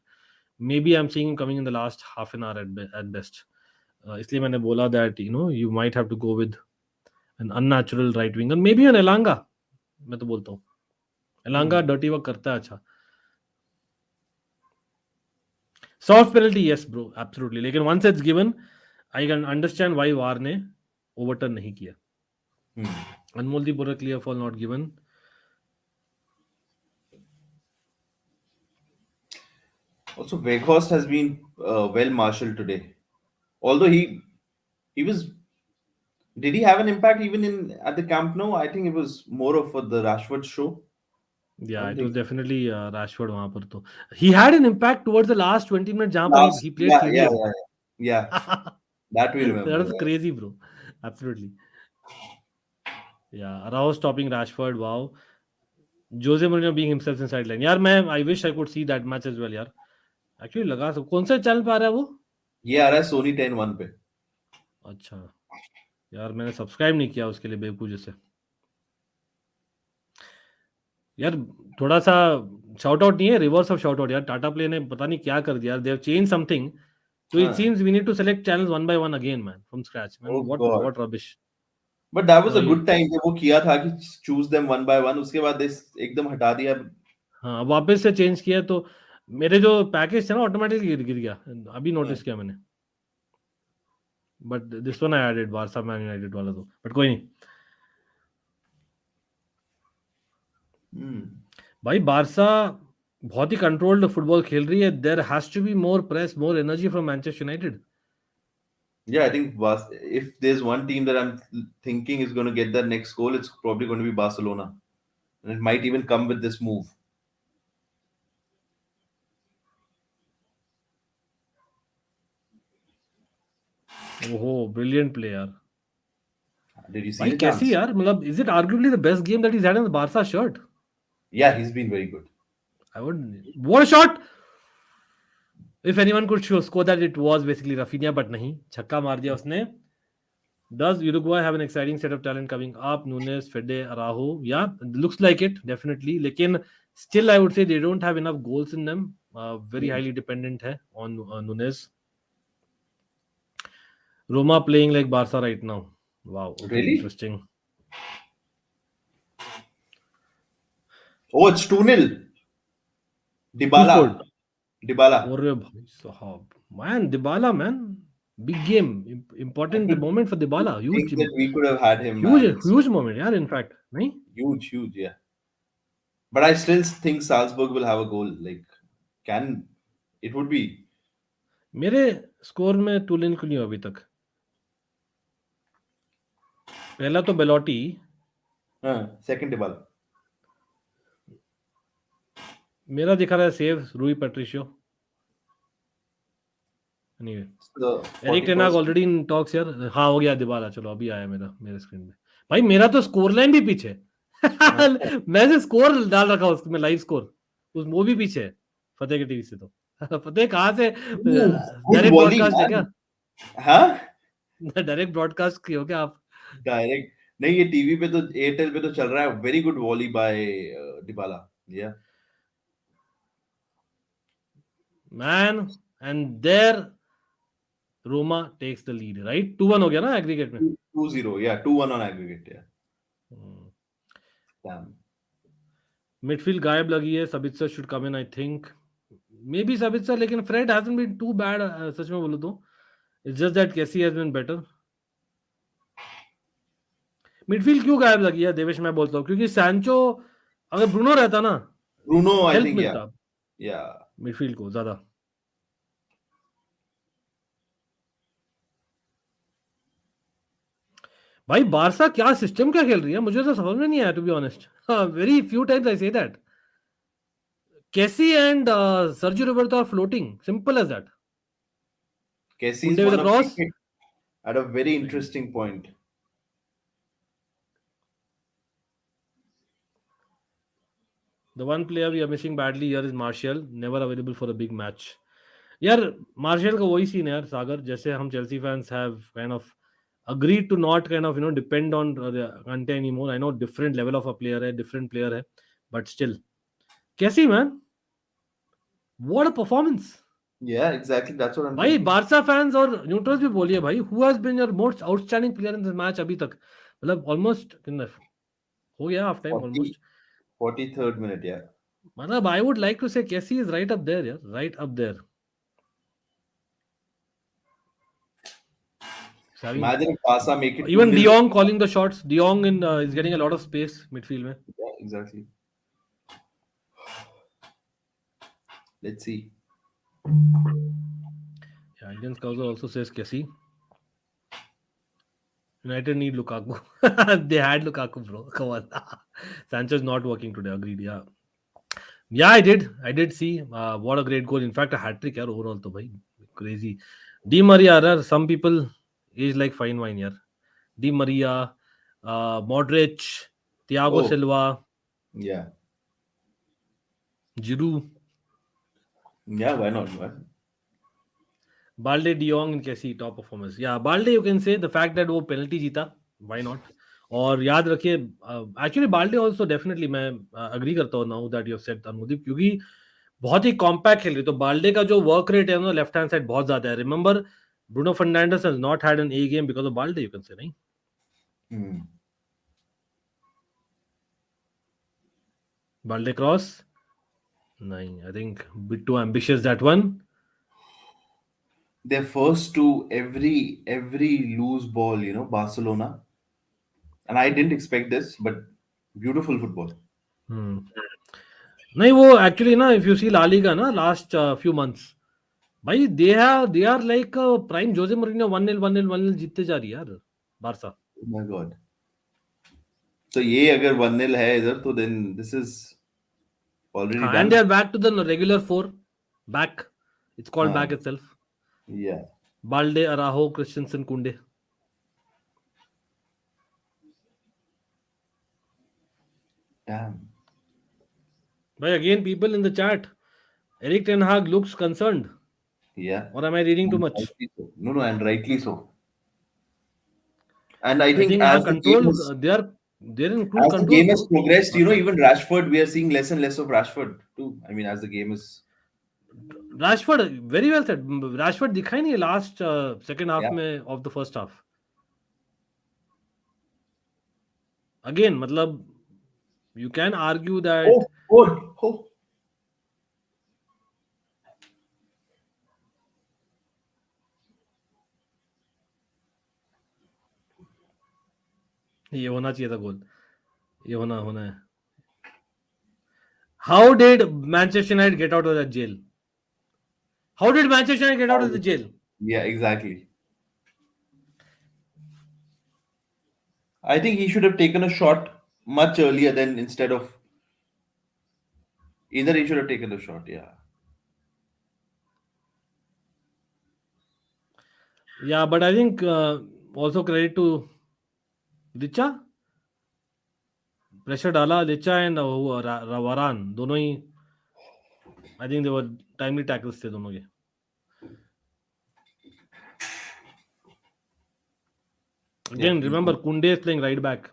Maybe I am seeing him coming in the last half an hour at best. इसलिए मैंने बोला that you might have to go with an unnatural right winger, maybe an एलांगा। मैं तो बोलता हूँ एलांगा dirty work करता है अच्छा। Soft penalty, yes bro, absolutely, लेकिन once it's given I can understand why VAR ने ओवरटर्न नहीं किया। अनमोल दी बोरा clear fall not given. Also, Weghorst has been well marshaled today. Although he was, did he have an impact even in at the Camp Nou? I think it was more of for the Rashford show. I Yeah, don't it was think definitely Rashford वहां पर तो he had an impact towards the last 20 minutes जहां पर last. he played Yeah, yeah, CDM. yeah, yeah. Yeah. That we remember. That was Yeah. crazy, bro. Absolutely. Yeah, Araujo stopping Rashford, wow. Jose Mourinho being himself in sideline. यार मैं I wish I could see that match as well यार। Actually लगा सब, कौन सा channel पे आ रहा है वो? ये आ रहा है सोनी 10-1 पे। अच्छा यार मैंने सब्सक्राइब नहीं किया उसके लिए बेवकूफ जैसे। यार थोड़ा सा शाउट आउट नहीं है, रिवर्स ऑफ शाउट आउट यार, टाटा प्ले ने पता नहीं क्या कर दिया, they have change something, so it हाँ. seems we need to select channels one by one again man from scratch man. Oh God. What rubbish. But that was a ये- good time जब वो किया था कि choose them one by one, उसके बाद एकदम हटा दिया। हाँ वापस से चेंज किया तो मेरे जो पैकेज थे ना ऑटोमेटिकली गिर गया, अभी नोटिस किया मैंने। But this one I added Barca Man United वाला तो, बट कोई नहीं। भाई बारसा बहुत ही कंट्रोल्ड फुटबॉल खेल रही है, there has to be more press, more energy from Manchester United. Yeah, I think if there's one team that I'm thinking is going to get that next goal, it's probably going to be Barcelona, and it might even come with this move. ओहो brilliant play यार। Did you see भाई the कैसी chance? यार, मतलब is it arguably the best game that is had in the Barca shirt? Yeah, he's been very good. I would, what a shot, if anyone could score that it was basically Rafinha, but नहीं, छक्का मार दिया उसने। Does Uruguay have an exciting set of talent coming up? Nunes, Fede, Araujo, yeah, looks like it definitely, लेकिन still I would say they don't have enough goals in them. Very highly dependent है on Nunes. Roma playing like Barca right now. Wow, okay, Really? interesting. Oh, it's 2-0. Who Dybala. scored? Dybala. अरे भाई साहब, man, Dybala, man, big game, important moment for Dybala, I huge, think that we could have had him, man. huge moment, यार, in fact, नहीं? Huge, yeah. But I still think Salzburg will have a goal. Like, it would be. मेरे score में तुलन क्यों नहीं हुआ अभी तक? पहला तो बेलोटी, Second Dybala. मेरा दिखा रहा है सेव रूई पैट्रिशियो। एनीवे, एरिक टेन हाग ऑलरेडी इन टॉक्स यार। हाँ हो गया दिबाला, चलो अभी आया मेरे स्क्रीन में। भाई मेरा तो स्कोर लाइन भी पीछे है। मैं से स्कोर डाल रखा हूँ उसमें, लाइव स्कोर वो भी पीछे है फतेह के टीवी से। तो फतेह कहाँ से डायरेक्ट ब्रॉडकास्ट है क्या? हाँ डायरेक्ट ब्रॉडकास्ट की हो क्या आप? डायरेक्ट नहीं, ये टीवी पे तो एयरटेल पे तो चल रहा है। Very good volley by Dybala, yeah man, and there Roma takes the lead, right? 2-1 हो गया ना एग्रीगेट में? 2-0, या 2-1 ऑन एग्रीगेट, या मिडफील्ड गायब लगी है, Sabitzer should come in I think, maybe Sabitzer, लेकिन Fred hasn't been too bad सच में बोलो तो, it's just that Casey has been better. Midfield क्यों गायब लगी है देवेश? मैं बोलता हूँ क्योंकि सैंचो, अगर ब्रूनो रहता ना, ब्रूनो आई हेल्प थिंक, मिलता या मिडफील्ड को ज्यादा। भाई बारसा क्या सिस्टम क्या खेल रही है, मुझे तो समझ में नहीं आया to be honest. Very few times I say that Kessie and Sergio Roberto are floating, simple as that. Kessie Kunde is with one a off cross, At a very interesting point. The one player we are missing badly here is Martial, never available for a big match. यार martial का वही scene है यार सागर, जैसे हम Chelsea fans have kind of agreed to not kind of depend on Kante anymore. I know different level of a player है, different player है, but still कैसी man, what a performance. Yeah, exactly. That's what I'm भाई thinking. Barca fans और neutrals भी बोलिए भाई, who has been your most outstanding player in this match अभी तक, मतलब ऑलमोस्ट हो गया half time 40, almost, 43rd minute, yeah. मतलब I would like to say Kessie is right up there यार, right up there. Imagine if Barca make it Even 2-0. De Jong calling the shots. De Jong is getting a lot of space midfield में. Yeah, exactly. Let's see. Yeah, Indian Scouser also says Kessie. United need Lukaku. They had Lukaku, bro. Come on. Sancho's not working today. Agreed. Yeah. Yeah, I did see. What a great goal. In fact, a hat trick. Yeah, overall, to bhai. Crazy. Di Maria. Some people age like fine wine. Yeah. Di Maria, Modric, Thiago Oh, Silva, yeah. Giroud, Yeah, why not? Why? Balde, De Jong, and Kessie top performers. Yeah, Balde you can say the fact that वो penalty जीता, why not? और याद रखिए actually Balde also definitely मैं agree करता हूँ now that you have said Anudeep, क्योंकि बहुत ही कॉम्पैक्ट खेल रही, तो बाल्डे का जो वर्क रेट है ना लेफ्ट हैंड साइड बहुत ज्यादा है. Remember Bruno Fernandes has not had an a game because of Balde, you can say. नहीं बाल्डे क्रॉस नहीं, I think bit too ambitious that one. Their first two, every loose ball, Barcelona. And I didn't expect this, but beautiful football. नहीं वो actually ना if you see La Liga ना last few months, भाई they are like prime Jose Mourinho 1-0 1-0 1-0 जीतते जा रही है यार बारसा. Oh my God. So ये अगर 1-0 है इधर तो then this is already And done. they are back to the regular four. Back. It's called back itself. Yeah. Balde, Araujo, Christensen, Kunde. Damn. But again, people in the chat, Eric Ten Hag looks concerned. Yeah. Or am I reading too much? So. No, and rightly so. And I I think think as the game control, is, they're in cruise as the control. game has Bro. progressed, even Rashford, we are seeing less and less of Rashford too. I mean, as the game is. Rashford, very well said. Rashford दिखा ही नहीं last second half में of the first half. Again, मतलब you can argue that. Oh. ये होना चाहिए था गोल, ये होना है. How did Manchester United get out of that jail? How did Manchester United get out of the jail? Yeah, exactly. I think he should have taken a shot much earlier than instead of. Either he should have taken a shot, yeah. Yeah, but I think also credit to Licha. Pressure डाला Licha and Varane दोनों ही, I think they were timely tackles थे दोनों के. Again, remember Kunde is playing right back.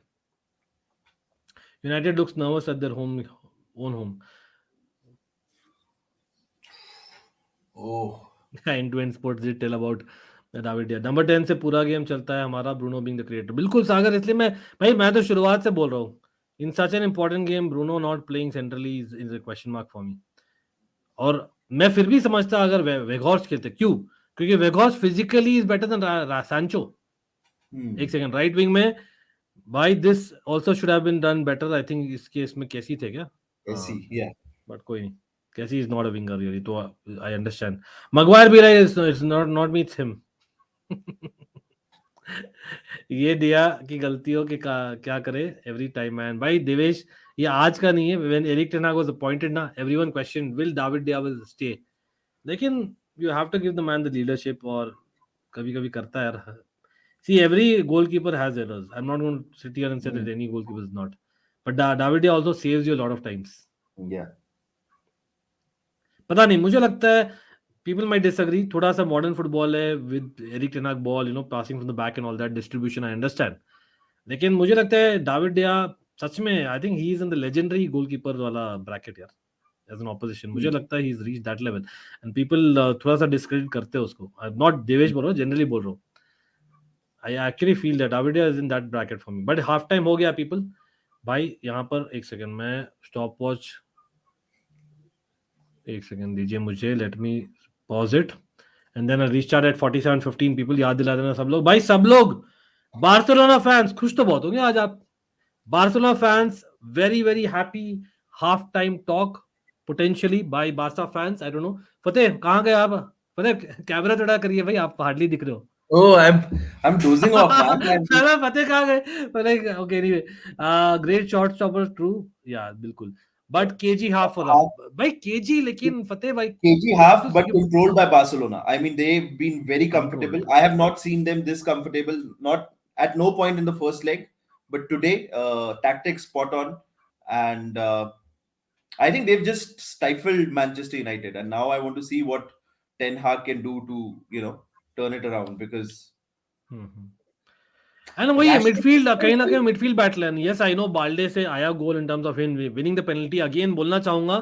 United looks nervous at their own home. Oh. End-to-end sports did tell about David. Number 10 से पूरा game चलता है हमारा, ब्रूनो बीइंग द क्रिएटर. बिल्कुल सागर, इसलिए मैं तो शुरुआत से बोल रहा हूँ, in such an important game Bruno not playing centrally is a question mark for me. और मैं फिर भी समझता अगर वेगॉर्स खेलते, क्यों? क्योंकि वेगॉर्स physically is better than Sancho. एक सेकंड, राइट विंग में भाई this also should have been done better. I think इस केस में कैसी थे क्या? कैसी, या बट कोई नहीं, कैसी is not a winger really, तो आई अंडरस्टैंड. मगवायर भी रहा, it's not me, it's him. ये दिया कि गलतियों के क्या करे एवरी टाइम मैन. भाई देवेश, ये आज का नहीं है. When Erik ten Hag was appointed ना, everyone question will David de Gea will stay, लेकिन you have to give the man the leadership. और कभी कभी करता है यार, See, every goalkeeper has errors. I'm not going to sit here and say that any goalkeeper is not. But Davide also saves you a lot of times. Yeah. पता नहीं, मुझे लगता है people might disagree. थोड़ा सा modern football है with Eric Ten Hag ball, passing from the back and all that distribution. I understand. लेकिन मुझे लगता है David De Gea सच में I think he is in the legendary goalkeeper वाला bracket यार. As an opposition, मुझे लगता है he's reached that level. And people थोड़ा सा discredit करते हैं उसको. I'm not देवेश बोल रहा हूँ, generally बोल रहा हूँ. I actually feel that David De Gea is in that bracket for me. But half time हो गया people. भाई यहाँ पर एक सेकंड मैं स्टॉप वॉच एक सेकंड दीजिए मुझे, let me pause it and then restart at 47:15. People याद दिला देना सब लोग, भाई सब लोग बार्सिलोना फैंस खुश तो बहुत होंगे आज आप. Barcelona fans very very happy. Half time talk potentially by Barca fans. I don't know Fateh कहाँ गए आप. फतेह कैमरा थोड़ा करिए भाई, आप हार्डली दिख रहे हो. Oh, I'm dozing off, man. साला फतेह कहाँ गए. Fateh okay anyway great shot stopper true yeah बिल्कुल. बट केजी हाफ फॉर भाई केजी, लेकिन फतेह भाई KG half, but controlled by Barcelona. I mean, they've been very comfortable. Controlled. I have not seen them this comfortable, not at no point in the first leg. But today, tactics spot on. And I think they've just stifled Manchester United. And now I want to see what Ten Hag can do to, turn it around because and वही है Rashford. Midfield, कहीं ना कहीं midfield battle है. Yes I know Balde से आया goal in terms of winning the penalty. Again बोलना चाहूंगा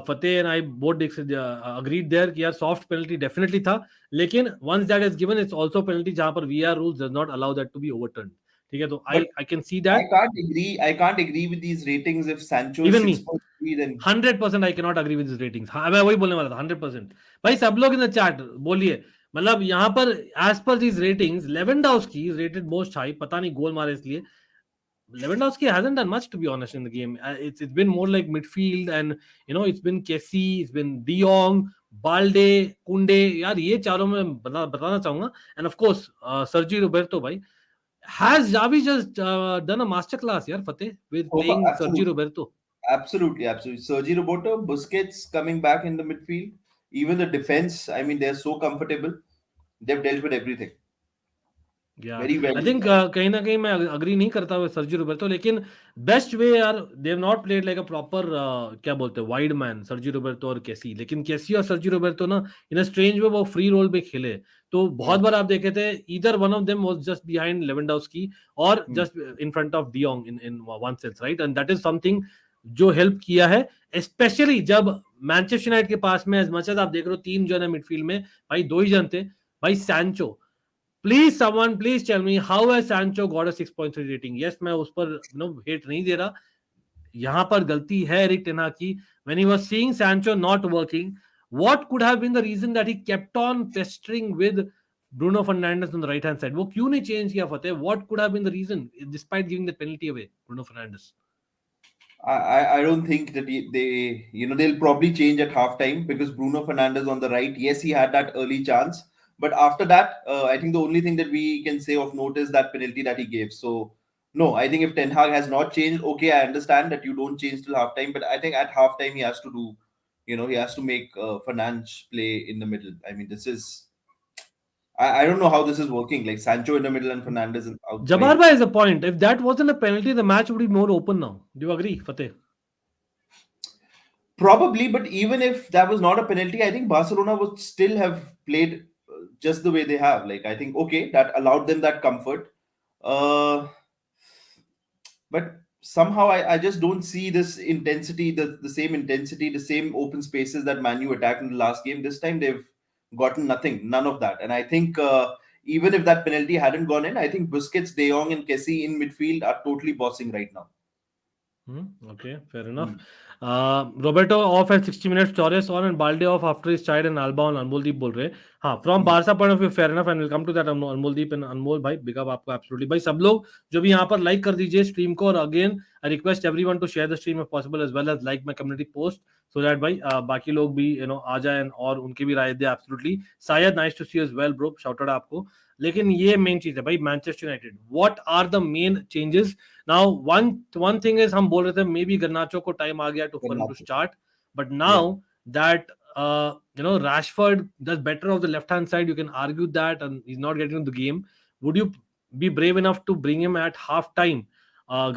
Fateh and I both agreed there कि यार सॉफ्ट पेनल्टी डेफिनेटली था, लेकिन once that is given it's also penalty जहां पर VAR rules does not allow that to be overturn. ठीक है, तो But I can see I that. can't agree. I can't agree with these ratings. If Sancho is even me 6.3, then 100% I cannot agree with this ratings. हाँ मैं वही बोलने वाला था 100%. भाई सब लोग इन द चैट बोलिए, मतलब यहाँ पर as per these ratings Lewandowski is rated most high. पता नहीं गोल मारे इसलिए. Lewandowski hasn't done much, to be honest, in the game. It's been more like midfield, and it's been Kessie, it's been De Jong, Balde, Kunde. यार ये चारों में बताना चाहूंगा. And of course, Sergio Roberto, भाई. Has Xavi just done a masterclass, यार Fateh, with so far, playing Sergio Roberto? absolutely. Sergi Roberto, Busquets coming back in the midfield. Even the defense, I mean, they're so comfortable. They've dealt with everything very well. I think कहीं ना कहीं मैं agree नहीं करता हुआ सर्जी रोबर्तो, लेकिन best way यार they have not played like a proper क्या बोलते हैं वाइड मैन सर्जी रोबर्तो और केसी. लेकिन केसी और सर्जी रोबर्तो ना इन अ स्ट्रेंज वे वो फ्री रोल पे खेले. तो बहुत बार आप देखे थे either one of them was just behind Lewandowski और just in front of de Jong in one sense, right. And that is something जो हेल्प किया है, स्पेशली जब मैनचेस्टर यूनाइटेड के पास में एज मच एज आप देख रहे हो तीन जन है मिडफील्ड में, भाई दो ही जन थे. भाई Sancho, please someone please tell me how has Sancho got a 6.3 rating. Yes मैं उस पर हेट नहीं दे रहा. यहाँ पर गलती है एरिक टेन हाग की. When he was seeing Sancho not working, what could have been the reason that he kept on pestering with Bruno Fernandes on the right hand side. वो क्यों नहीं चेंज किया Fateh? What could have been the reason despite giving the penalty away Bruno Fernandes? I don't think that they'll probably change at halftime because Bruno Fernandes on the right, yes, he had that early chance, but after that, I think the only thing that we can say of note is that penalty that he gave. So no, I think if Ten Hag has not changed, okay, I understand that you don't change till halftime, but I think at halftime he has to do, he has to make Fernandes play in the middle. I mean, this is. I don't know how this is working. Like Sancho in the middle and Fernandes outside. Jabbar bhai is a point. If that wasn't a penalty, the match would be more open now. Do you agree, Fateh? Probably, but even if that was not a penalty, I think Barcelona would still have played just the way they have. Like, I think, okay, that allowed them that comfort. But somehow I just don't see this intensity, the same intensity, the same open spaces that Man U attacked in the last game. This time they've gotten nothing, none of that. And I think even if that penalty hadn't gone in, I think Busquets, De Jong, and Kessie in midfield are totally bossing right now. Okay, fair enough. Roberto off at 60 minutes, Torres on and Balde off after his child and Alba on. Anmoldeep बोल रहे. हाँ, from Barca point of view, fair enough, and we'll come to that. Anmoldeep and Anmol भाई, big up आपको absolutely. भाई सब लोग जो भी यहाँ पर like कर दीजिए stream को, और again I request everyone to share the stream if possible as well as like my community post so that भाई बाकी लोग भी आ जाए और उनकी भी राय दे. Absolutely. Sayed, nice to see you as well, bro. Shout out आपको. लेकिन ये मेन चीज है भाई, Manchester United, what are the main changes now? One thing is हम बोल रहे थे मे बी गर्नाचो को टाइम आ गया for him to start, but now that Rashford does better of the left hand side, you can argue that, and he's not getting into the game. would you be brave enough to bring him at half time,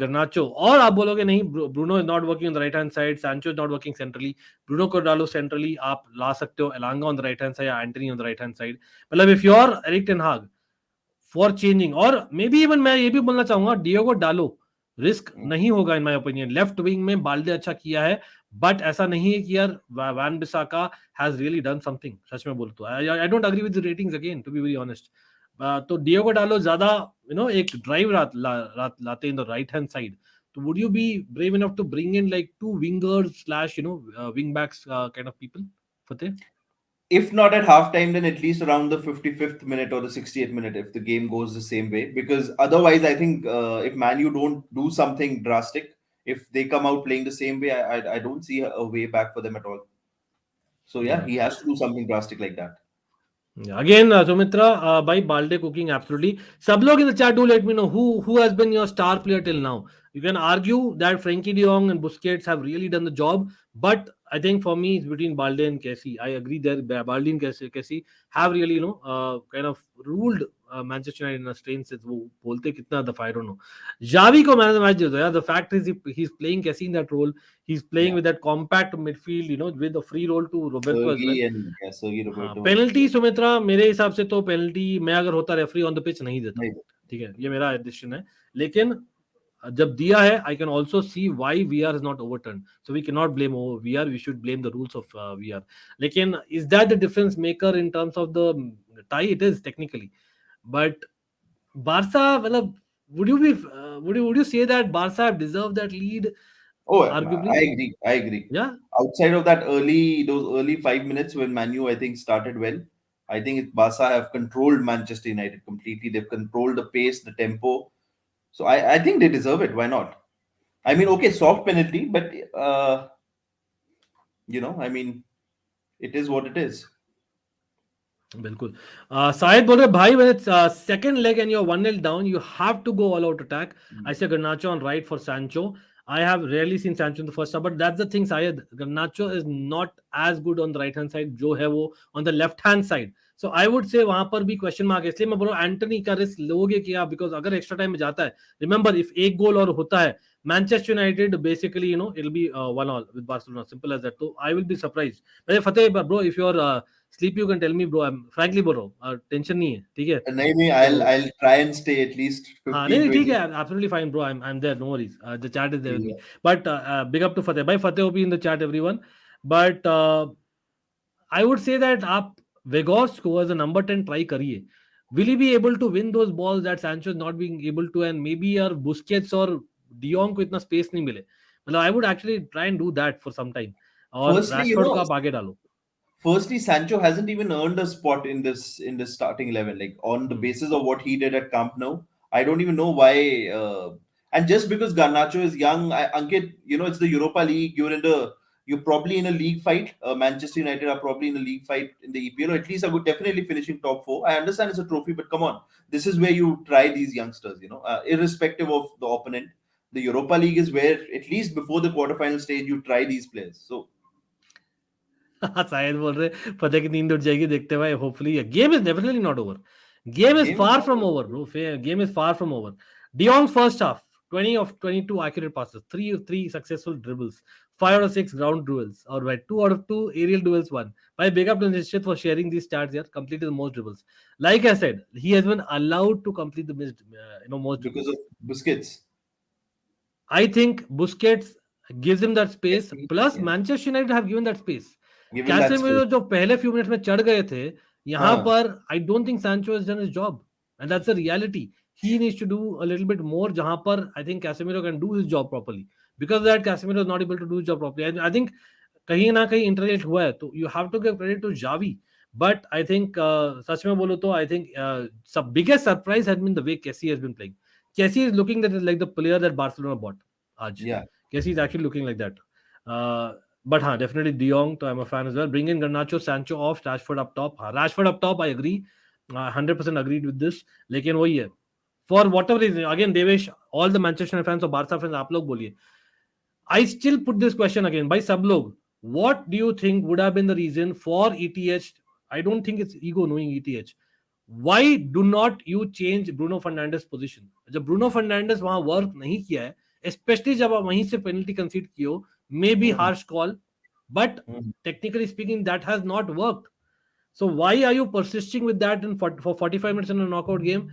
Garnacho? और आप बोलोगे नहीं, Bruno is not working on the right hand side, Sancho is not working centrally, Bruno को डालो centrally, आप ला सकते हो Elanga on the right hand side या Anthony on the right hand side. मतलब if you're Eric Ten Hag for changing, और may be even मैं ये भी बोलना चाहूंगा, डियोगो डालो, रिस्क नहीं होगा in my opinion. Left wing में बाल्डे अच्छा किया है, बट ऐसा नहीं है कि यार Wan Bissaka has really done something. सच में बोल तो I don't agree with the ratings again, to be very honest. तो डियोगो डालो, ज्यादा एक ड्राइव लाते in the right hand side. तो would you be brave enough to bring in like two wingers slash wing backs kind of people, Fateh? If not at halftime, then at least around the 55th minute or the 68th minute, if the game goes the same way. Because otherwise, I think if Man U don't do something drastic, if they come out playing the same way, I don't see a way back for them at all. So yeah, he has to do something drastic like that. Again, Sumitra, by Balde cooking, absolutely. Sab log in the chat, do let me know who has been your star player till now. You can argue that Frankie de Jong and Busquets have really done the job, but I think for me it's between Balde and Kessie. I agree there. Balde and Kessie have really, kind of ruled Manchester United in a strange sense. वो बोलते कितना दफा, I don't know. Xavi को man of the match दे दो यार. The fact is he's playing Kessie in that role. He's playing with that compact midfield, with the free role to Roberto as well. Sergi Roberto. Penalty Sumitra, मेरे हिसाब से तो penalty मैं अगर होता referee on the pitch नहीं देता. ठीक है, ये मेरा डिसीजन है. लेकिन जब दिया है, I can also see why VAR is not overturn. So we can not blame VAR, we should blame the rules of VAR. लेकिन is that the difference maker in terms of the tie? It is technically, but Barca, मतलब would you say that Barca have deserved that lead? Oh, Arguably. I agree. Yeah. Outside of those early 5 minutes when Man U, I think, started well, I think Barca have controlled Manchester United completely. They've controlled the pace, the tempo. So I think they deserve it. Why not? I mean, okay, soft penalty, but I mean, it is what it is. बिल्कुल. शायद बोल रहे भाई, when it's second leg and you're 1-0 down, you have to go all out attack. I say Garnacho on right for Sancho. I have rarely seen Sancho in the first half, but that's the thing, Syed. Garnacho is not as good on the right hand side जो है वो on the left hand side. So I would say वहां पर भी question mark है. इसलिए मैं बोल रहा हूँ एंटनी का रिस्क लोगे क्या? बिकॉज अगर एक्स्ट्रा टाइम में जाता है, रिमेंबर इफ एक गोल और होता है, Manchester United basically it be 1-1 with Barcelona, simple as that. तो I will be surprise. Fateh bro, if you are sleep you can tell me, bro. I'm frankly बोल रहा हूँ, टेंशन नहीं है, ठीक है? नहीं, I'll try and stay at least 15. हाँ नहीं ठीक है, absolutely fine bro. I'm there, no worries. The chat is there with me. But big up to Fateh. Bhai Fateh will be in the chat, everyone. But I would say that आप Vegas को as a number 10 try करिए. Will he be able to win those balls that Sancho is not being able to, and maybe यार Busquets और De Jong को इतना space नहीं मिले? मतलब I would actually try and do that for some time. और Rashford को आप आगे डालो. Firstly, Sancho hasn't even earned a spot in this starting 11. Like on the basis of what he did at Camp Nou, I don't even know why. And just because Garnacho is young, Ankit, it's the Europa League. You're probably in a league fight. Manchester United are probably in a league fight in the EPL, or at least I would definitely finishing top 4. I understand it's a trophy, but come on, this is where you try these youngsters. Irrespective of the opponent, the Europa League is where at least before the quarterfinal stage you try these players. So. शायद बोल रहे फतेह की नींद उठ जाएगी देखते हुए. Hopefully game is definitely not over. Game is far from over bro. Game is far from over. De Jong's first half, 20 of 22 accurate passes, 3 of 3 successful dribbles, 5 out of 6 ground duels, or 2 out of 2 aerial duels won. By big up to Nishit for sharing these stats here. Completed the most dribbles. Like I said, he has been allowed to complete the most dribbles. Because of Busquets. I think Busquets gives him that space. Plus, Manchester United have given that space. Casemiro जो पहले few minutes में चढ़ गए थे यहाँ पर, I don't think Sancho has done his job, and that's the reality. He needs to do a little bit more, जहां पर I think Casemiro can do his job properly. Because that Casemiro is not able to do his job properly. I think कहीं ना कहीं इंटरलेट हुआ है, तो you have to give credit to Xavi. But I think सच में बोलो तो आई थिंक सब biggest surprise has been the way Kessie has been playing. Kessie is looking that like the player that Barcelona bought आज. Kessie is actually looking like that. But definitely De Jong, so I'm a fan as well. Bring in Garnacho, Sancho off, Rashford up top. Rashford up top, I agree. 100% agreed with this. लेकिन वही है. For whatever reason, again, Devesh, all the Manchester fans or Barca fans, आप लोग बोलिए. I still put this question again. By सब लोग, what do you think would have been the reason for ETH? I don't think it's ego knowing ETH. Why do not you change Bruno Fernandes position? जब Bruno Fernandes वहां work नहीं किया है, especially जब आप वहीं से पेनल्टी कंसीड किए हो, may be Hmm. Harsh call, but Hmm. technically speaking that has not worked. So why are you persisting with that for 45 minutes in a knockout game?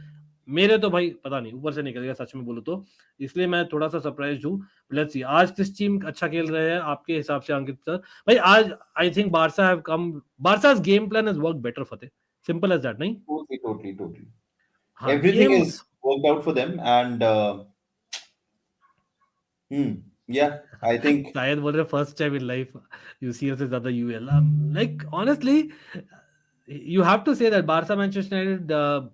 मेरे तो भाई पता नहीं ऊपर से निकल गया सच में बोलो तो, इसलिए मैं थोड़ा सा सरप्राइज हूँ. लेट्स सी आज किस टीम अच्छा खेल रहे हैं आपके हिसाब से अंकित सर. भाई आज I think Barca have come, Barca's game plan has work better Fateh, simple as that. नहीं, Totally. हाँ Everything game. is worked out for them, and yeah, I think. शायद बोल रहे first time in life UCL से ज्यादा UEL. Like honestly you have to say that Barca Manchester United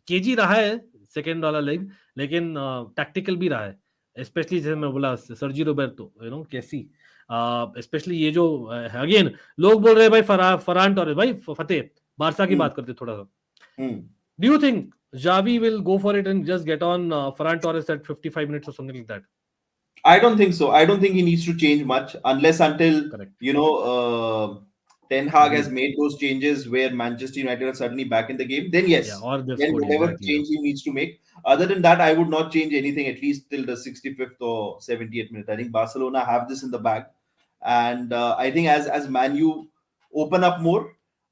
केजी रहा है सेकंड वाला लेग, लेकिन टैक्टिकल भी रहा है. स्पेशली जैसे मैं बोला सर्जी रोबर्टो, यू नो कैसी, स्पेशली ये जो अगेन लोग बोल रहे हैं भाई फरहान टोरेस. भाई फतेह बारसा की Hmm, बात करते थोड़ा सा. hmm. Do you think Xavi will go for it and just get on Ferran Torres at 55 minutes or something like that? I don't think so. I don't think he needs to change much unless until Correct. Ten Hag has Agreed. made those changes where Manchester United are suddenly back in the game. Then Yeah, yes, or they've then scored whatever exactly. Yeah. change he needs to make. Other than that, I would not change anything at least till the 65th or 70th minute. I think Barcelona have this in the bag, and I think as Man U open up more,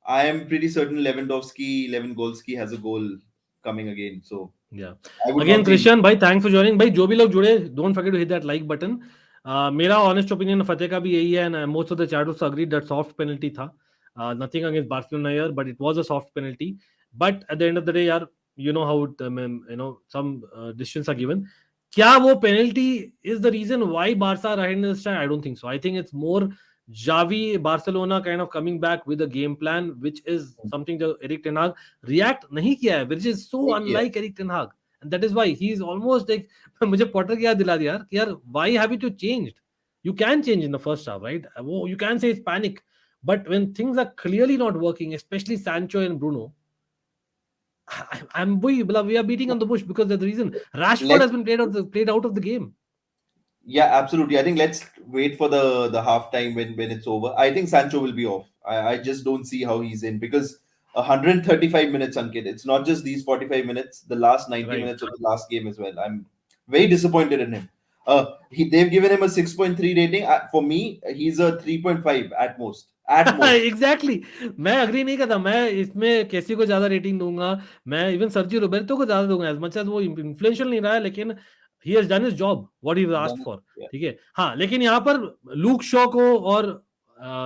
I am pretty certain Lewandowski has a goal coming again. So Yeah. I would Again, not change. Christian, भाई thanks for joining. भाई जो भी लोग जुड़े, don't forget to hit that like button. मेरा honest opinion फतेह का भी यही है, and most of the chatters agreed that soft penalty था. Nothing against Barcelona here, but it was a soft penalty. But at the end of the day, यार, you know how it, some decisions are given. क्या वो penalty is the reason why Barca are ahead this time? I don't think so. I think it's more Xavi, Barcelona kind of coming back with a game plan, which is something that Eric Ten Hag react नहीं किया है, which is so Yeah. unlike Eric Ten Hag, and that is why he is almost like मुझे Potter की याद दिला दिया यार कि यार why have you changed? You can change in the first half, right? वो you can say it's panic, but when things are clearly not working, especially Sancho and Bruno, we are beating on the bush because there's the reason Rashford Let's has been played out of the game. Yeah, absolutely. I think let's wait for the halftime when it's over. I think Sancho will be off. I just don't see how he's in because 135 minutes, Ankit. It's not just these 45 minutes, the last 90 Right. minutes of the last game as well. I'm very disappointed in him. They've given him a 6.3 rating. For me, he's a 3.5 at most. At most. Exactly exactly. मैं agree नहीं करता. मैं इसमें केसी को ज्यादा rating दूंगा. मैं even सर्जी Roberto को ज्यादा दूंगा. एज मच एज वो इन्फ्लुएंशियल नहीं रहा है, लेकिन ही has done his job what he was asked for. Yeah. ठीक है. हाँ, लेकिन यहाँ पर लूक शॉ को और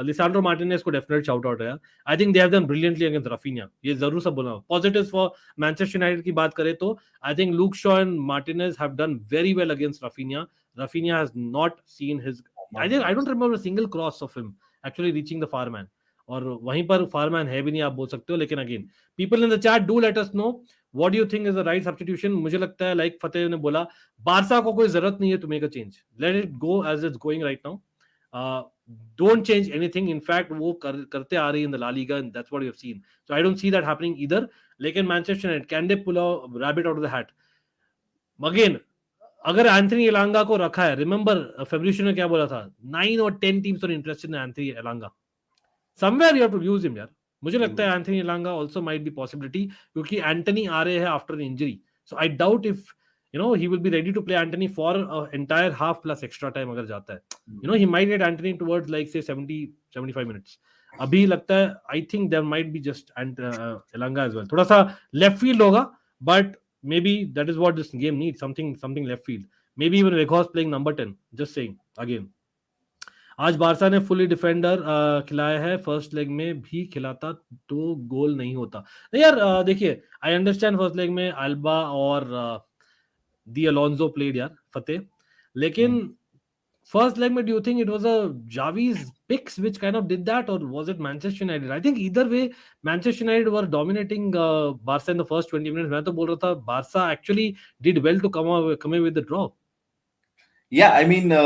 लिसांड्रो मार्टिनेज को डेफिनेट शाउट आउट है. I think they have done brilliantly against Raphinha. ये जरूर सब बोलना. पॉजिटिव्स फॉर मैनचेस्टर यूनाइटेड की बात करें तो I think look Shaw and Martinez have done very well against Raphinha. Raphinha has not seen his, I don't remember a single cross of him actually reaching the far man. और वहीं पर फारमैन है भी नहीं आप बोल सकते हो. लेकिन again people in the chat do let us know what do you think is the right substitution. मुझे लगता है लाइक फतेह ने बोला, बारसा को कोई जरूरत नहीं है to make a change. Let it go as it's going right now. Don't change anything. In fact वो करते आ रही in the La Liga and that's what you have seen. So I don't see that happening either. लेकिन Manchester United can they pull a rabbit out of the hat again. अगर Anthony Elanga को रखा है, remember फेब्रुशियो ने क्या बोला था, 9 और 10 teams are interested in Anthony Elanga. Somewhere you have to use him यार. मुझे लगता है Anthony Elanga also might be possibility, क्योंकि एंटनी आ रहे हैं after an injury. So I doubt if he will be ready to play Antony for entire half plus extra time अगर जाता है. He might get Antony towards like say 70-75 minutes. अभी लगता है I think there might B just Elanga as well. थोड़ा सा left field होगा, but maybe that is what this game needs, something left field. Maybe even Weghorst playing number 10. Just saying again. आज Barça ने fully defender खिलाया है. First leg में भी खिलाता तो गोल नहीं होता. नहीं यार, देखिए आई अंडरस्टैंड फर्स्ट लेग में अल्बा और दी अलोंजो प्लेड यार फतेह, लेकिन first leg, do you think it was a Xavi's picks which kind of did that, or was it Manchester United? I think either way, Manchester United were dominating Barca in the first 20 minutes. मैं तो बोल रहा था Barca actually did well to come away with the draw. Yeah, I mean,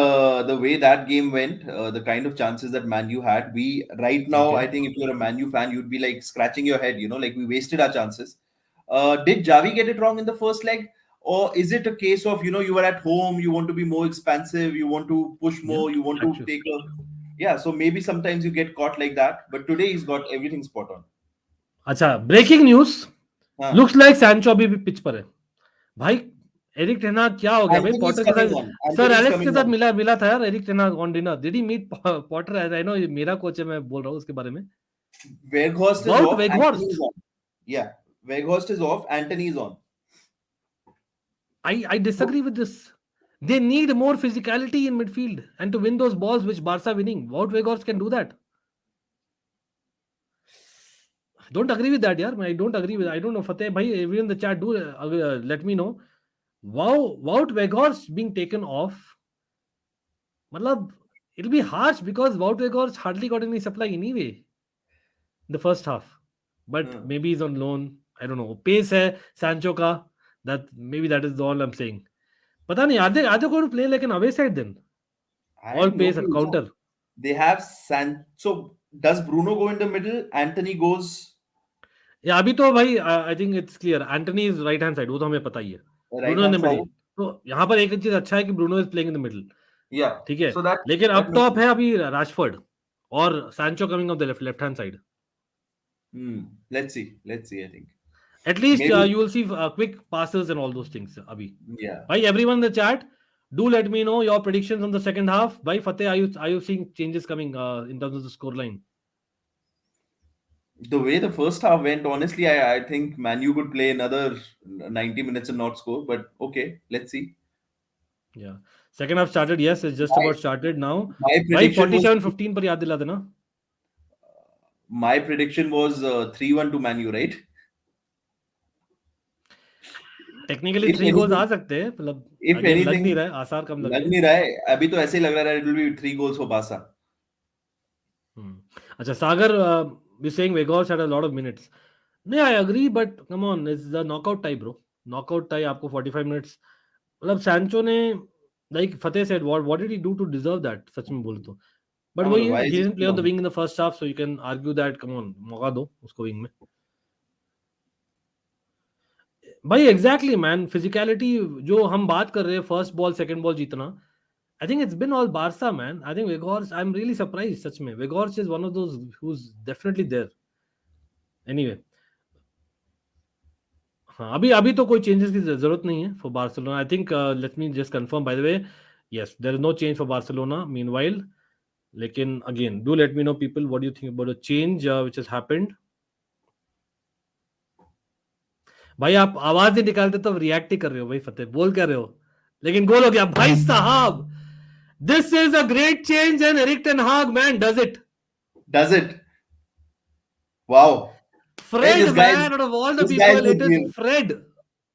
the way that game went, the kind of chances that Man U had, we right now, Okay. I think if you're a Man U fan, you'd be like scratching your head, like we wasted our chances. Did Javi get it wrong in the first leg? Or is it a case of, you were at home, you want to be more expansive, you want to push Yeah, more, you want to actually. take a. Yeah, so maybe sometimes you get caught like that, but today he's got everything spot on. अच्छा, breaking news. हाँ. Looks like Sancho अभी भी pitch पर है भाई. Eric ten हाग क्या हो गया भाई? Anthony is पॉटर के coming साथ on. Sir Anthony is Alex के coming साथ on. मिला था यार Erik ten Hag on dinner. Did he meet Potter? I know मेरा कोच है, मैं बोल रहा हूँ उसके बारे में. Weghorst is वाउट off. Anthony वेगहॉर्स्ट. is on. Yeah. Weghorst is off. Anthony is on. I disagree with this. They need more physicality in midfield and to win those balls which Barca winning. Wout Weghorst can do that. Don't agree with that, yaar. I don't agree with. I don't know, Fateh bhai. Everyone in the chat do let me know. Wow, Wout Weghorst being taken off. Matlab, it'll be harsh because Wout Weghorst hardly got any supply anyway in the first half. But maybe he's on loan. I don't know. Pace hai Sancho ka. That maybe that is all I'm saying. Pata nahi, are they going to play like an away side then? I All have no pace clue. counter. They have So does Bruno go in the middle? Anthony goes या अभी तो भाई I think it's clear Antony is right hand side, वो तो हमें पता ही है. right Bruno in hand the side. Middle. तो यहाँ पर एक चीज अच्छा है कि Bruno is playing in the middle. Yeah. ठीक है. So that लेकिन that अप makes टॉप है अभी राशफोर्ड और Sancho coming of the left hand side. Let's see. Let's see. I think at least maybe. You will see quick passes and all those things अभी. Yeah. भाई everyone in the chat do let me know your predictions on the second half. Bhai Fateh, are you seeing changes coming in terms of the score line? The way the first half went, honestly, I think Man U could play another 90 minutes and not score. But okay, let's see. Yeah. Second half started. Yes, it's just My about started now. my भाई prediction was 47-15 पर याद दिला देना. my prediction was 3-1 to Man U, right? Technically If 3 goals आ anything, सकते हैं, मतलब if again लग नहीं anything, रहा है, आसार कम लग लग रहे हैं. नहीं रहा है. अभी तो ऐसे ही लग रहा है. It will be 3 goals for Barca. अच्छा सागर बी सेइंग वेगॉर्स had a lot of minutes. नहीं, I agree but come on, it's the knockout type bro. Knockout type आपको 45 मिनट्स, मतलब सैंचो ने like Fateh said what did he do to deserve that, सच में बोल तो. बट वही है, Why he is he didn't play still on the on? Wing in the first half, so you can argue that come on, मौका दो उसको wing में. भाई एग्जैक्टली मैन, फिजिकलिटी जो हम बात कर रहे हैं, फर्स्ट बॉल सेकंड बॉल जीतना, I think it's been all Barca, man. I think Weghorst, I'm really surprised, सच में. Weghorst is one of those who's definitely there. Anyway, हाँ, अभी तो कोई चेंजेस की जरूरत नहीं है for Barcelona. I think let me just confirm by the way, yes, there is no change for Barcelona. Meanwhile, लेकिन again, do let me know people what do you think about the change which has happened. भाई आप आवाज नहीं निकालते तो react ही कर रहे हो भाई. फतेह बोल क्या रहे हो, लेकिन गोल हो गया भाई साहब. This is a great change and Erik ten Hag, man, does it. Does it? Wow. Hey, Fred, man, out of all the this guy is people, the it is real. Fred.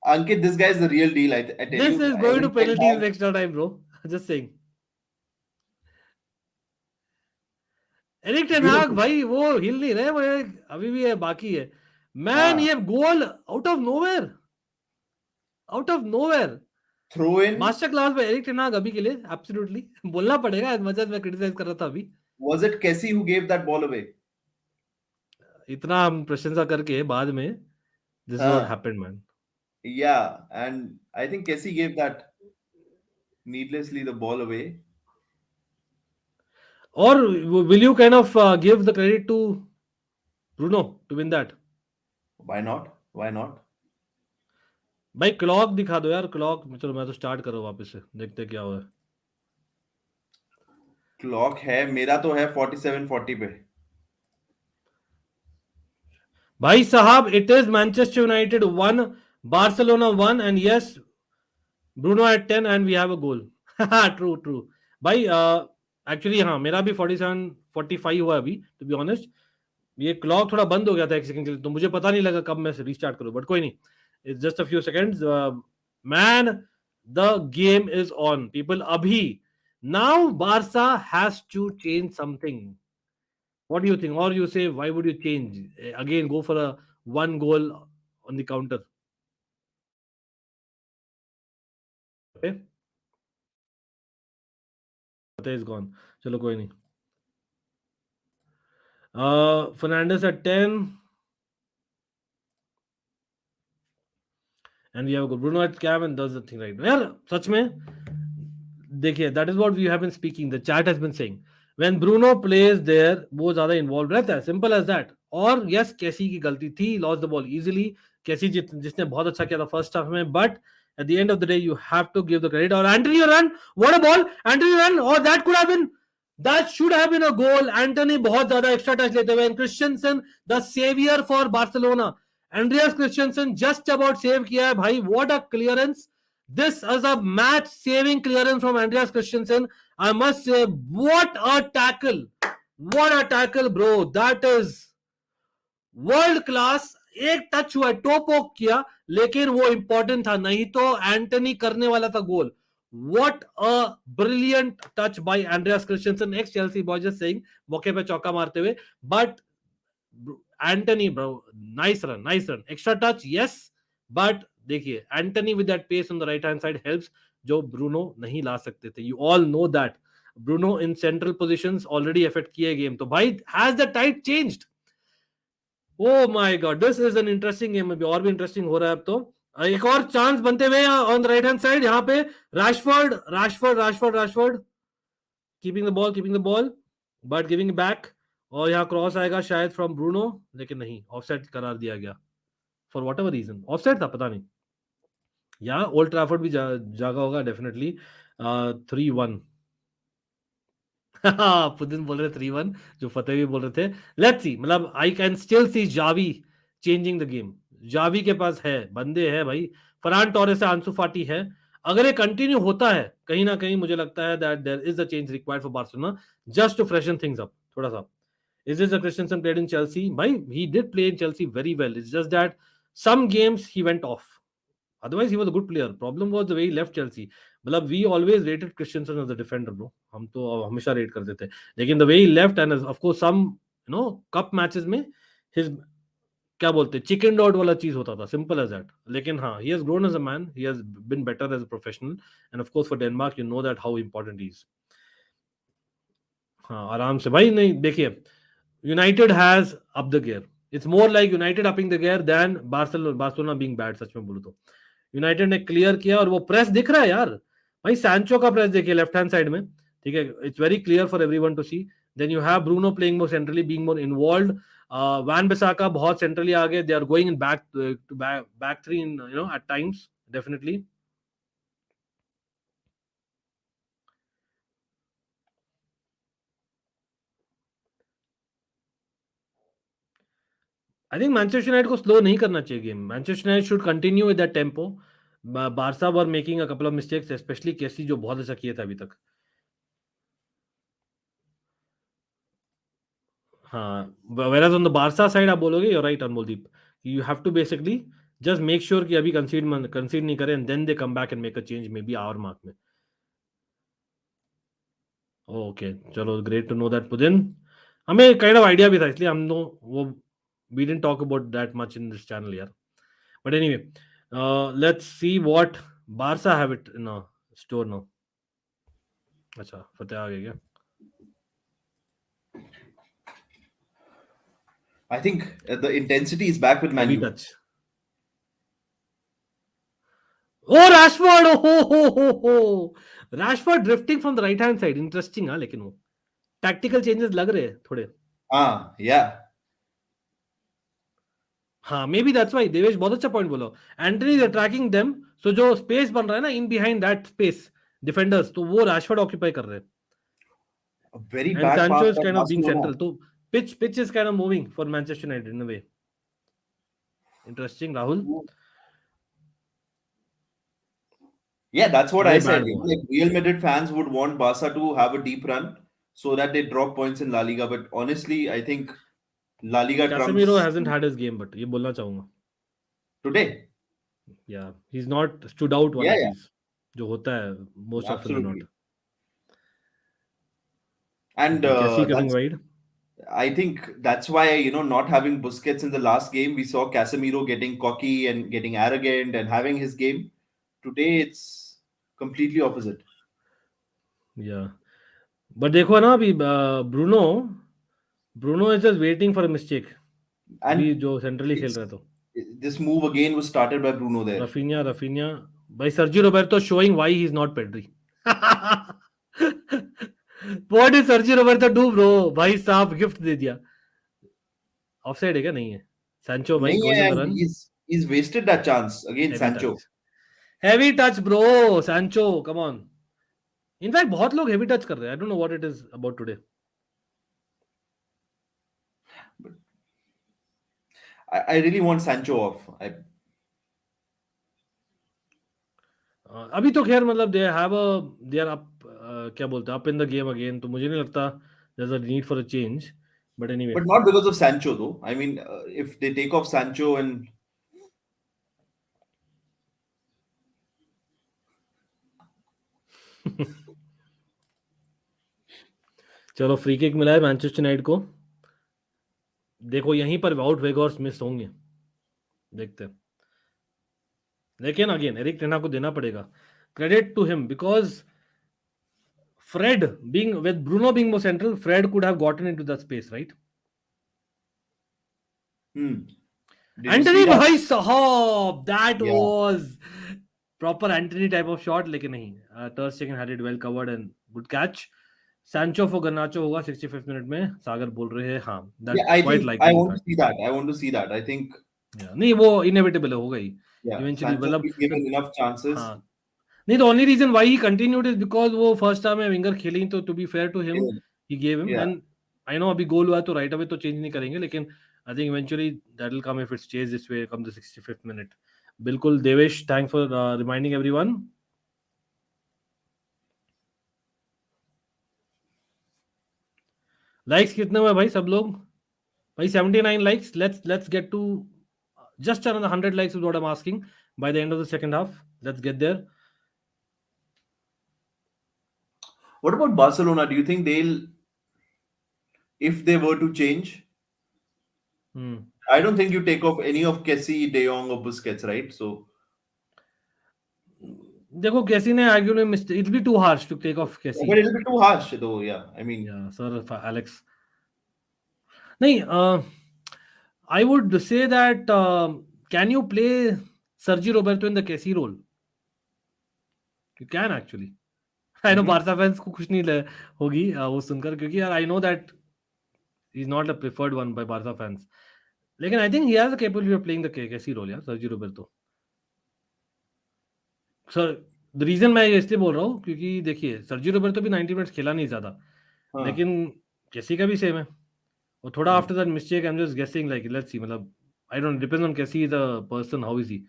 Ankit, this guy is the real deal. I tell This you. is going to Erik ten penalties Hag. extra time, bro. Just saying. Eric ten हाग Beautiful. भाई वो हिल नहीं रहे, वो अभी भी है, बाकी है. मैन, हाँ. ये goal out of nowhere, out of nowhere. Throw in. Master class में एरिक टेन हाग अभी के लिए एब्सोल्युटली बोलना पड़ेगा, एज मच एज मैं क्रिटिसाइज कर रहा था अभी. Was it Kessie who gave that ball away? इतना हम प्रशंसा करके बाद में this is what happened man. Yeah, and I think Kessie gave that needlessly the ball away. और will you kind of give the credit to Bruno to win that? Why not? Why not? भाई clock दिखा दो यार, clock. चलो मैं तो start कर रहा हूँ वापस से, देखते क्या हुआ है. क्लॉक है मेरा तो है 47-40 पे. भाई साहब, it is Manchester United 1 Barcelona 1 and yes Bruno at 10 and we have a goal. True true भाई. एक्चुअली हाँ, मेरा भी 47-45 हुआ अभी, टू बी ऑनेस्ट. ये क्लॉक थोड़ा बंद हो गया था एक सेकंड के लिए, तो मुझे पता नहीं लगा कब मैं रीस्टार्ट करूं, बट कोई नहीं, it's just a few seconds. Man, the game is on people. अभी now Barca has to change something. What do you think? Or you say, why would you change? Again, go for a 1 goal on the counter. Okay. Fateh is gone. चलो कोई नहीं. Fernandes at 10. And we have a Bruno at cam and does the thing right. यार सच में देखिए, that is what we have been speaking. The chat has been saying. When Bruno plays there, वो ज़्यादा involved रहता है. Simple as that. और yes कैसी की गलती थी, लॉस्ट द बॉल इजीली, कैसी जिसने बहुत अच्छा किया था फर्स्ट हाफ में, but at the end of the day you have to give the credit. Or Anthony run, what a ball, Anthony run, or that could have been, that should have been a goal. Anthony बहुत ज्यादा extra touch लेते हुए, and Christensen the savior for Barcelona, Andreas Christensen just about save किया है भाई, what a clearance. This is a match saving clearance from Andreas Christensen, I must say. What a tackle, bro, that is world class. एक touch हुआ, to पोक किया, लेकिन वो important था, नहीं तो एंटनी करने वाला था goal. What a brilliant touch by Andreas Christensen, ex Chelsea boy, just saying, मौके पे चौका मारते हुए. But Antony bro, nice run, extra touch yes, but देखिए Antony with that pace on the right hand side helps, जो Bruno नहीं ला सकते थे. You all know that Bruno in central positions already affect किए गेम. तो भाई has the tide changed? Oh my God, this is an interesting game. अभी और भी इंटरेस्टिंग हो रहा है अब तो. एक और चांस बनते हुए on the right hand side, यहाँ पे Rashford keeping the ball but giving back, और यहाँ क्रॉस आएगा शायद फ्रॉम ब्रूनो, लेकिन नहीं, ऑफसाइड करार दिया गया for whatever reason. Offside था, पता नहीं. यहाँ ओल्ड ट्रैफर्ड भी जागा होगा डेफिनेटली. 3-1 पुदिन बोल रहे 3-1, जो फतेह भी बोल रहे थे. लेट्स सी, मतलब I can still see Xavi changing the game. Xavi के पास है, बंदे हैं भाई. फरहान टोरेस है, आंसू फाटी है. अगर ये कंटिन्यू होता है कहीं ना कहीं, मुझे लगता है that there is a change required for Barcelona, just to freshen things up थोड़ा सा. Is this a Christensen played in Chelsea? Bhai, he did play in Chelsea very well. It's just that some games he went off. Otherwise, he was a good player. Problem was the way he left Chelsea. मतलब we always rated Christensen as a defender, bro. हम तो हमेशा rate करते थे. लेकिन the way he left, and of course some cup matches में his क्या बोलते, चिकन डॉट वाला चीज होता था, सिंपल एज दैट. लेकिन हाँ, he has grown as a man. He has been better as a professional, and of course for Denmark, you know that how important he is. हाँ, आराम से भाई. नहीं देखिए, United has up the gear. It's more like United upping the gear than Barcelona being bad. सच में बोलूं तो United ने क्लियर किया, और वो प्रेस दिख रहा है यार भाई. सैंचो का प्रेस देखिए लेफ्ट हैंड साइड में, ठीक है, it's very clear for everyone to see. Then you have Bruno playing more centrally, being more involved. Wan Bissaka बहुत सेंट्रली आगे, they are going in back three in at times, definitely. I think Manchester United को slow नहीं करना चाहिए game. Manchester United should continue with that tempo. Barca were making a couple of mistakes, specially Kessie, जो बहुत अच्छा किया था अभी तक. हाँ, whereas on the Barca side आप बोलोगे, you're right अनमोलदीप, you have to basically just make sure कि अभी concede नहीं करें, and then they come back and make a change maybe our mark में. ओके चलो, ग्रेट टू नो दैट पुदिन. हमें kind of idea भी था, इसलिए हम वो we didn't talk about that much in this channel यार. But anyway, let's see what Barca have it in a store now. अच्छा, फतेह आ गया क्या? I think the intensity is back with Man Heavy U. touch. Oh, Rashford! Oh. Rashford drifting from the right hand side. Interesting हाँ, लेकिन वो tactical changes लग रहे हैं थोड़े. Yeah. हाँ, maybe that's why. देवेश बहुत अच्छा पॉइंट बोलो. Antony is attracting them, so जो स्पेस बन रहा है ना in behind that space defenders, तो वो रैशफोर्ड ऑक्यूपाई कर रहे हैं. A very and bad Sancho pass is by kind of being Barcelona. Central, तो pitch is kind of moving for Manchester United in a way. Interesting Rahul. Yeah, that's what I Very said. bad ball. Like Real Madrid fans would want Barca to have a deep run so that they drop points in La Liga. But honestly, I think La Liga Casemiro trumps hasn't had his game, but ये बोलना चाहूंगा. today. Yeah, he's not stood out वाला Yeah, चीज जो होता है most often than not. absolutely. And Casey coming wide. I think that's why, not having Busquets in the last game, we saw Casemiro getting cocky and getting arrogant and having his game. Today, it's completely opposite. Yeah, but देखो ना अभी Bruno is just waiting for a mistake. अभी And जो centrally खेल it's रहा है तो this move again was started by Bruno there. Raphinha भाई. Sergi Roberto showing why he is not Pedri. What did Sergi Roberto do bro? भाई साहब gift दे दिया. ऑफसाइड है क्या? नहीं है. Sancho भाई नहीं going है, on the and run. he's wasted that chance against Heavy Sancho. touch. Heavy touch bro. Sancho, come on. In fact बहुत लोग heavy touch कर रहे हैं. I don't know what it is about today. I really want Sancho off. अभी तो खैर मतलब they are up, क्या बोलते हैं, up in the game again, तो मुझे नहीं लगता there's a need for a change, but anyway. But not because of Sancho though. I mean, if they take off Sancho and चलो फ्री किक मिला है मैनचेस्टर यूनाइटेड को. देखो यहीं पर वाउट वेगोर्स मिस होंगे, देखते हैं. लेकिन अगेन एरिक टेन हाग को देना पड़ेगा credit to him because Fred being with Bruno being more central, Fred could have gotten into that space, right? Did you see Anthony that? भाई साहब, that Yeah. was proper Anthony type of shot, लेकिन नहीं. Ter Stegen had it well covered and good catch. Sancho for Garnacho होगा 65th minute में. सागर बोल रहे हैं हाँ, that's Yeah, I quite think I likely in want to fact. see that. I want to see that. I think Yeah, नहीं वो inevitable है, होगा ही yeah, eventually. Sancho's मतलब been given enough chances. हाँ नहीं, the only reason why he continued is because वो first time में winger खेली, तो to be fair to him he gave him. Yeah. And I know अभी goal हुआ तो right away तो change नहीं करेंगे, लेकिन I think eventually that will come if it stays this way come the 65th minute. बिल्कुल Devesh, thanks for reminding everyone. Likes कितने हुए भाई सब लोग? भाई 79 likes. Let's get to just another 100 likes is what I'm asking by the end of the second half. Let's get there. What about Barcelona? Do you think they'll, if they were to change? I don't think you take off any of Kessie, De Jong, or Busquets, right? So देखो कैसी ने arguably missed. It'll be too harsh to take off Kessie. but it'll be too harsh, though. Yeah, I mean, Yeah, sir, Alex. नहीं, I would say that can you play Sergio Roberto in the Kessie role? You can actually. I know Barca fans को कुछ नहीं होगी वो सुनकर, क्योंकि यार I know that he's not a preferred one by Barca fans. लेकिन I think he has the capability of playing the Kessie role, यार Sergio Roberto. Sir the reason मैं ये इसलिए बोल रहा हूँ क्योंकि देखिए सर्जियो रोबर्टो भी 90 मिनट्स खेला नहीं ज्यादा, लेकिन केसी का भी सेम है. और थोड़ा after that mistake I am just guessing like let's see, मतलब I don't depend on Kessie the person, how is he.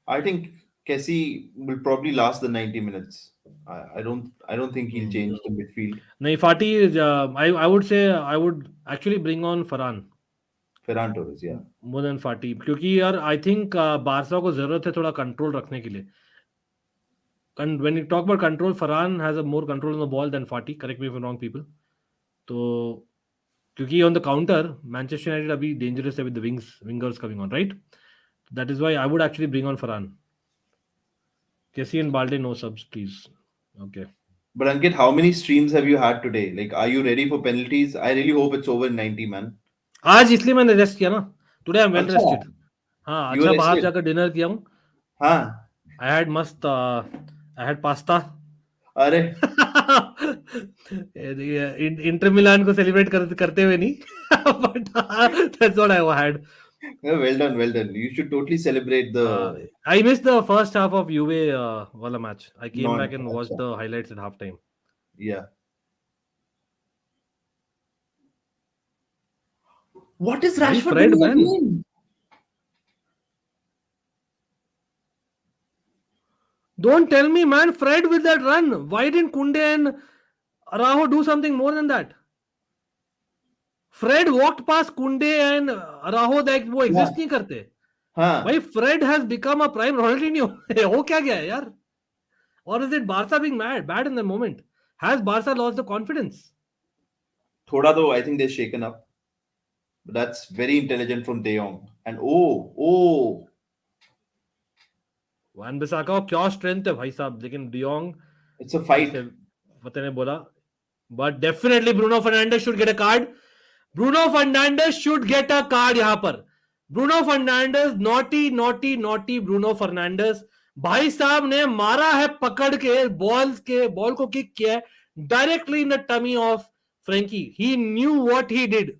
I think Kessie will probably last the 90 minutes. I don't think he'll change the midfield. नहीं फाटी, आई would से आई would actually bring on Ferran Torres, yeah. More than फाटी, क्योंकि यार आई think Barça को जरूरत है थोड़ा कंट्रोल रखने के लिए. And when you talk about control, Farhan has a more control on the ball than Fatih. Correct me if I'm wrong, people. तो क्योंकि on the counter, Manchester United अभी dangerous है with the wingers coming on, right? That is why I would actually bring on Farhan. Kessie and Balde, no subs, please. Okay. But Ankit, how many streams have you had today? Like, are you ready for penalties? I really hope it's over in 90, man. आज इसलिए मैंने rest किया ना. Today I'm well अच्छा. rested. हाँ, You अच्छा were बाहर rested? जाकर डिनर किया हूँ. हाँ. I had must. I had pasta. अरे. इंटर मिलान को सेलिब्रेट करते हुए नहीं, but that's what I had. Well done, well done. You should totally celebrate the. I missed the first half of UA wala match. I came back and watched अच्छा. the highlights at halftime. Yeah. What is Rashford Fred, doing man. again? Don't tell me, man. Fred with that run. Why didn't Kunde and Araujo do something more than that? Fred walked past Kunde and Araujo that वो exist नहीं करते. हाँ. भाई Fred has become a prime Ronaldinho. हो क्या गया है यार? Or is it Barca being bad in the moment? Has Barca lost the confidence? Thoda though, I think they're shaken up. But that's very intelligent from De Jong. And oh. One बिसाका क्या strength है भाई साहब, लेकिन de Jong It's a fight. फतेह ने बोला, but definitely Bruno Fernandes should get a card. Bruno Fernandes should get a card यहाँ पर. Bruno Fernandes, naughty Bruno Fernandes. भाई साहब ने मारा है पकड़ के बॉल को किक किया है directly in the tummy of Frankie. He knew what he did.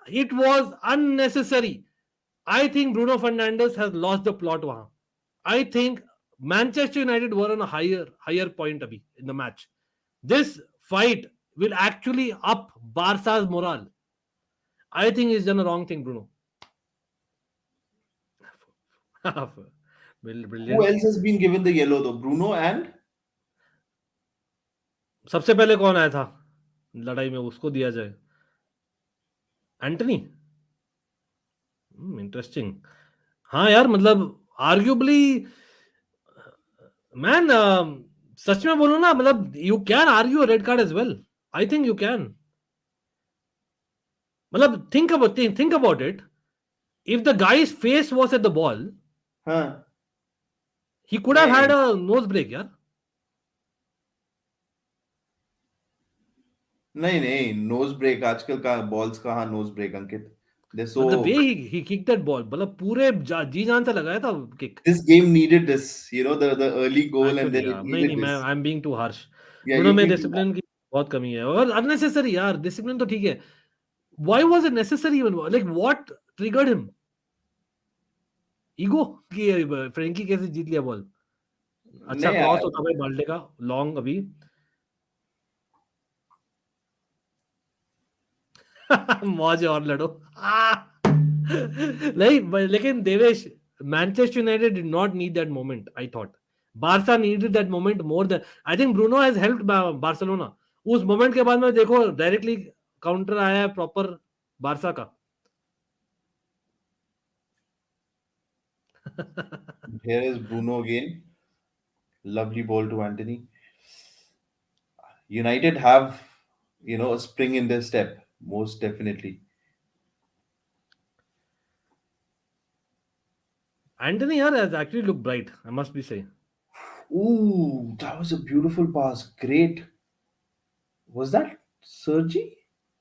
It was unnecessary. I think Bruno Fernandes has lost the plot वहां. I think Manchester United were on a higher point abhi in the match. This fight will actually up Barca's morale. I think he's done a wrong thing, Bruno. Who Brilliant. else has been given the yellow though? Bruno and सबसे पहले कौन आया था लड़ाई में, उसको दिया जाए. एंटनी. इंटरेस्टिंग. हाँ यार, मतलब आर्ग्यूबली मैन, सच में बोलो ना, मतलब you can argue red card as well. I think you can. मतलब think about it. If the guy's face was at the ball, हाँ he could have नहीं had a nose break, यार. नहीं knows break आजकल का balls कहाँ knows break Ankit. They're so. But the way he kicked that ball, मतलब पूरे जी जान से लगाया था kick. This game needed this, you know, the early goal and Actually, then yeah. it नहीं needed मैं this. I'm being too harsh. Yeah, Bruno you've में been. Discipline की बहुत कमी है और अननेसेसरी यार. डिसिप्लिन तो ठीक है. Why was it necessary even? Like what triggered him? Ego कि फ्रेंकी कैसे जीत लिया बॉल. अच्छा नहीं क्रॉस होता भाई बाल्टे का लॉन्ग अभी. मौज है और लड़ो. नहीं लेकिन Devesh, Manchester United did not need that moment. I thought Barca needed that moment more than. I think Bruno has helped Barcelona. उस मोमेंट के बाद में देखो डायरेक्टली काउंटर आया है प्रॉपर बार्सा का. Here is Bruno again. Lovely ball to Anthony. United have, you know, a spring in their step, most definitely. Antony यार has actually looked bright, I must be say. Ooh, that was a beautiful pass. Great. Was that Sergi?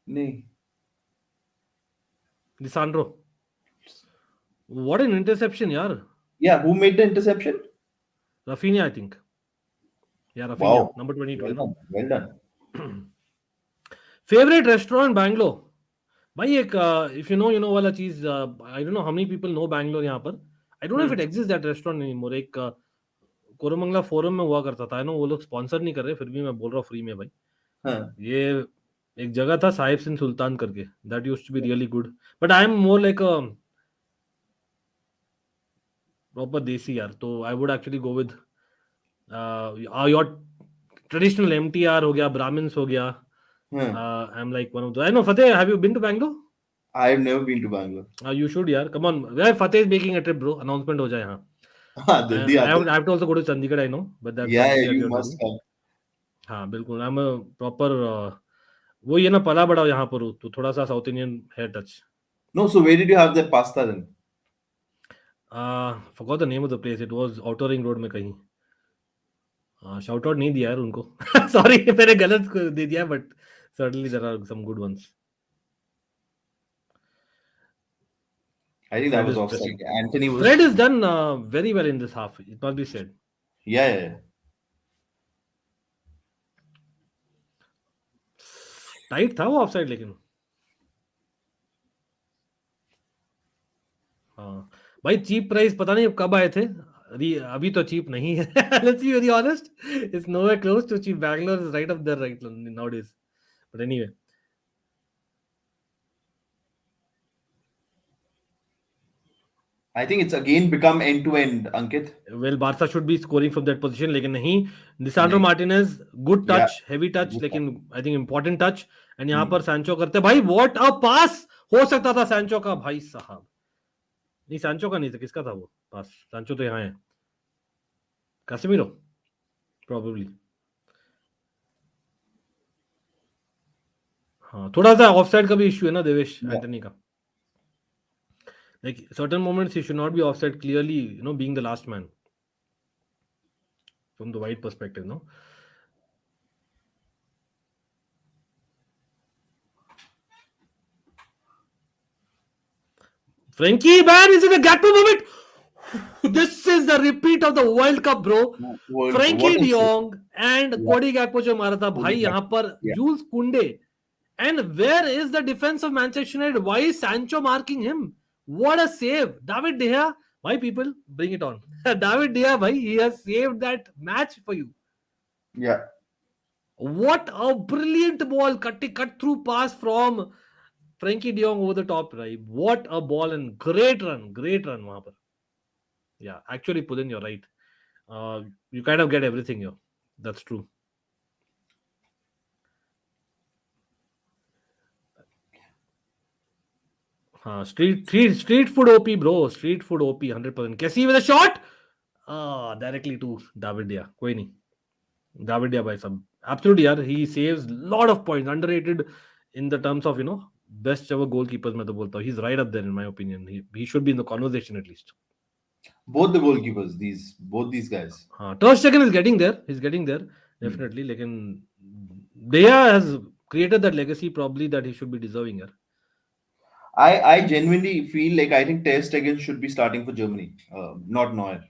No. Lisandro. What an interception, yaar. Yeah, who made the interception? Rafinha, I think. Yeah, Rafinha, Wow. number 22. Well done. Well done. Favorite restaurant Bangalore. भाई एक if you know वाला चीज. I don't know how many people know Bangalore यहाँ पर. I don't know if it exists that restaurant anymore. एक Koramangala forum में हुआ करता था. I know वो लोग स्पॉन्सर नहीं कर रहे, फिर भी मैं बोल रहा हूँ फ्री में भाई. हाँ. ये एक जगह था साहिब सिंह सुल्तान करके. That used to be really good. But I am more like a proper देसी यार. तो I would actually go with your traditional MTR हो गया, Brahmins हो गया. I'm like one of those. I know Fateh, have you been to Bangalore? I've never been to Bangalore. You should यार. Come on. Where Fateh is making a trip, bro. Announcement हो जाए यहाँ. हाँ, जल्दी I आते. have to also go to Chandigarh, I know, but that's Yeah, something that you you have to must do. come. हाँ बिल्कुल. I'm a proper वो ये ना पला बड़ा यहाँ पर हूँ, तो थोड़ा सा south Indian hair touch. No, so where did you have that pasta then? Forgot the name of the place. It was Outer Ring Road में कहीं. Shout out नहीं दिया यार उनको. Sorry, मैंने गलत दे दिया, but certainly there are some good ones. I think that was offside. Anthony was. Fred is done very well in this half. It must be said. Yeah. Tight था वो offside लेकिन. हाँ भाई, चीप प्राइस पता नहीं कब आए थे. अभी तो चीप नहीं है. Let's be very honest. It's nowhere close to cheap. Bangalore is right up there right nowadays. But anyway. I think it's again become end to end, Ankit. Well, Barca should be scoring from that position, लेकिन नहीं. Lisandro Martinez, good touch, heavy touch, लेकिन I think important touch. And यहाँ पर Sancho करते भाई, what a pass हो सकता था सैंचो का भाई साहब. नहीं सैंचो का नहीं था, किसका था वो पास? सैंचो तो यहाँ है. Casemiro, probably. हाँ थोड़ा सा ऑफसाइड का भी इश्यू है ना देवेश एंटनी का. Like certain moments he should not be offside clearly, you know, being the last man from the wide perspective, no? Frankie, man, is it a Gakpo moment? This is the repeat of the World Cup, bro. Frankie de Jong and Cody Gakpo जो मारा था भाई यहाँ पर. Jules Kounde And where is the defense of Manchester United? Why is Sancho marking him? What a save. David De Gea. Why people? Bring it on. David De Gea, bhai, he has saved that match for you. Yeah. What a brilliant ball. Cut through pass from Frankie de Jong over the top. Right? What a ball and great run. Great run. Wahan par. Yeah, actually, Pudin, you're right. You kind of get everything here. That's true. Street food OP, bro. Street food OP, 100%. Kessie with a shot. Directly to David Dia. कोई नहीं. David Dia by some. Absolutely, यार. He saves lot of points. Underrated in the terms of, best ever goalkeepers. मैं तो बोलता हूँ. He's right up there in my opinion. He should be in the conversation at least. Both the goalkeepers, both these guys. Ter Stegen is getting there. He's getting there. Definitely. लेकिन Dia has created that legacy probably that he should be deserving here. I genuinely feel like I think Ter Stegen should be starting for Germany, not Neuer.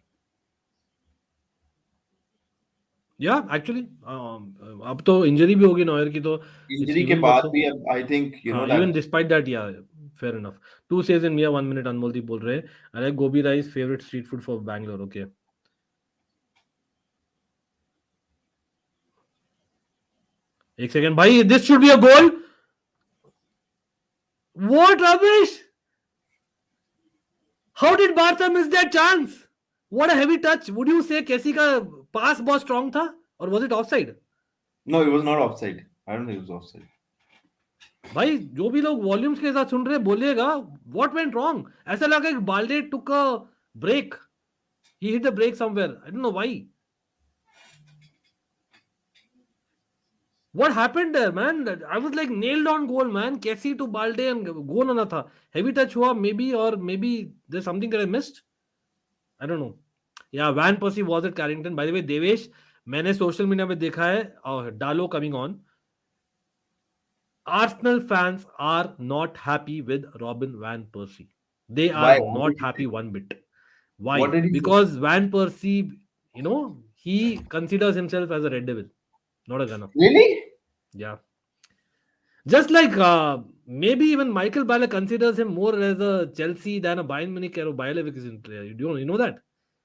Yeah, actually, अब तो injury भी होगी noir की तो Injury it's के even more बाद so. भी अब I think हाँ, that even despite that, yeah, fair enough. 2 saves in Mia 1 minute अनमोलदीप बोल रहे हैं. अरे गोभी rice favorite street food for Bangalore. Okay. एक सेकंड भाई, this should be a goal. What rubbish! How did Barca miss that chance? What a heavy touch. Would you say कैसी का pass बहुत strong था or was it offside? No, it was not offside. I don't think it was offside. भाई जो भी लोग volumes के साथ सुन रहे हैं बोलिएगा व्हाट वेंट रॉन्ग. ऐसा लगा कि Balde took a break. He hit the break somewhere. I don't know why. What happened there, man? I was like nailed on goal, man. Kessie to Balde and goal आना था. Heavy touch हुआ maybe or maybe there's something that I missed. I don't know. Yeah, Van Persie was at Carrington. By the way, Devesh मैंने social media पे देखा है डालो coming on. Arsenal fans are not happy with Robin Van Persie. They are Why? What not did he happy say? one bit. Why? What did he say? Because Van Persie, he considers himself as a red devil, not a gunner. Really? Yeah. Just like maybe even Michael Ballack considers him more as a Chelsea than a Bayern Munich or a Bayer Leverkusen player. You know that?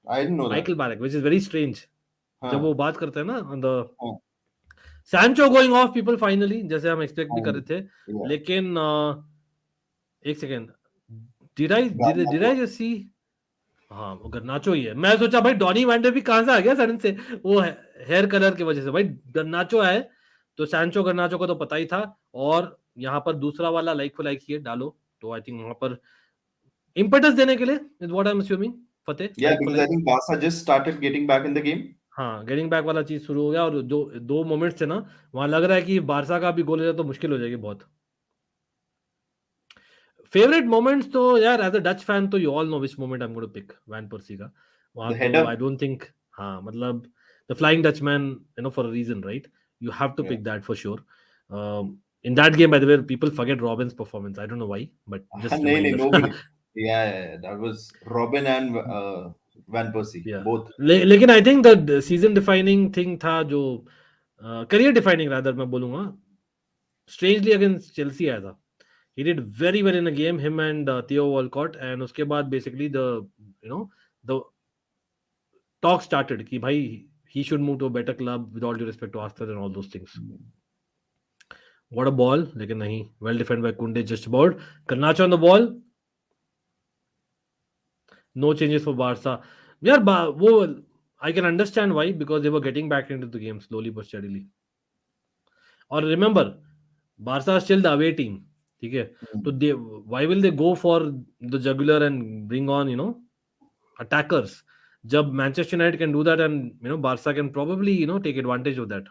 I didn't know Michael that. Ballack, which is very strange. Huh. जब वो बात करते हैं ना on the Huh. Sancho going off, people finally जैसे हम expect भी कर रहे थे. Yeah. लेकिन एक second did I just see? हाँ, वो गर्नाचो ही है. मैं सोचा भाई डॉनी वैंडर भी कहां से आ गया सडन से. वो हेयर कलर की वजह से भाई गर्नाचो है तो सैंचो गर्नाचो को तो पता ही था. और यहाँ पर दूसरा वाला लाइक फॉर लाइक ही है डालो. तो आई थिंक वहां पर इम्पेटस देने के लिए is what I am assuming. Fateh Yeah, because I think Barca just started getting back in the game. हाँ, गेटिंग बैक वाला चीज शुरू हो गया. और जो 2 मोमेंट्स थे ना वहां लग रहा है कि बारसा का भी गोल हो जाए तो मुश्किल हो जाएगी बहुत. फेवरेट मोमेंट्स तो यार एज अ डच फैन तो you all know which moment I am going to pick. Van Persie का वहां The तो header. I don't think. हाँ, मतलब the flying Dutchman for a reason, right? You have to Yeah. pick that for sure. In that game, by the way, people forget Robin's performance. I don't know why, but just No, reminder. nobody. Yeah, that was Robin and Van Persie, Yeah. both. लेकिन I think the season defining thing था जो career defining rather मैं बोलूँगा. Strangely against Chelsea आया था. He did very well in a game, him and Theo Walcott, and उसके बाद basically the talk started कि भाई he should move to a better club with all due respect to Arsenal and all those things. What a ball, लेकिन नहीं. Well defended by Kunde just about. Garnacho on the ball. No changes for Barca. यार वो I can understand why, because they were getting back into the game slowly but steadily. और remember, Barca is still the away team. ठीक है. तो why will they go for the jugular and bring on attackers? जब Manchester United can do that and Barca can probably take advantage of that.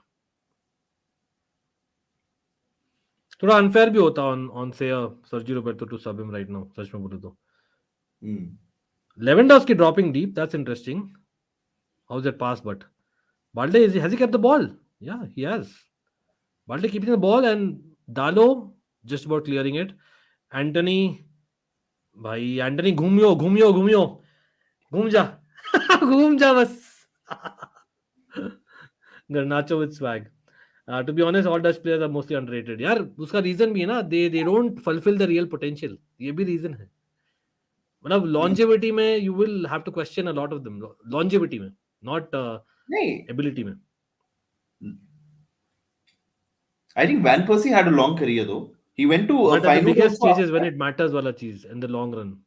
थोड़ा unfair भी होता on say Sergio Roberto to sub him right now, सच में बोले तो. Lewandowski dropping deep, that's interesting. How's that pass? But Balde, has he kept the ball? Yeah, he has. Balde keeping the ball and Dalo just about clearing it. Anthony, भाई Anthony घूमियो घूम जा घूम जा बस. Garnacho with swag. To be honest, all Dutch players are mostly underrated. यार उसका reason भी है ना, they don't fulfill the real potential. ये भी reason है. मतलब longevity में you will have to question a lot of them. Longevity में, not नहीं, ability में. I think Van Persie had a long career though. He went to a But at the final biggest also. stage is when it matters वाला चीज in the long run.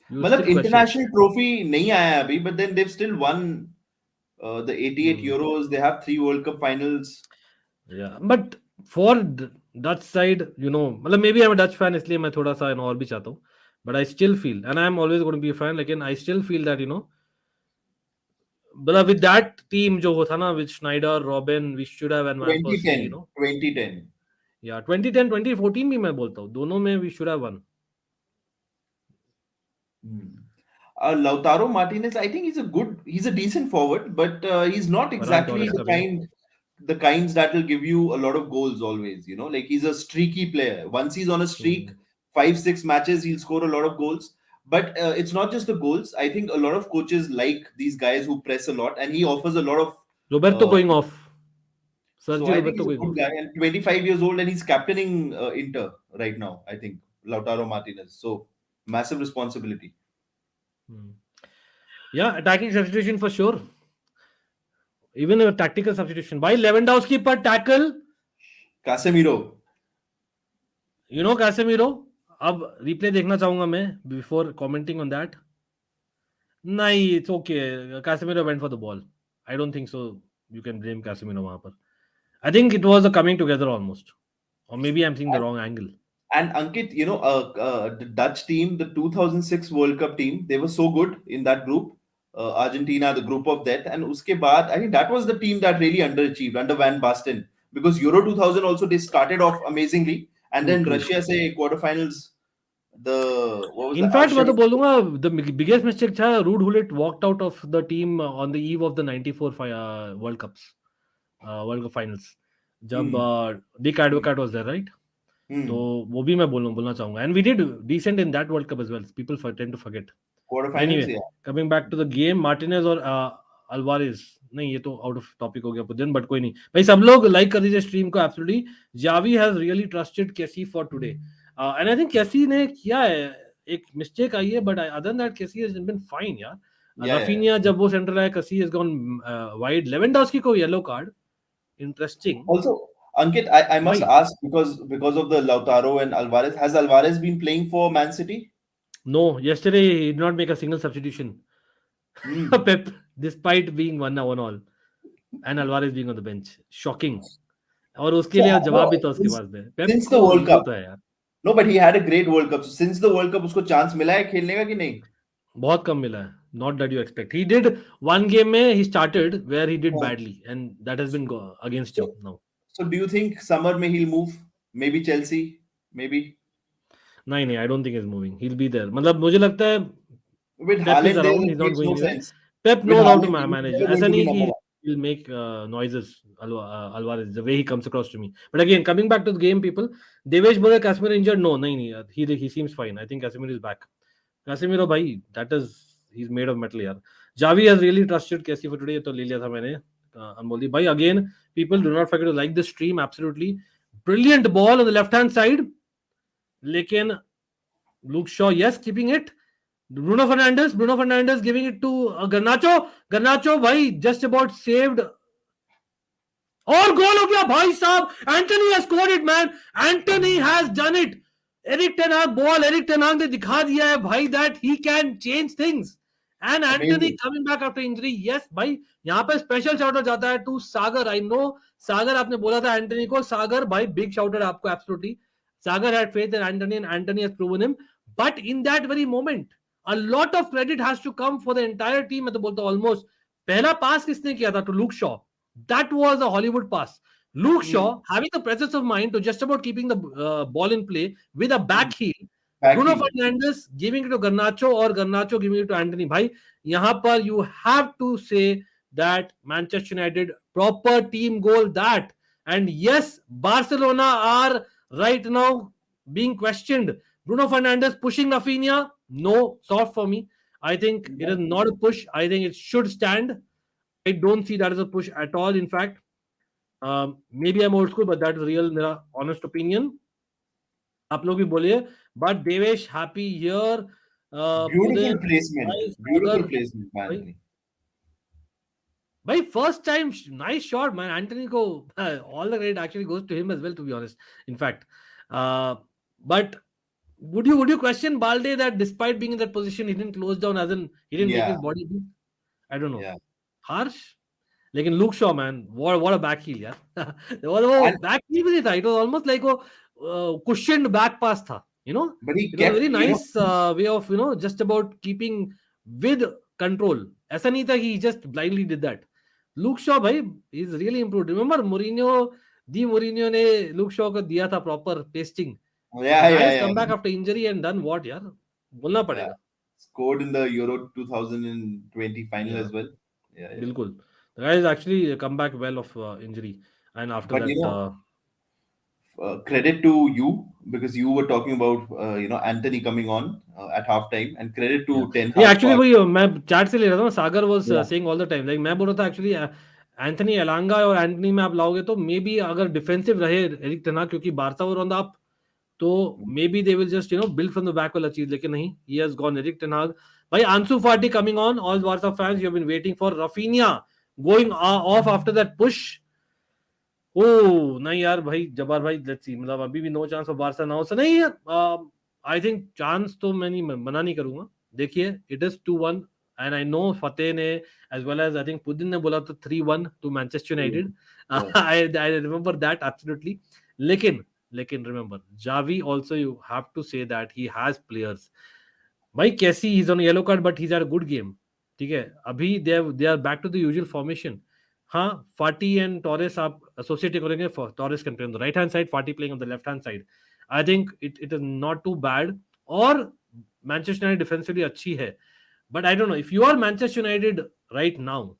You मतलब still question. International trophy नहीं आया अभी, but then they've still won the 88 Euros. They have 3 World Cup finals. Yeah, but for Dutch side, मतलब maybe I'm a Dutch fan इसलिए मैं थोड़ा सा और भी चाहता हूँ. But I still feel, and I'm always going to be a fan, लेकिन I still feel that मतलब with that team जो वो था ना, with Schneider, Robin, we should have, and Van Persie, 2010, 2010. Yeah, 2010, 2014 भी मैं बोलता हूँ, दोनों में we should have won. Lautaro Martinez, I think he's a decent forward, but he's not exactly the kinds that will give you a lot of goals always. Like he's a streaky player. Once he's on a streak, 5-6 matches, he'll score a lot of goals. But it's not just the goals. I think a lot of coaches like these guys who press a lot, and he offers a lot of. Roberto going off. So I think he's a good guy, and 25 years old, and he's captaining Inter right now. I think Lautaro Martinez. So massive responsibility. Yeah, attacking substitution for sure. Even a tactical substitution. By Lewandowski per tackle. Casemiro. Casemiro. अब replay देखना चाहूंगा मैं before commenting on that. नहीं, it's okay. Casemiro went for the ball. I don't think so. You can blame Casemiro वहाँ पर. I think it was a coming together almost, or maybe I'm seeing the wrong angle. And Ankit, the Dutch team, the 2006 World Cup team, they were so good in that group. Argentina, the group of death, and uske baad, I think that was the team that really underachieved under Van Basten, because Euro 2000 also they started off amazingly, and then Russia say quarterfinals. In fact, मैं तो बोलूँगा the biggest mistake था Ruud Gullit walked out of the team on the eve of the 94 World Cups, World Cup finals. जब Dick Advocaat was there, right? तो वो भी मैं बोलना चाहूंगा, and we did decent in that World Cup as well. People tend to forget. Anyway, coming back to the game, Martinez और Alvarez, नहीं ये तो out of topic हो गया पुजन, but कोई नहीं भाई, सब लोग like कर दीजिए stream को. Absolutely, Xavi has really trusted Kessie for today, and I think Kessie ने किया है, एक mistake आई है, but other than that Kessie has been fine यार. Rafinha जब वो central आया, Kessie has gone wide. Lewandowski को yellow card, interesting. Also, Ankit, I must ask, because of the Lautaro and Alvarez, has Alvarez been playing for Man City? No, yesterday he did not make a single substitution. Pep, despite being 1-1 and Alvarez being on the bench, shocking. और उसके लिए जवाब भी था उसके पास में. Since the World Cup, no, but he had a great World Cup. So since the World Cup, उसको chance मिला है खेलने का कि नहीं? बहुत कम मिला है. Not that you expect. He did one game में he started where he did badly, and that has been against him now. So do you think summer में he'll move? Maybe Chelsea, maybe. नहीं, I don't think he's moving. He'll be there. मतलब मुझे लगता है with Haaland there, he's not going anywhere. Pep knows how to manage. ऐसा नहीं he'll make noises. Alvarez, the way he comes across to me. But again, coming back to the game, people, Devesh बोले Casemiro injured. No, नहीं. He seems fine. I think Casemiro is back. Casemiro भाई, he's made of metal यार. Xavi has really trusted Kessie for today. तो ले लिया था मैंने. Anmol भाई, again, people do not forget to like the stream. Absolutely brilliant ball on the left hand side. लेकिन Luke Shaw, yes, keeping it. Bruno Fernandes giving it to Garnacho भाई, just about saved. और गोल हो गया भाई साहब. Anthony has scored it, man. Anthony has done it. Eric Ten Hag ने दिखा दिया है भाई that he can change things. And Anthony coming back after injury. Yes भाई, यहाँ पे स्पेशल शाउट आउट जाता है टू सागर. आई नो सागर आपने बोला था एंटनी को. सागर भाई, बिग शाउट आउट आपको. Absolutely, Sagar had faith in Anthony and Anthony has proven him. But in that very moment, a lot of credit has to come for the entire team. मैं तो बोलता हूँ almost. पहला पास किसने किया था? To Luke Shaw. That was a Hollywood pass. Luke Shaw having the presence of mind to just about keeping the ball in play with a back heel. Bruno Fernandes giving it to Garnacho or Garnacho giving it to Anthony. Bhai, यहाँ पर you have to say that Manchester United proper team goal that. And yes, Barcelona are right now being questioned. Bruno Fernandes pushing Rafinha. No, soft for me. I think it is not a push. I think it should stand. I don't see that as a push at all. In fact, maybe I'm old school, but that is real, मेरा honest opinion. आप लोग भी बोलिए. But Devesh, happy year. Beautiful Pudin, placement. भाई Beautiful सागर, placement, man. भाई भाई first time, nice shot, man. Anthony को all the credit actually goes to him as well, to be honest. In fact, but would you question Balde that despite being in that position, he didn't close down, as in he didn't make his Yeah, body beat? I don't know. yeah. Harsh. लेकिन look Shaw man what a back heel यार. वो And back heel भी नहीं था, it was almost like वो cushioned back pass था, you know. but he It was a very kept, nice way of, you know, just about keeping with control. ऐसा नहीं था कि he just blindly did that. Look Shaw भाई is really improved. Remember Mourinho ने look Shaw को दिया था proper pasting. yeah, Guys yeah, come back yeah. after injury and done what यार, बोलना Yeah. पड़ेगा. Scored in the Euro 2020 final Yeah, as well. Yeah, yeah. बिल्कुल. The guys actually come back well of injury, and after But that credit to you because you were talking about Anthony coming on at halftime, and credit yeah, to Ten yeah, Hag actually for वही मैं chat से ले रहा था. Sagar was yeah. Saying all the time, like मैं बोल रहा था एक्चुअली एंथनी एलांगा और एंटनी में आप लाओगे तो मे बी अगर डिफेंसिव रहे एरिक टेन हाग, क्योंकि Barca were on the up, तो maybe they will just, you know, build from the back वाला चीज. लेकिन नहीं, he has gone Erik ten Hag. भाई Ansu Fati coming on, all Barca fans you have been waiting for Raphinha going off after that push. Oh नहीं यार भाई, जब्बार भाई, let's see, मतलब अभी भी no chance of Barca now से नहीं है. आई थिंक चांस तो मैं नहीं, मना नहीं करूंगा. देखिए, it is 2-1 and I know Fateh ने as well as I think पुदिन ने बोला था 3-1 to Manchester United. Yeah. I remember that absolutely. लेकिन remember Xavi also, you have to say that he has players. भाई Kessie, he is on yellow card but he is had a good game. ठीक है, अभी they are back to the usual formation. हाँ, Fati and Torres आप associate करेंगे. Torres can play on the right hand side, Fati playing on the left hand side. I think it is not too bad. और Manchester United defensively अच्छी है, but I don't know if you are Manchester United right now,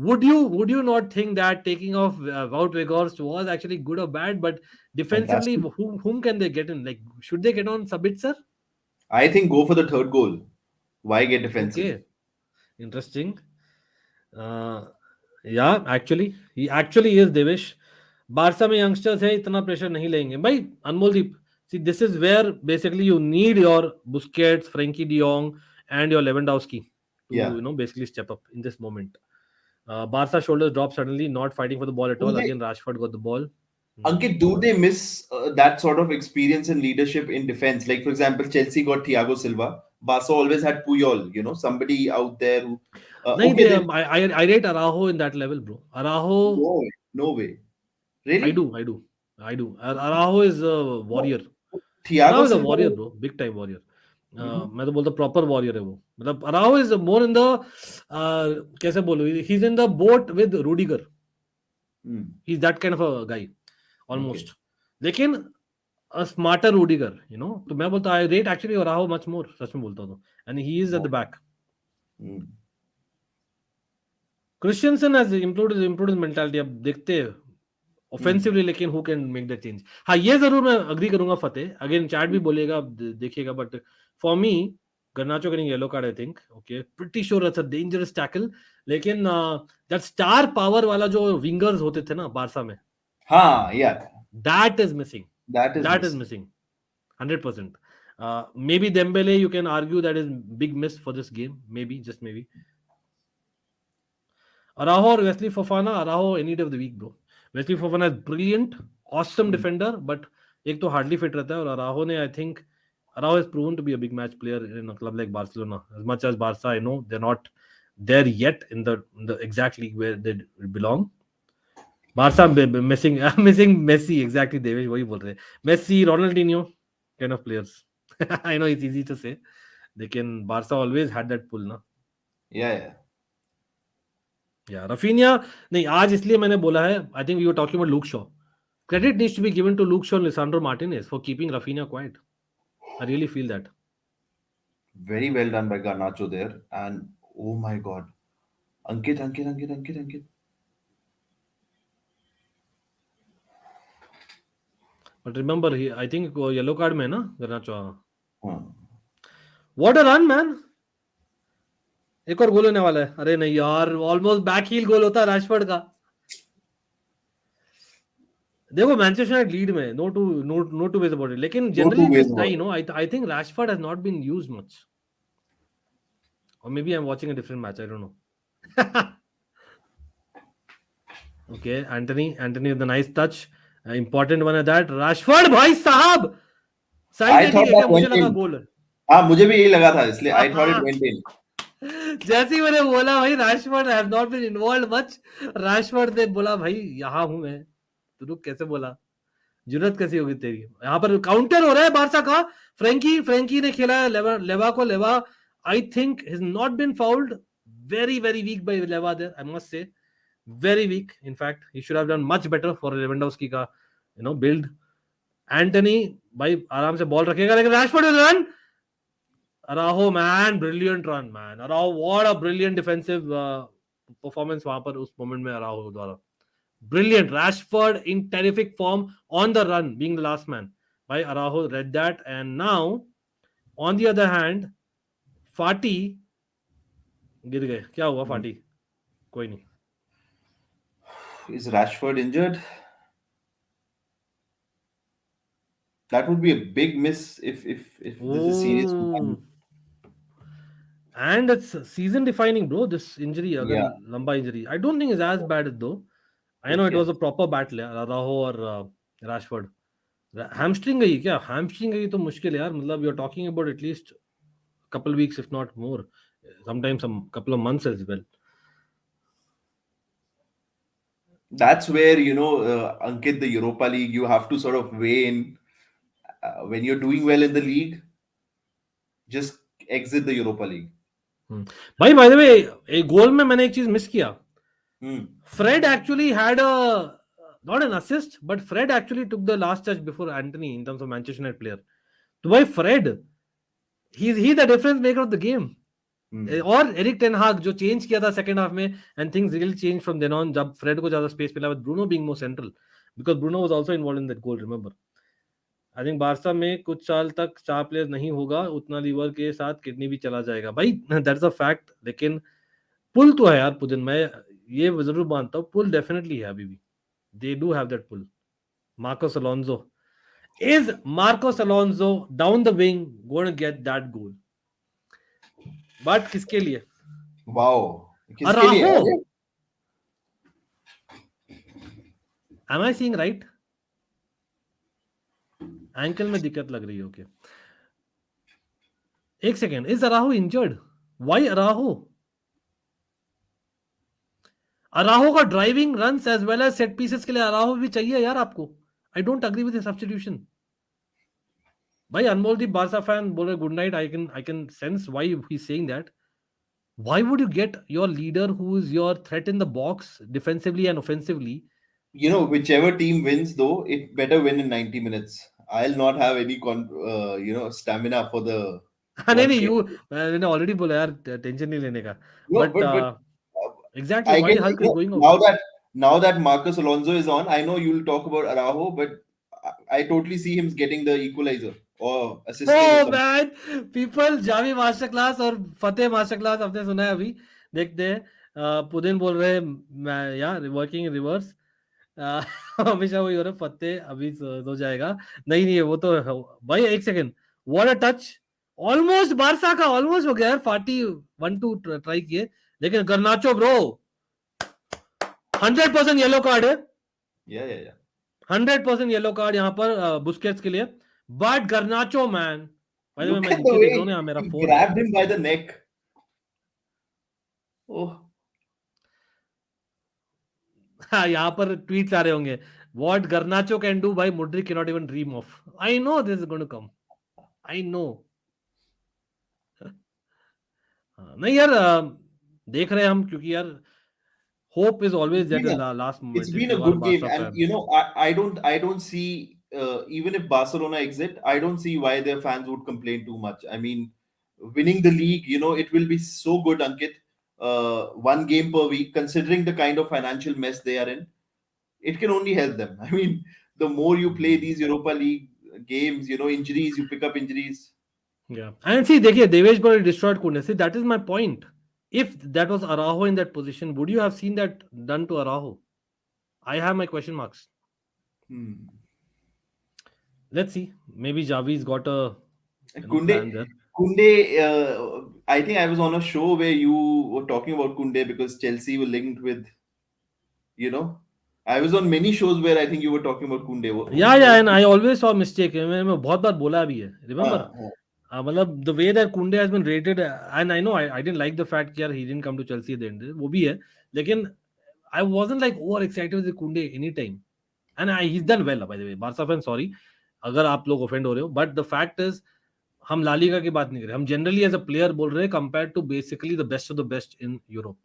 would you not think that taking off Wout Weghorst was actually good or bad? But defensively, Fantastic. whom can they get in? Like, should they get on Sabitzer? I think go for the third goal. Why get defensive? Okay, interesting. Yeah, he actually is, Devesh. Barça में youngsters है, इतना pressure नहीं लेंगे भाई. अनमोलदीप, see, this is where basically you need your Busquets, Frankie de Jong and your Lewandowski to, Yeah. you know, basically step up in this moment. Barca shoulders drop suddenly, not fighting for the ball at all. Again, Rashford got the ball. Ankit, do they miss that sort of experience and leadership in defense? Like, for example, Chelsea got Thiago Silva. Barca always had Puyol, somebody out there who. No, Okay, I rate Araujo in that level, bro. Araujo. No way. No way. Really? I do. Araujo is a warrior. Thiago Araujo is a Silva. warrior, bro. Big time warrior. मैं तो बोलता proper warrior है वो. मतलब Araujo is more in the कैसे बोलूं, he's in the boat with Rudiger. He's that kind of a guy almost. लेकिन a smarter Rudiger, you know. तो मैं बोलता I rate actually Araujo much more, सच में बोलता हूँ तो. And he is at the back. Christensen has improved his mentality. अब देखते हैं ऑफेंसिवली, लेकिन who can make that change. हाँ, ये जरूर मैं अग्री करूंगा फतेह. अगेन चैट भी बोलेगा, देखिएगा, but for me गर्नाचो getting yellow card, I think okay, pretty sure it's a dangerous tackle. लेकिन दैट स्टार पावर वाला जो विंगर्स होते थे ना बारसा में, हाँ, yeah, that is missing. that is missing 100%. Maybe Dembele, you can argue that is big miss for this game, maybe, just maybe. Araujo or Wesley Fofana? Araujo any day of the week, bro. Wesley Fofana is brilliant, awesome defender, but एक तो hardly fit रहता है. और Araujo ने, I think, Araujo has proven to be a big match player in a club like Barcelona. As much as Barca, I know they're not there yet in the exact league where they belong. Barca missing Messi, exactly. Devesh वही बोल रहे हैं. Messi, Ronaldinho kind of players. I know it's easy to say, लेकिन Barca always had that pull ना. Yeah. Raphinha नहीं, आज इसलिए मैंने बोला है, I think you are talking about Luke Shaw. Credit needs to be given to Luke Shaw and Lisandro Martinez for keeping Rafinha quiet. I really feel that. Very well done by Garnacho there. And oh my God. Ankit. But remember, I think yellow card में ना Garnacho. What a run, man. एक और गोल होने वाला है. अरे नहीं यार, ऑलमोस्ट बैक हील गोल होता है रैशफोर्ड का. देखो मैनचेस्टर यूनाइटेड लीड में, no two ways about it, लेकिन No two generally ways this about tie, it. No I think Rashford has not been used much, और maybe I am watching a different match, I don't know. Okay, Antony with the nice touch, important one है that. Rashford भाई साहब side I checking thought है that क्या? मुझे went लगा in. गोल. हाँ मुझे भी यही लगा था, इसलिए I thought it went in. जैसे ही मैंने बोला भाई Rashford have not been involved much, Rashford ने बोला भाई यहाँ हूं मैं. तो रुक, कैसे बोला, जरूरत कैसी होगी तेरी. यहाँ पर काउंटर हो रहा है बारसा का. फ्रेंकी ने खेला है लेवा को. Lewa I think has not been fouled. Very very weak by Lewa there, I must say. Very weak, in fact he should have done much better for Lewandowski का build. Antony भाई आराम से ball रखेगा, लेकिन Rashford will run. Araujo, man, brilliant run, man. Araujo, what a brilliant defensive performance वहां पर उस moment में Araujo द्वारा. Brilliant. Rashford in terrific form on the run, being the last man. By Araujo read that, and now on the other hand, Fateh गिर गए. क्या हुआ Fateh? कोई नहीं. Is Rashford injured? That would be a big miss if this is serious for Oh, him. and it's season defining, bro. This injury, अगर Yeah. लंबा injury, I don't think is as bad as though. I know it Okay. was a proper battle, Araujo और Rashford. Hamstring गई क्या? Hamstring गई तो मुश्किल है यार. मतलब you are talking about at least couple weeks if not more, sometimes some couple of months as well. That's where, Ankit, the Europa League, you have to sort of weigh in. When you're doing well in the league, just exit the Europa League. भाई bye the वे, एक गोल में मैंने एक चीज miss किया. Hmm. Fred actually had a not an assist, but Fred actually took the last touch before Anthony in terms of Manchester United player. तो भाई Fred, he the difference maker of the game. और Erik ten Hag जो change किया था second half में, and things really change from then on, जब Fred को ज्यादा स्पेस मिला with Bruno being more central, because Bruno was also involved in that goal, remember. I think Barca में कुछ साल तक स्टार प्लेयर नहीं होगा, उतना लीवर के साथ किडनी भी चला जाएगा भाई. That's a fact. लेकिन पुल तो है यार पुदिन, मैं ये जरूर मानता हूँ, पुल डेफिनेटली है अभी भी. They do have that pull. Marcos Alonso, is Marcos Alonso down the wing going to get that goal? But किसके लिए? Wow. किसके लिए? Araujo. Am I seeing right? Ankle में दिक्कत लग रही है. ओके, एक second. Is Araujo injured? Why Araujo? Araujo का driving runs as well as set pieces के लिए अराहो भी चाहिए यार आपको. I don't agree with substitution. भाई अनमोलदीप बारसा फैन बोल रहे good night. I can sense why he is saying that. Why would you get your leader who is your threat in the box defensively and offensively? Whichever team wins, though, it better win in 90 minutes. I'll not have any stamina for the नहीं नहीं, 120. मैंने already बोला यार, tension नहीं लेने का. No, but but exactly I why get Hulk is going out. now that Marcus Alonso is on, I know you'll talk about Araujo, but I totally see him getting the equalizer or assisting or oh something. Man, people, Xavi masterclass और Fateh master class आपने सुना है अभी? देखते हैं. पुदिन बोल रहे हैं यार वर्किंग इन रिवर्स. हमेशा वही हो रहा है. फतेह अभी सो जाएगा. नहीं नहीं, वो तो भाई एक second. What a touch. Almost Barça का ऑलमोस्ट हो गया यार. फाटी 1-2 ट्राई किए, लेकिन गर्नाचो ब्रो 100% येलो कार्ड है. Yeah. 100% येलो कार्ड यहाँ पर बुस्केट्स के लिए. बट गर्नाचो मैन, भाई Look मैं at the नीचे देख रहा हूँ way ना, मेरा he फोन है. grabbed him by the neck. Oh, हाँ, यहाँ पर ट्वीट्स आ रहे होंगे. व्हाट गर्नाचो कैन डू भाई, Mudryk can not even dream of. I know this is going to come. I know. नहीं यार, देख रहे हैं हम, क्योंकि यार hope is always it's there been a last it's moment if been a you are good game, Barca and fan. I don't see, even if Barcelona exit, I don't see why their fans would complain too much. I mean, winning the league, it will be so good, Ankit. One game per week, considering the kind of financial mess they are in, it can only help them. I mean, the more you play these Europa League games, injuries, you pick up injuries. Yeah, and see, देखिए देवेश बड़े destroyed couldn't. See, that is my point. If that was Araujo in that position, would you have seen that done to Araujo? I have my question marks. Let's see. Maybe Javi's got a plan Kunde, there. Kunde. I think I was on a show where you were talking about Kunde because Chelsea were linked with. You know, I was on many shows where I think you were talking about Kunde. Yeah, and I always saw mistake. मैं बहुत बार बोला भी है. Remember? हाँ, मतलब the way that Kunde has been rated, and I know I didn't like the fact that he didn't come to Chelsea at the end. वो भी है. लेकिन I wasn't like over excited with Kunde anytime. And he's done well, by the way. Barca fan, sorry. अगर आप लोग offend हो रहे हो. But the fact is, हम लालिगा की बात नहीं कर रहे. हम generally as a player बोल रहे हैं compared to basically the best of the best in Europe.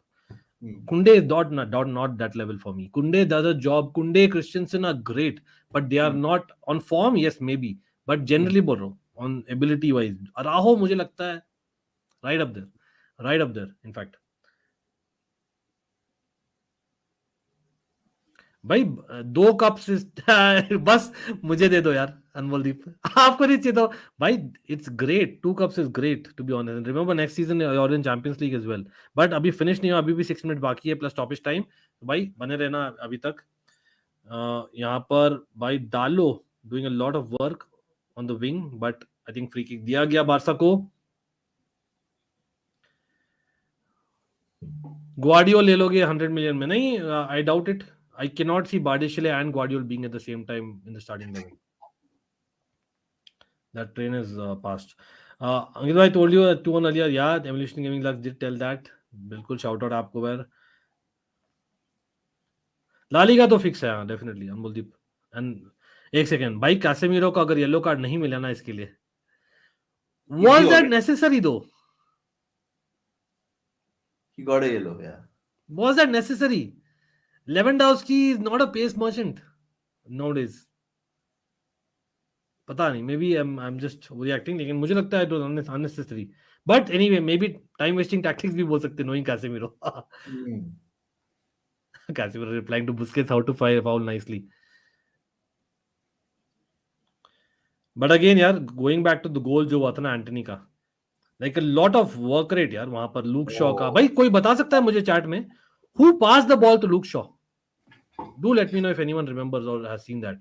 Kunde is not that level for me. Kunde does a job. Kunde, Christensen are great, but they are not on form. Yes, maybe, but generally बोल रहा हूँ on ability wise. Araujo मुझे लगता है right up there. In fact, भाई 2 cups बस मुझे दे दो यार अनमोलदीप. आपको नहीं चाहिए तो भाई it's great. 2 cups is great to be honest. Remember next season और in Champions League as well. But अभी फिनिश नहीं हुआ. अभी भी 6 मिनट बाकी है प्लस स्टॉपेज टाइम. भाई बने रहना अभी तक. यहाँ पर भाई डालो doing a lot of work on the wing, but I think free kick दिया गया बारसा को. ग्वाडियोल ले लोगे 100 मिलियन में? नहीं, आई doubt it. I cannot see Bardeshile and Guardiola being at the same time in the starting 11. That train is past. Ankit, I told you 2-1 earlier. Yeah, the Evolution Gaming Lux did tell that. बिल्कुल shout out आपको यार. La Liga तो fix है, हाँ definitely अनमोलदीप. And एक second भाई, Casemiro को अगर येलो कार्ड नहीं मिला ना इसके लिए, is he was that already? necessary though? He got a yellow. Yeah. Was that necessary? Lewandowski is not a pace merchant nowadays. पता नहीं, maybe I am just reacting, लेकिन मुझे लगता है it was unnecessary. But anyway, maybe time wasting tactics भी बोल सकते, knowing Casemiro. Casemiro replying to Busquets how to foul nicely. But again यार, going back to the goal जो हुआ था ना एंटनी का, like a lot of work rate यार वहां पर. लूक शॉ का भाई, कोई बता सकता है मुझे चैट में who pass the ball to Luke Shaw? Do let me know if anyone remembers और हैज सीन दैट.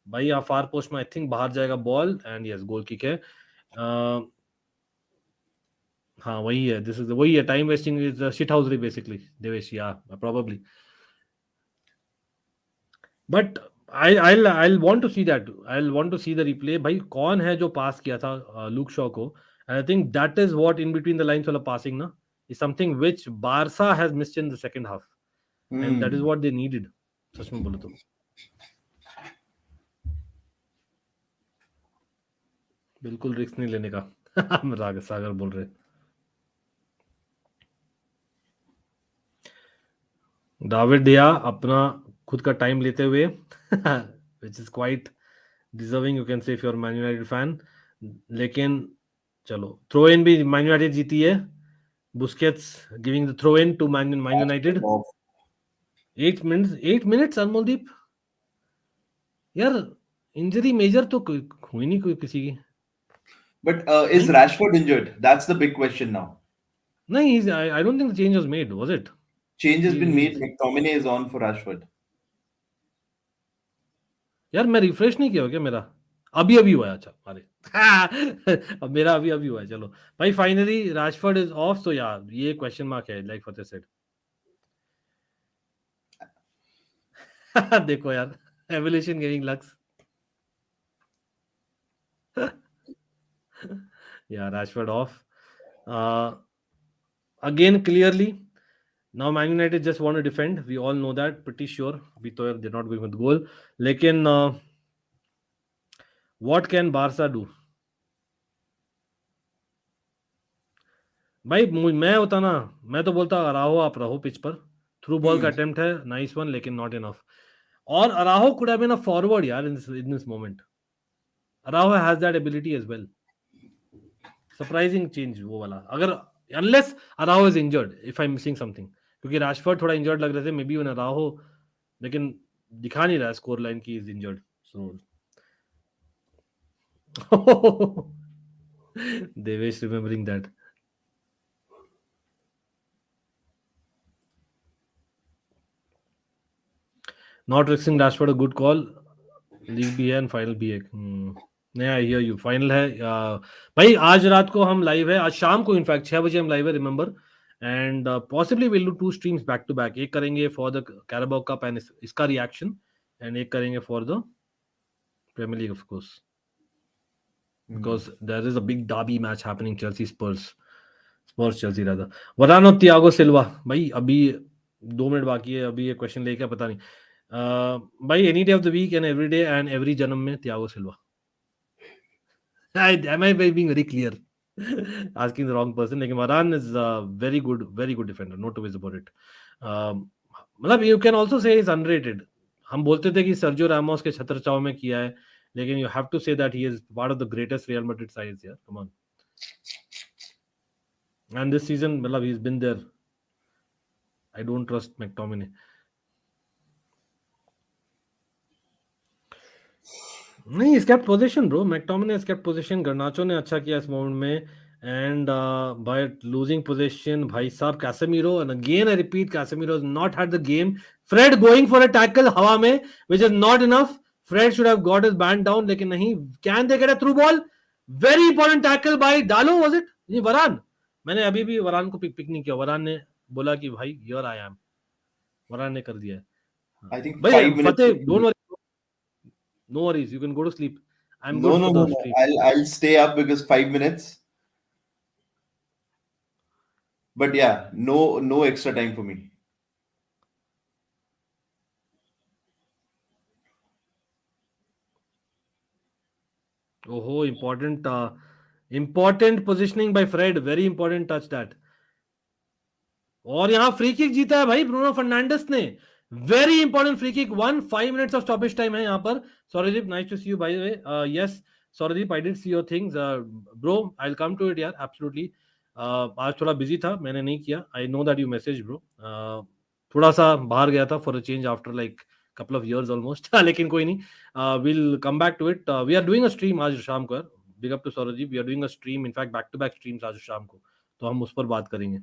भाई यहाँ फार पोस्ट में आई थिंक बाहर जाएगा ball, and yes goal kick है. हाँ वही है, दिस इज वही है. Time wasting is shithousery basically Devesh, या probably. But I'll want to see that. I'll want to see the replay. भाई कौन है जो पास किया था लूक शॉ को? And I think that is what in between the lines वाला passing ना is something which Barca has missed in the second half, and that is what they needed. सच में बोलो तो बिल्कुल रिस्क नहीं लेने का. राग सागर बोल रहे. दाविड दिया अपना खुद का टाइम लेते हुए, which is quite deserving, you can say, if you're a Man United fan. लेकिन चलो, थ्रो इन भी मैन यूनाइटेड जीती है. Busquets giving the throw in to Man United. 8 minutes Anmoldeep. यार इंजरी मेजर तो हुई नहीं कोई किसी की. But is Rashford injured? That's the big question now. नहीं, I don't think the change was made, was it? Change has been made. McTominay is on for Rashford. यार मैं रिफ्रेश नहीं किया हो क्या मेरा? अभी हुआ है. अच्छा अरे अब मेरा अभी हुआ है. चलो भाई, फाइनली रैशफोर्ड इज ऑफ. सो यार ये क्वेश्चन मार्क है, लाइक फतेह सेड. देखो यार, evolution Gaming lux. Yeah, Rashford off. Again, clearly, now Man United just want to defend. We all know that, pretty sure. We thought they're not going with goal. Lekin, what can Barca do? भाई मैं होता ना, मैं तो बोलता अराहो आप रहो pitch पर. थ्रू बॉल का अटेम्प्ट है, नाइस वन, लेकिन नॉट इनफ. और Araujo could have been a forward यार in this moment. Araujo has that ability as well. Surprising change वो वाला. अगर unless Araujo is injured, if I am missing something, क्योंकि Rashford थोड़ा injured लग रहे थे, मे बी वन अराहो, लेकिन दिखा नहीं रहा स्कोर लाइन की is injured. So Devesh remembering that. Not risking Rashford, a good call. League भी है एंड फाइनल भी है। नहीं, आई हियर यू। फाइनल है भाई। आज रात को हम लाइव है, आज शाम को इनफैक्ट 6 बजे हम लाइव है, remember. And possibly will do 2 streams back to back. एक करेंगे for the Carabao Cup and इसका रिएक्शन, एंड एक करेंगे for the Premier League of course, because there is a big derby match happening, Chelsea Spurs, Spurs Chelsea रहता। Varane Thiago सिल्वा भाई, अभी 2 minute बाकी है, अभी ये क्वेश्चन लेके पता नहीं। भाई any day of the week and every day and every जन्म में Thiago Silva. Am I being very clear? Asking the wrong person. लेकिन Varane is a very good defender. No two ways about it. मतलब you can also say he's underrated. हम बोलते थे कि Sergio Ramos के छत्र छाव में किया है, लेकिन you have to say that he is part of the greatest Real Madrid sides here. Come on. And this season, मतलब he's been there. I don't trust McTominay. नहीं, इस kept position bro. McTominay has kept position. गर्नाचो ने अच्छा किया इस moment में, and by losing possession, भाई साहब Casemiro, and again I repeat, Casemiro has not had the game. Fred going for a tackle हवा में, which is not enough. Fred should have got his band down, लेकिन नहीं. Can they get a through ball? Very important tackle by Dalo, was it? नहीं, वरान। मैंने अभी भी वरान को पिक नहीं किया। वरान ने बोला कि भाई here I am. वरान ने कर दिया है। I think भाई 5 minutes. Fateh, don't worry. No worries, you can go to sleep. I'm No, good no, for no, the no. stream. I'll stay up because 5 minutes. But yeah, no extra time for me. Oh, important positioning by Fred. Very important touch that. और यहाँ free kick जीता है भाई Bruno Fernandes ने। Very important free kick. 5 minutes of stoppage time है यहाँ पर। Sourdeep, nice to see you by the way. Yes Sourdeep, I did see your things bro, I will come to it यार, absolutely. आज थोड़ा बिजी था, मैंने नहीं किया। I know that you message bro. थोड़ा सा बाहर गया था for a change after like couple of years almost. लेकिन कोई नहीं, we'll come back to it. We are doing a stream आज शाम को यार। Big up to Sourdeep, we are doing a stream, in fact back to back streams आज शाम को, तो हम उस पर बात करेंगे।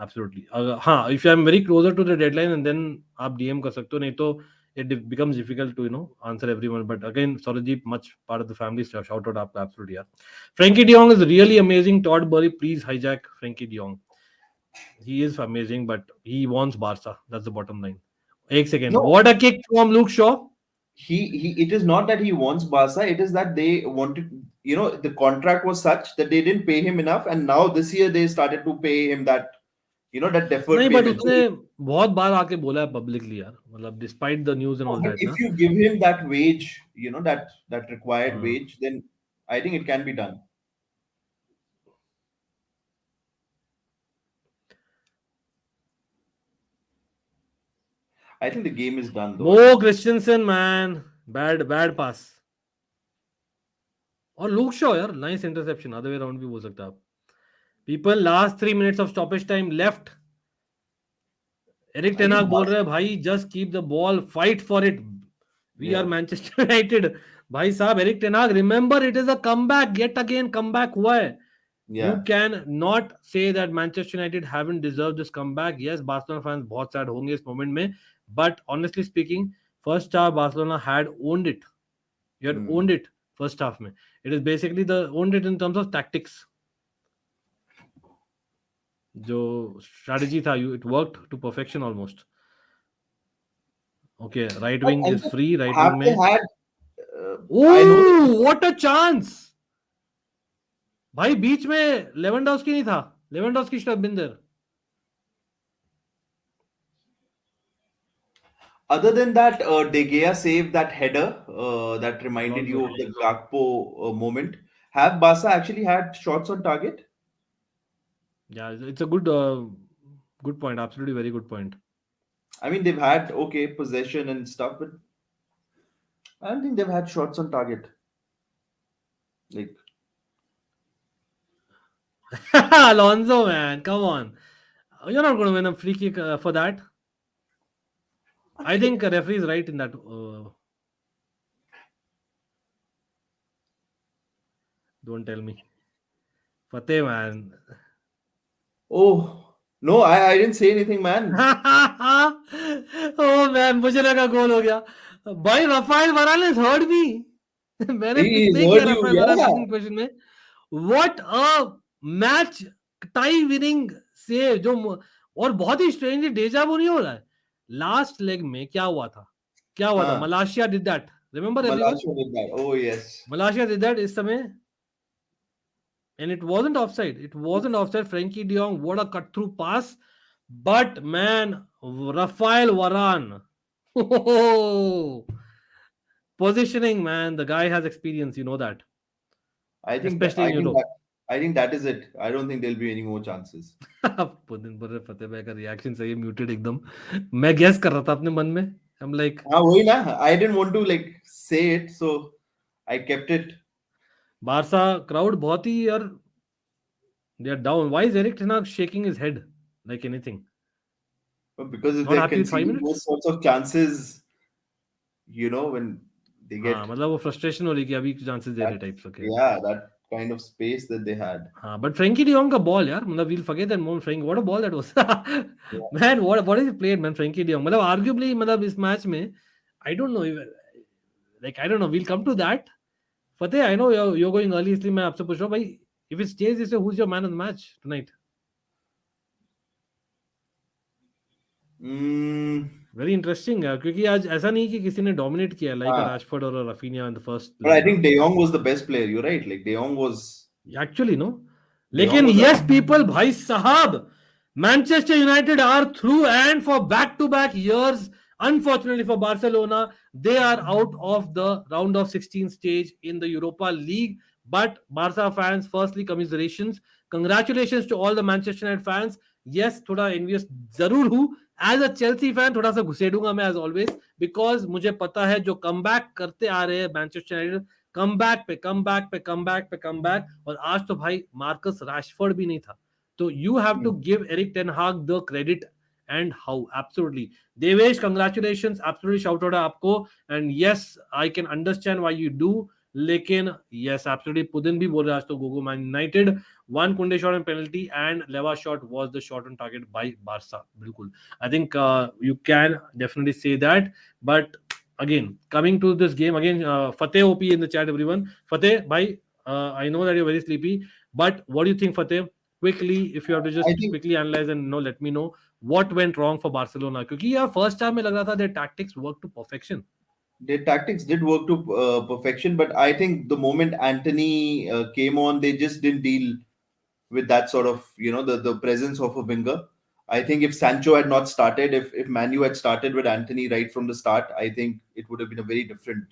Absolutely. हाँ, if I am very closer to the deadline and then आप DM कर सकते हो, नहीं तो it becomes difficult to answer everyone. But again, Saurajit, much part of the family. Shout out आपका, absolutely यार। Frankie De Jong is really amazing. Todd Burry, please hijack Frankie De Jong. He is amazing, but he wants Barca. That's the bottom line. एक second. No, What a kick from Luke Shaw. he it is not that he wants Barca, it is that they wanted, the contract was such that they didn't pay him enough, and now this year they started to pay him that, that deferred नहीं, but payment. उसने बहुत बार आके बोला है publicly यार, मतलब despite the news and all But that if ना। you give him that wage, that required wage, then I think it can be done. I think the game is done though. Mo Christensen, man, bad pass. और Luke Shaw यार, nice interception. Other way round भी बोल सकते आप। People, last 3 minutes of stoppage time left. Erik I think ten Hag बोल रहे हैं भाई, just keep the ball, fight for it, we are Manchester United. भाई साहब, Erik ten Hag, remember it is a comeback, yet again comeback हुआ है। You can not say that Manchester United haven't deserved this comeback. Yes, Barcelona fans बहुत sad होंगे इस moment में, but honestly speaking, first half Barcelona had owned it. You had owned it first half में. It is basically owned it in terms of tactics. जो strategy था, it worked to perfection almost. Okay, right wing is free. Right wing में. had I know Oh, what a chance! भाई बीच में Lewandowski नहीं था, Lewandowski should have been there. other than that, De Gea saved that header that reminded you of the Gakpo moment. Have Barca actually had shots on target? Yeah, it's a good point. Absolutely, very good point. I mean, they've had okay possession and stuff, but I don't think they've had shots on target. Like, Alonso, man, come on. You're not going to win a free kick for that. I think a referee is right in that. Don't tell me. Fateh, man. oh no, I didn't say anything, man. Oh man, मुझे लगा गोल हो गया। भाई Rafael Varane has heard me. मैंने pick He's नहीं किया heard you, Rafael Varane yeah. Pick question में. What a match tie winning save जो और बहुत ही स्ट्रेंजली डेजा वो नहीं हो रहा है. लास्ट लेग में क्या हुआ था? क्या हुआ था? हाँ, Malaysia did that. Remember everyone? Malaysia did that. Oh yes. Malaysia did that इस समय. And it wasn't offside. It wasn't offside. Frankie de Jong, what a cut through pass. But man, Rafael Varane. Positioning, man. The guy has experience. You know that. I think that, Especially in Europe. I think that is it. I don't think there'll be any more chances. दिन भर फतेह भाई का reaction सही है, muted एकदम. मैं guess कर रहा था अपने मन में. I'm like, हाँ वही ना. I didn't want to like say it, so I kept it. Barça crowd बहुत ही यार. They are down. Why is Eric Ten Hag shaking his head like anything? But because if Not they're happy with 5 conceding those minutes? sorts of chances, you know, when they get हाँ मतलब वो frustration हो रही कि अभी chances दे रहे that, types. Okay. yeah, that kind of space that they had. हाँ, but Frankie de Jong का बॉल यार, मतलब we'll forget that moment. Frankie, what a ball that was. Man, what is he played, man? Frankie de Jong, मतलब arguably, मतलब इस match में, I don't know, like I don't know. We'll come to that. Fateh, I know you're going early, इसलिए मैं आपसे पूछ रहा हूँ भाई, if it stays this way, who's your man of the match tonight? Very interesting यार, क्योंकि आज ऐसा नहीं कि किसी ने डोमिनेट किया like a Rashford or a Rafinha in the first. But I think De Jong was the best player. You're right. Like De Jong was. Actually, no. De Jong लेकिन was yes, people, भाई साहब, Manchester United are through, and for back-to-back years, unfortunately for Barcelona, they are out of the round of 16 stage in the Europa League. But Barca fans, firstly, commiserations. Congratulations to all the Manchester United fans. Yes, थोड़ा envious जरूर हूँ. As a Chelsea fan, थोड़ा सा घुसेडूंगा मैं as always, because मुझे पता है जो comeback करते आ रहे हैं Manchester United, कम बैक पे कम बैक पे कम बैक पे कम बैक. और आज तो भाई मार्कस रैशफोर्ड भी नहीं था. तो you have to give Erik ten Hag the credit. And how absolutely Devesh, congratulations, absolutely shout out है आपको. And yes, I can understand why you do. लेकिन यस, एब्सोल्युटली पुदिन भी बोल रहा है आज तो go go man United. One Kounde shot and penalty and Lewa shot was the shot on target by Barca. बिल्कुल, I think you can definitely say that. But again, coming to this game again, Fateh OP in the chat, everyone. Fateh bhai, I know that you're very sleepy, but what do you think, Fateh? Quickly, if you have to I just think quickly analyze and let me know what went wrong for Barcelona, क्योंकि यार first time में लग रहा था their tactics worked to perfection. their tactics did work to perfection, but I think the moment Anthony came on, they just didn't deal with that sort of, you know, the presence of a winger. I think if Sancho had not started, if Manu had started with Anthony right from the start, I think it would have been a very different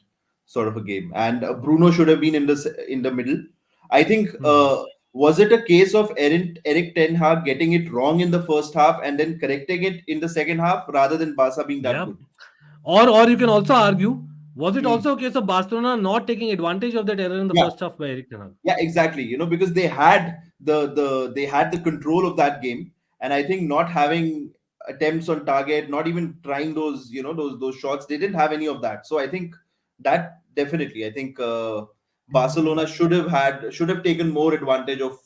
sort of a game. And Bruno should have been in the middle. I think was it a case of Eric Ten Hag getting it wrong in the first half and then correcting it in the second half rather than Barca being that good? Or you can also argue, was it also a case of Barcelona not taking advantage of that error in the Yeah. first half by Eric Ten Hag? Yeah, exactly. You know, because they had the control of that game, and I think not having attempts on target, not even trying those, you know, those shots, they didn't have any of that. So I think that definitely, I think Barcelona should have taken more advantage of,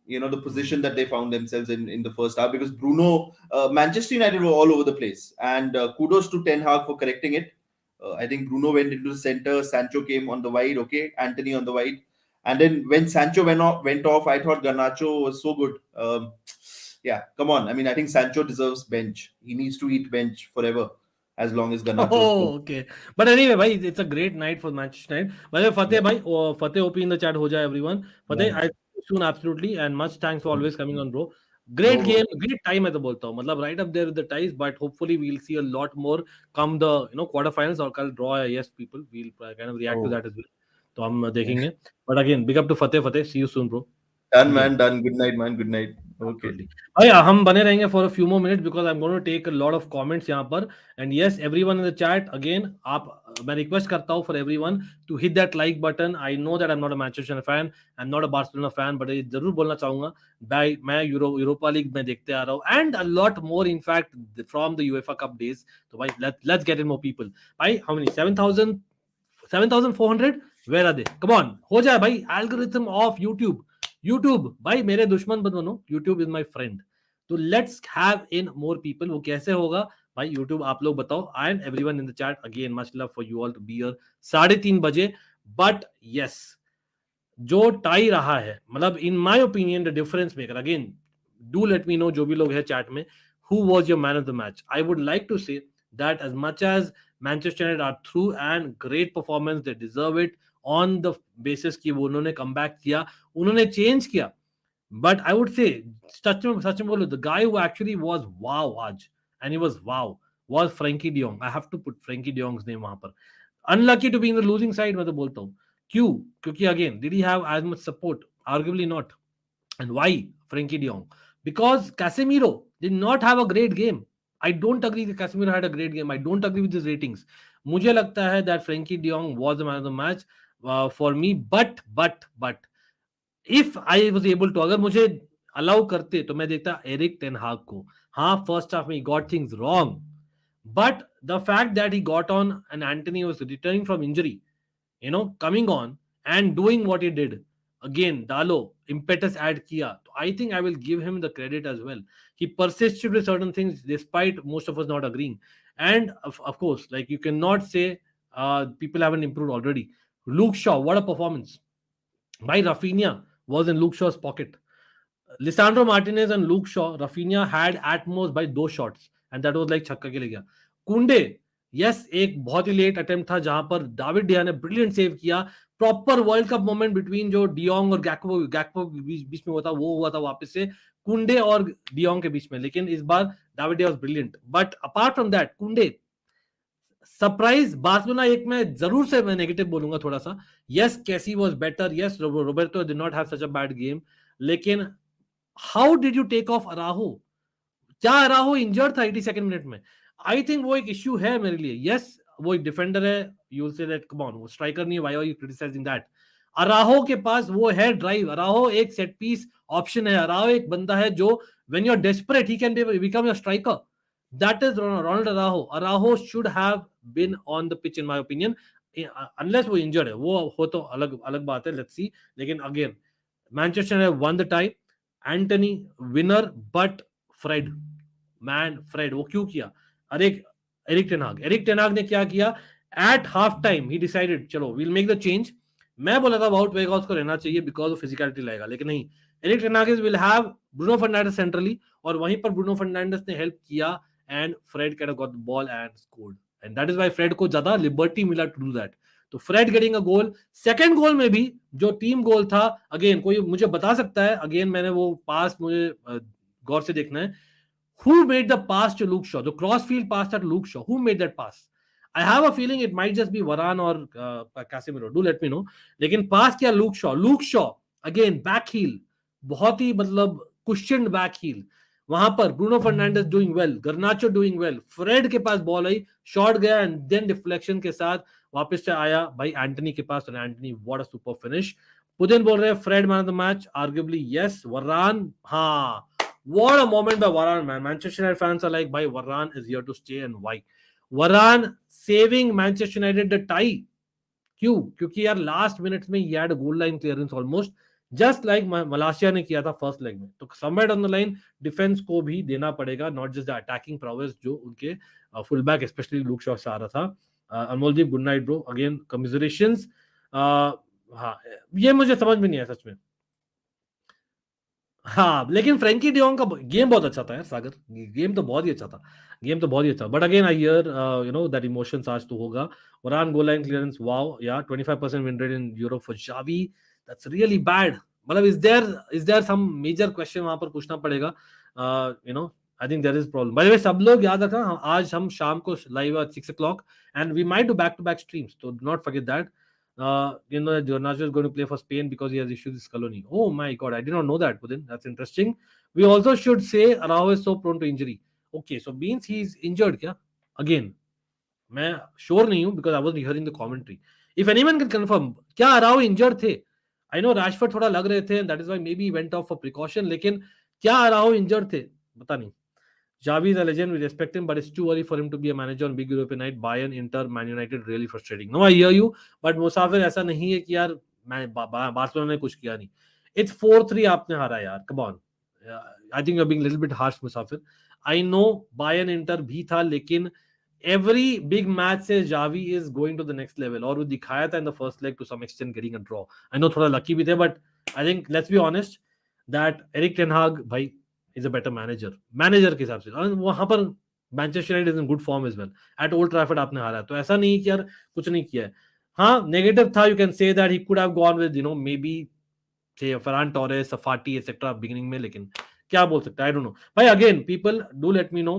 you know, the position that they found themselves in the first half, because Bruno, Manchester United were all over the place, and kudos to Ten Hag for correcting it. I think Bruno went into the center, Sancho came on the wide, okay, Anthony on the wide, and then when Sancho went off, I thought Garnacho was so good. Yeah, come on. I mean, I think Sancho deserves bench. He needs to eat bench forever as long as Garnacho is Oh, good. okay. But anyway, bhai, it's a great night for Manchester United. By the way, Fateh, bhai, Fateh OP in the chat, ho jaye everyone. Fateh, Yeah. I see you soon, absolutely, and much thanks for always coming on, bro. No Great worries. game, great time, मैं तो बोलता हूँ. मतलब right up there with the ties, but hopefully we'll see a lot more come the quarterfinals or कल draw. Yes, people, we'll kind of react to that as well. तो हम देखेंगे. But again, big up to Fateh. Fateh, see you soon, bro. Done, Again. man. Done. Good night, man. Good night. Okay. Absolutely. भाई हम बने रहेंगे for a few more minutes because I'm going to take a lot of comments यहाँ पर. And yes, everyone in the chat, again, मैं request करता हूँ for everyone to hit that like button. I know that I'm not a Manchester fan, I'm not a Barcelona fan, but जरूर बोलना चाहूँगा भाई मैं यूरोपा लीग में देखते आ रहा हूँ, and a lot more in fact from the UEFA Cup days. तो भाई let's get in more people. भाई how many 7,400? Where are they? Come on, हो जाए भाई. Algorithm of YouTube भाई मेरे दुश्मन मत बनो. YouTube is my friend. तो let's have in more people. वो कैसे होगा? भाई यूट्यूब आप लोग बताओ, and everyone in the chat again much love for you all to be here 3:30 बजे. बट यस, जो टाई रहा है, मतलब in my opinion the difference maker, again do let me know जो भी लोग है चैट में, who was your man of the match. I would like to say that as much as Manchester United are through and great performance, they deserve it on the basis कि वो उन्होंने comeback किया, उन्होंने change किया. But I would say सच में बोलो, the guy who actually was wow आज, and he was wow, was Frankie de Jong. I have to put Frankie de Jong's name वहां पर. Unlucky to be in the losing side, मैं तो बोलता हूँ. क्यों? क्योंकि again, did he have as much support? Arguably not. And why Frankie de Jong? Because Casemiro did not have a great game. I don't agree that Casemiro had a great game. I don't agree with his ratings. मुझे लगता है that Frankie de Jong was the man of the match for me. But if I was able to, अगर मुझे allow करते तो मैं देखता Eric ten हाग को. हाँ, फर्स्ट हाफ में he got things wrong, but the fact that he got on and Anthony was returning from injury, you know, coming on and doing what he did, again डालो impetus add किया, तो I think I will give him the credit as well. He persisted with certain things despite most of us not agreeing. And of course, like, you cannot say people haven't improved already. Luke Shaw, what a performance by Rafinha was in Luke Shaw's pocket. Lisandro Martinez and Luke Shaw, Rafinha had at most by 2 shots, and that was like छक्का के ले गया. कुंडे, yes, एक बहुत ही late attempt था जहां पर डेविड डिया ने ब्रिलियंट सेव किया. Proper world cup moment between जो डियोंग और गैक्पो बीच में हुआ था, वो हुआ था वापस से कुंडे और डियोंग के बीच में, लेकिन इस बार डेविड डिया was brilliant. But apart from that, कुंडे सरप्राइज. बार्सिलोना एक में जरूर से मैं नेगेटिव बोलूंगा थोड़ा सा. Yes, Casey was better. Yes, Roberto did not have such a bad game. लेकिन how did you take off Araujo? क्या अराहो इंजर्ड था 82nd मिनट में? आई थिंक वो एक इश्यू है मेरे लिए. यस, वो एक डिफेंडर है, you will say that, come on, वो स्ट्राइकर नहीं है, why are you criticising that? Araujo के पास वो है ड्राइव. अराहो एक सेट पीस ऑप्शन है. अराहो एक बंदा है जो when you are desperate he can become your striker. That is Ronaldo Araujo. Araujo should have been on the pitch in my opinion, unless वो इंजर्ड है. वो हो तो अलग अलग बात है, लेट्स सी. लेकिन again, Manchester have won the tie. Antony winner, but Fred, man Fred, वो क्यों किया? अरे एरिक टेन हाग ने क्या किया? At half time he decided, चलो वील मेक द चेंज. मैं बोला था वाउट वेगॉस को रहना चाहिए बिकॉज ऑफ फिजिकलिटी लाएगा, लेकिन नहीं. Erik ten Hag will have Bruno Fernandes centrally, और वहीं पर ब्रूनो फर्नांडिस ने हेल्प किया and Fred can got the ball and scored. And that is why Fred को ज्यादा लिबर्टी मिला टू डू दैट. तो Fred getting a goal. Second goal में भी जो टीम गोल था, अगेन कोई मुझे बता सकता है, अगेन मैंने वो पास मुझे गौर से देखना है, who made the pass to Luke Shaw, the crossfield pass to Luke Shaw, who made that pass? I have a feeling it might just be Varane or Casemiro, do let me know. लेकिन पास किया Luke Shaw again back heel, बहुत ही मतलब cushioned back heel. वहां पर Bruno Fernandes doing well, Garnacho doing well, Fred के पास ball आई, shot गया एंड देन डिफ्लेक्शन के साथ वापस से आया भाई एंटनी के पास, और Antony what a super finish. Putin बोल रहे हैं Fred man of the match, arguably yes. Varane, हाँ, what a moment by Varane, man. Manchester United fans are like, bhai, Varane is here to stay, and why? Varane saving Manchester United the tie. क्यों? क्योंकि यार last minutes में he had a goal line clearance almost, just like मलाशिया ने किया था first leg में. तो somewhere on the line defence को भी देना पड़ेगा, not just the attacking prowess जो उनके full back specially look Shaw से आ रहा था. अनमोलदीप, गुड नाइट ब्रो, अगेन कमिजरेशंस. हाँ, ये मुझे समझ में नहीं आया सच में. हाँ, लेकिन फ्रैंकी डियोंग का गेम बहुत अच्छा था यार सागर. गेम तो बहुत ही अच्छा था, गेम तो बहुत ही अच्छा. But again I hear you know that emotions आज तो होगा. वरान गोल लाइन क्लियरेंस, वाओ, या 25% win rate in Europe for Xavi, that's really bad. मतलब is there some major question वहां पर पूछना पड़ेगा. You know, I think there is problem. By the way, सब लोग याद रखना, आज हम शाम को live at 6 o'clock and we might do back to back streams, तो do not forget that. You know, Garnacho is going to play for Spain because he has issues with Scaloni. Oh my God, I did not know that, Pudin. That's interesting. We also should say Araujo is so prone to injury. Okay, so means he's injured, क्या? Again, मैं sure नहीं हूँ because I wasn't hearing the commentary. If anyone can confirm, क्या Araujo injured थे? I know Rashford थोड़ा लग रहे थे, and that is why maybe he went off for precaution. लेकिन क्या Araujo injured थे? पता नहीं. Xavi is a legend, we respect him, but it's too early for him to be a manager on big European night. Bayern, Inter, Man United, really frustrating. No, I hear you, but मुसाफिर ऐसा नहीं है कि यार मैं Barcelona ने कुछ किया नहीं. It's 4-3 आपने हारा यार, come on. I think you are being little bit harsh Musafir. I no Bayern inter भी था, लेकिन every big match says Xavi is going to the next level, और वो दिखाया था in the first leg to some extent getting a draw. I know थोड़ा lucky भी थे, but I think let's be honest that Eric Ten Hag भाई is a better manager. Manager के हिसाब से, और वहां पर Manchester United is in good form as well. At Old Trafford आपने हारा है, तो ऐसा नहीं कि यार कुछ नहीं किया है. हाँ, नेगेटिव था, यू कैन से that he could have gone with may be say Ferran Torres, Fateh, etc. beginning में, लेकिन क्या बोल सकते हैं, I don't know. भाई again, people do let me know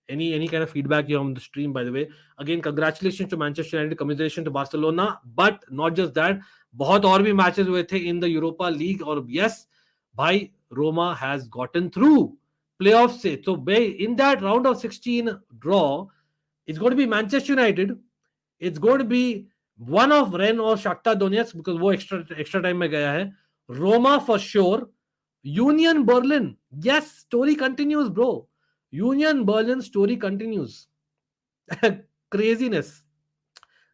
any kind of feedback here on the stream. By the way, again, congratulations to Manchester United, commiseration to Barcelona, but not just that, बहुत और भी matches हुए थे in the Europa League, और yes, भाई Roma has gotten through playoffs से. So in that round of 16 draw, it's going to be Manchester United, it's going to be one of Rennes और Shakhtar Donetsk because वो extra time में गया है. Roma for sure. Union Berlin, yes, story continues, bro. Union Berlin story continues. Craziness.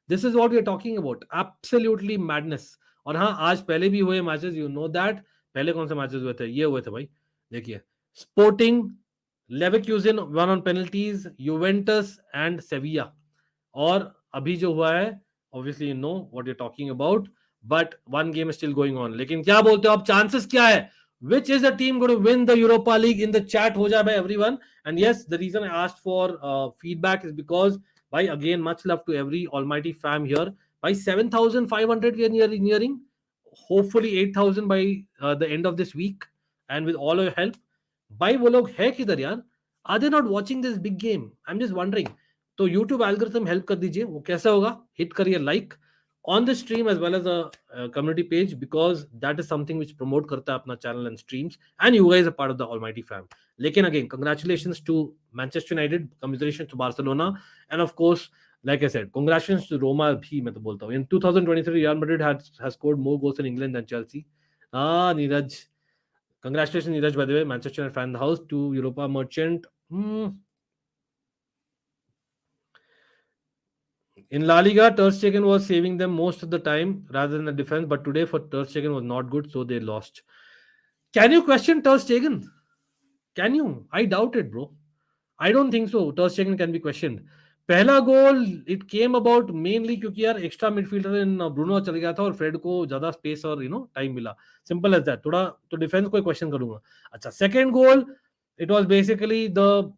This is what we are talking about. Absolutely madness. और हाँ, आज पहले भी हुए मैचेस, यू नो दैट. पहले कौन से मैचेस हुए थे? ये हुए थे भाई, देखिए, Sporting Leverkusen won on penalties, Juventus and Sevilla. और अभी जो हुआ है, obviously you know what you talking about, but one game is still going on. लेकिन क्या बोलते हो आप, चांसेस क्या है? Which is the team going to win the Europa League? In the chat हो जाए by everyone. And yes, the reason I asked for feedback is because, by again, much love to every almighty fam here. By 7,500 we are nearing. Hopefully 8,000 by the end of this week. And with all your help. By वो लोग है किधर यार? Are they not watching this big game? I'm just wondering. तो YouTube algorithm help कर दीजिए. वो कैसा होगा? Hit करिए like on the stream as well as a community page, because that is something which promote करता है अपना channel and streams, and you guys are part of the almighty fam. लेकिन again, congratulations to Manchester United, commiserations to Barcelona, and of course, like I said, congratulations to Roma भी मैं तो बोलता हूँ. In 2023, Real Madrid has scored more goals in England than Chelsea. Neeraj, congratulations Neeraj, by the way, Manchester United fan in the house. To Europa Merchant. In La Liga, Ter Stegen was saving them most of the time rather than the defense, but today for Ter Stegen was not good, so they lost. Can you question Ter Stegen? Can you? I doubt it, bro. I don't think so. Ter Stegen can be questioned. पहला goal it came about mainly क्योंकि यार extra midfielder in Bruno चल गया था और Fred को ज्यादा space और टाइम मिला. Simple as that. थोड़ा तो डिफेंस को क्वेश्चन करूंगा. अच्छा, second goal it was basically the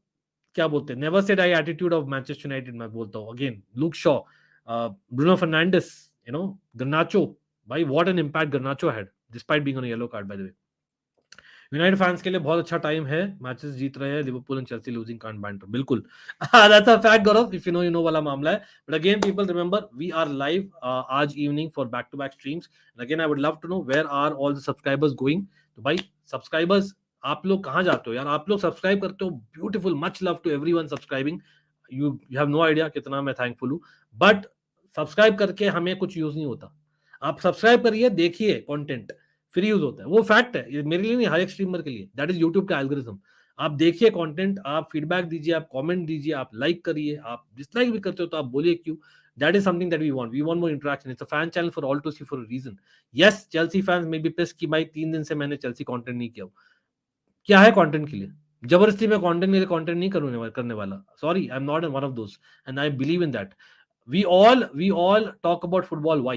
क्या बोलते हैं, never said I attitude of Manchester United. मैं बोलता हूँ again, Luke Shaw, Bruno Fernandes, Garnacho. भाई what an impact Garnacho had despite being on yellow card. By the way, United fans के लिए बहुत अच्छा टाइम है. मैचेस जीत रहे हैं, Liverpool and Chelsea losing can't banter. बिल्कुल, that's a fact Gaurav, if you know वाला मामला है. But again people remember, we are live आज evening for back to back streams. And again I would love to know where are all the subscribers going. तो भाई subscribers आप लोग कहाँ जाते हो यार? आप लोग सब्सक्राइब करते हो, beautiful, much love to everyone subscribing. You have no idea कितना मैं थैंकफुल हूँ. बट सब्सक्राइब करके हमें कुछ यूज नहीं होता. आप सब्सक्राइब करिए, देखिए कंटेंट, फ्री यूज होता है. वो फैक्ट है, ये मेरे लिए नहीं, हर एक स्ट्रीमर के लिए. दैट इज यूट्यूब का एल्गोरिथम. आप देखिए कंटेंट, आप फीडबैक दीजिए, आप कमेंट दीजिए, आप लाइक करिए. आप डिसलाइक भी करते हो तो आप बोलिए क्यों. That is something that we want. We want more interaction. It's a fan channel for all to see for a reason. Yes, Chelsea fans may be pissed कि भाई 3 दिन से मैंने चेल्सी कंटेंट नहीं किया. क्या है कंटेंट के लिए? जबरदस्ती में कंटेंट के लिए कंटेंट नहीं करने वाला. Sorry, I am not one of those, and I believe in that. We all talk about football. Why?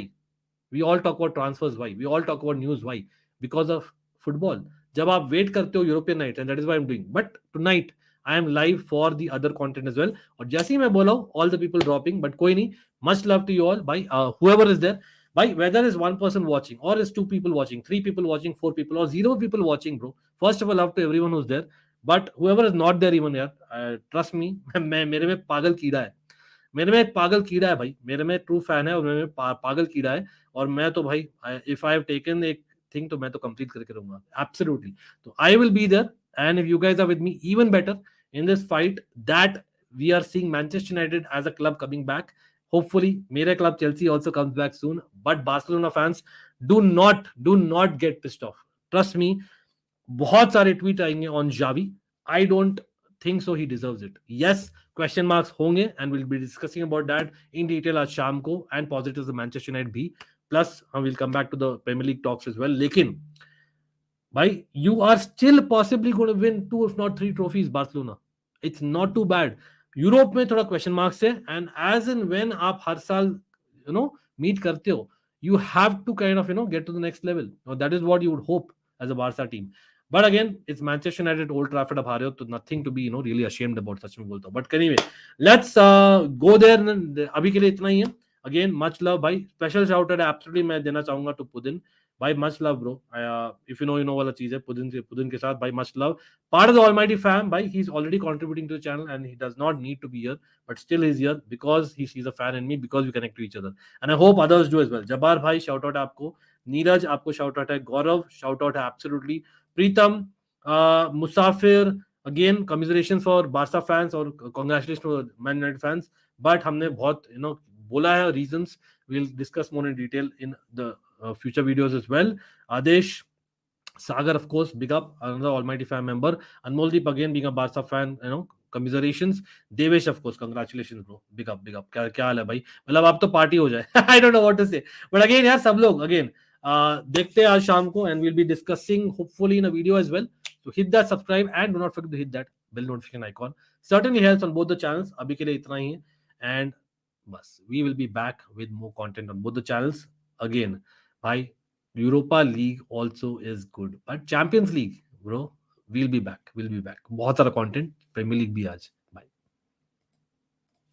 We all talk about transfers. Why? We all talk about news. Why? Because of football. जब आप wait करते हो European night, and that is why I am doing. But tonight I am live for the other content as well. और जैसे ही मैं बोला हूं, all the people dropping, but कोई नहीं, much love to you all. भाई whoever is there, भाई whether is one person watching or is 2 people watching, 3 people watching, 4 people or 0 people watching, bro, first of all love to everyone who's there. But whoever is not there even यार, trust me, मैं मेरे में पागल कीड़ा है. मेरे में एक पागल कीड़ा है भाई. मेरे में ट्रू फैन है और मेरे में पागल कीड़ा है. और मैं तो भाई, इफ आई हैव टेकन एक थिंग तो मैं तो कंप्लीट करके रहूंगा. एब्सोल्युटली. तो I will be there, and if you guys are with me, even better in this fight that we are seeing Manchester United as a club coming back. Hopefully, मेरा club Chelsea also comes back soon. But Barcelona fans, do not get pissed off. Trust me, बहुत सारे tweet आएंगे on Xavi. I don't think so he deserves it. Yes, question marks होंगे, and we'll be discussing about that in detail आज शाम को, and positives of Manchester United भी. Plus, हम will come back to the Premier League talks as well. लेकिन Bhai, you are still possibly going to win 2 if not 3 trophies, Barcelona. It's not too bad. Europe में थोड़ा question marks है, and as and when आप हर साल meet करते हो, you have to kind of get to the next level, or that is what you would hope as a Barca team. But again, it's Manchester United, Old Trafford, अब हारे हो तो nothing to be really ashamed about, सच में बोलता हूँ. But anyway, let's go there. अभी के लिए इतना ही है. Again, much love भाई. Special shout out absolutely मैं देना चाहूंगा to Pudin. भाई much love bro. If you know वाला चीज है. पुदिन के साथ भाई much love. Part of the almighty fam भाई. He is already contributing to the channel and he does not need to be here, but still is here because he sees a fan in me, because we connect to each other, and I hope others do as well. Jabbar भाई shout out आपको. नीरज आपको shout out है. गौरव shout out है absolutely. Pritam, Musafir, again कमिजरेशन for Barça fans और congratulation for man United fans. But हमने बहुत बोला है reasons. we'll discuss more in detail in the future videos as well. Adesh, Sagar, of course, big up, another almighty fan member. Anmoldeep, again being a Barca fan, commiserations. Devesh, of course, congratulations bro, big up, big up. क्या हाल है भाई, मतलब आप तो party हो जाए. I don't know what to say, but again यार सब लोग again देखते हैं आज शाम को, and we'll be discussing hopefully in a video as well. So hit that subscribe and do not forget to hit that bell notification icon. Certainly helps on both the channels. अभी के लिए इतना ही है, and बस we will be back with more content on both the channels. Again भाई, Europa League also is good, but Champions League bro, we'll be back. बहुत सारा content. Premier League भी आज.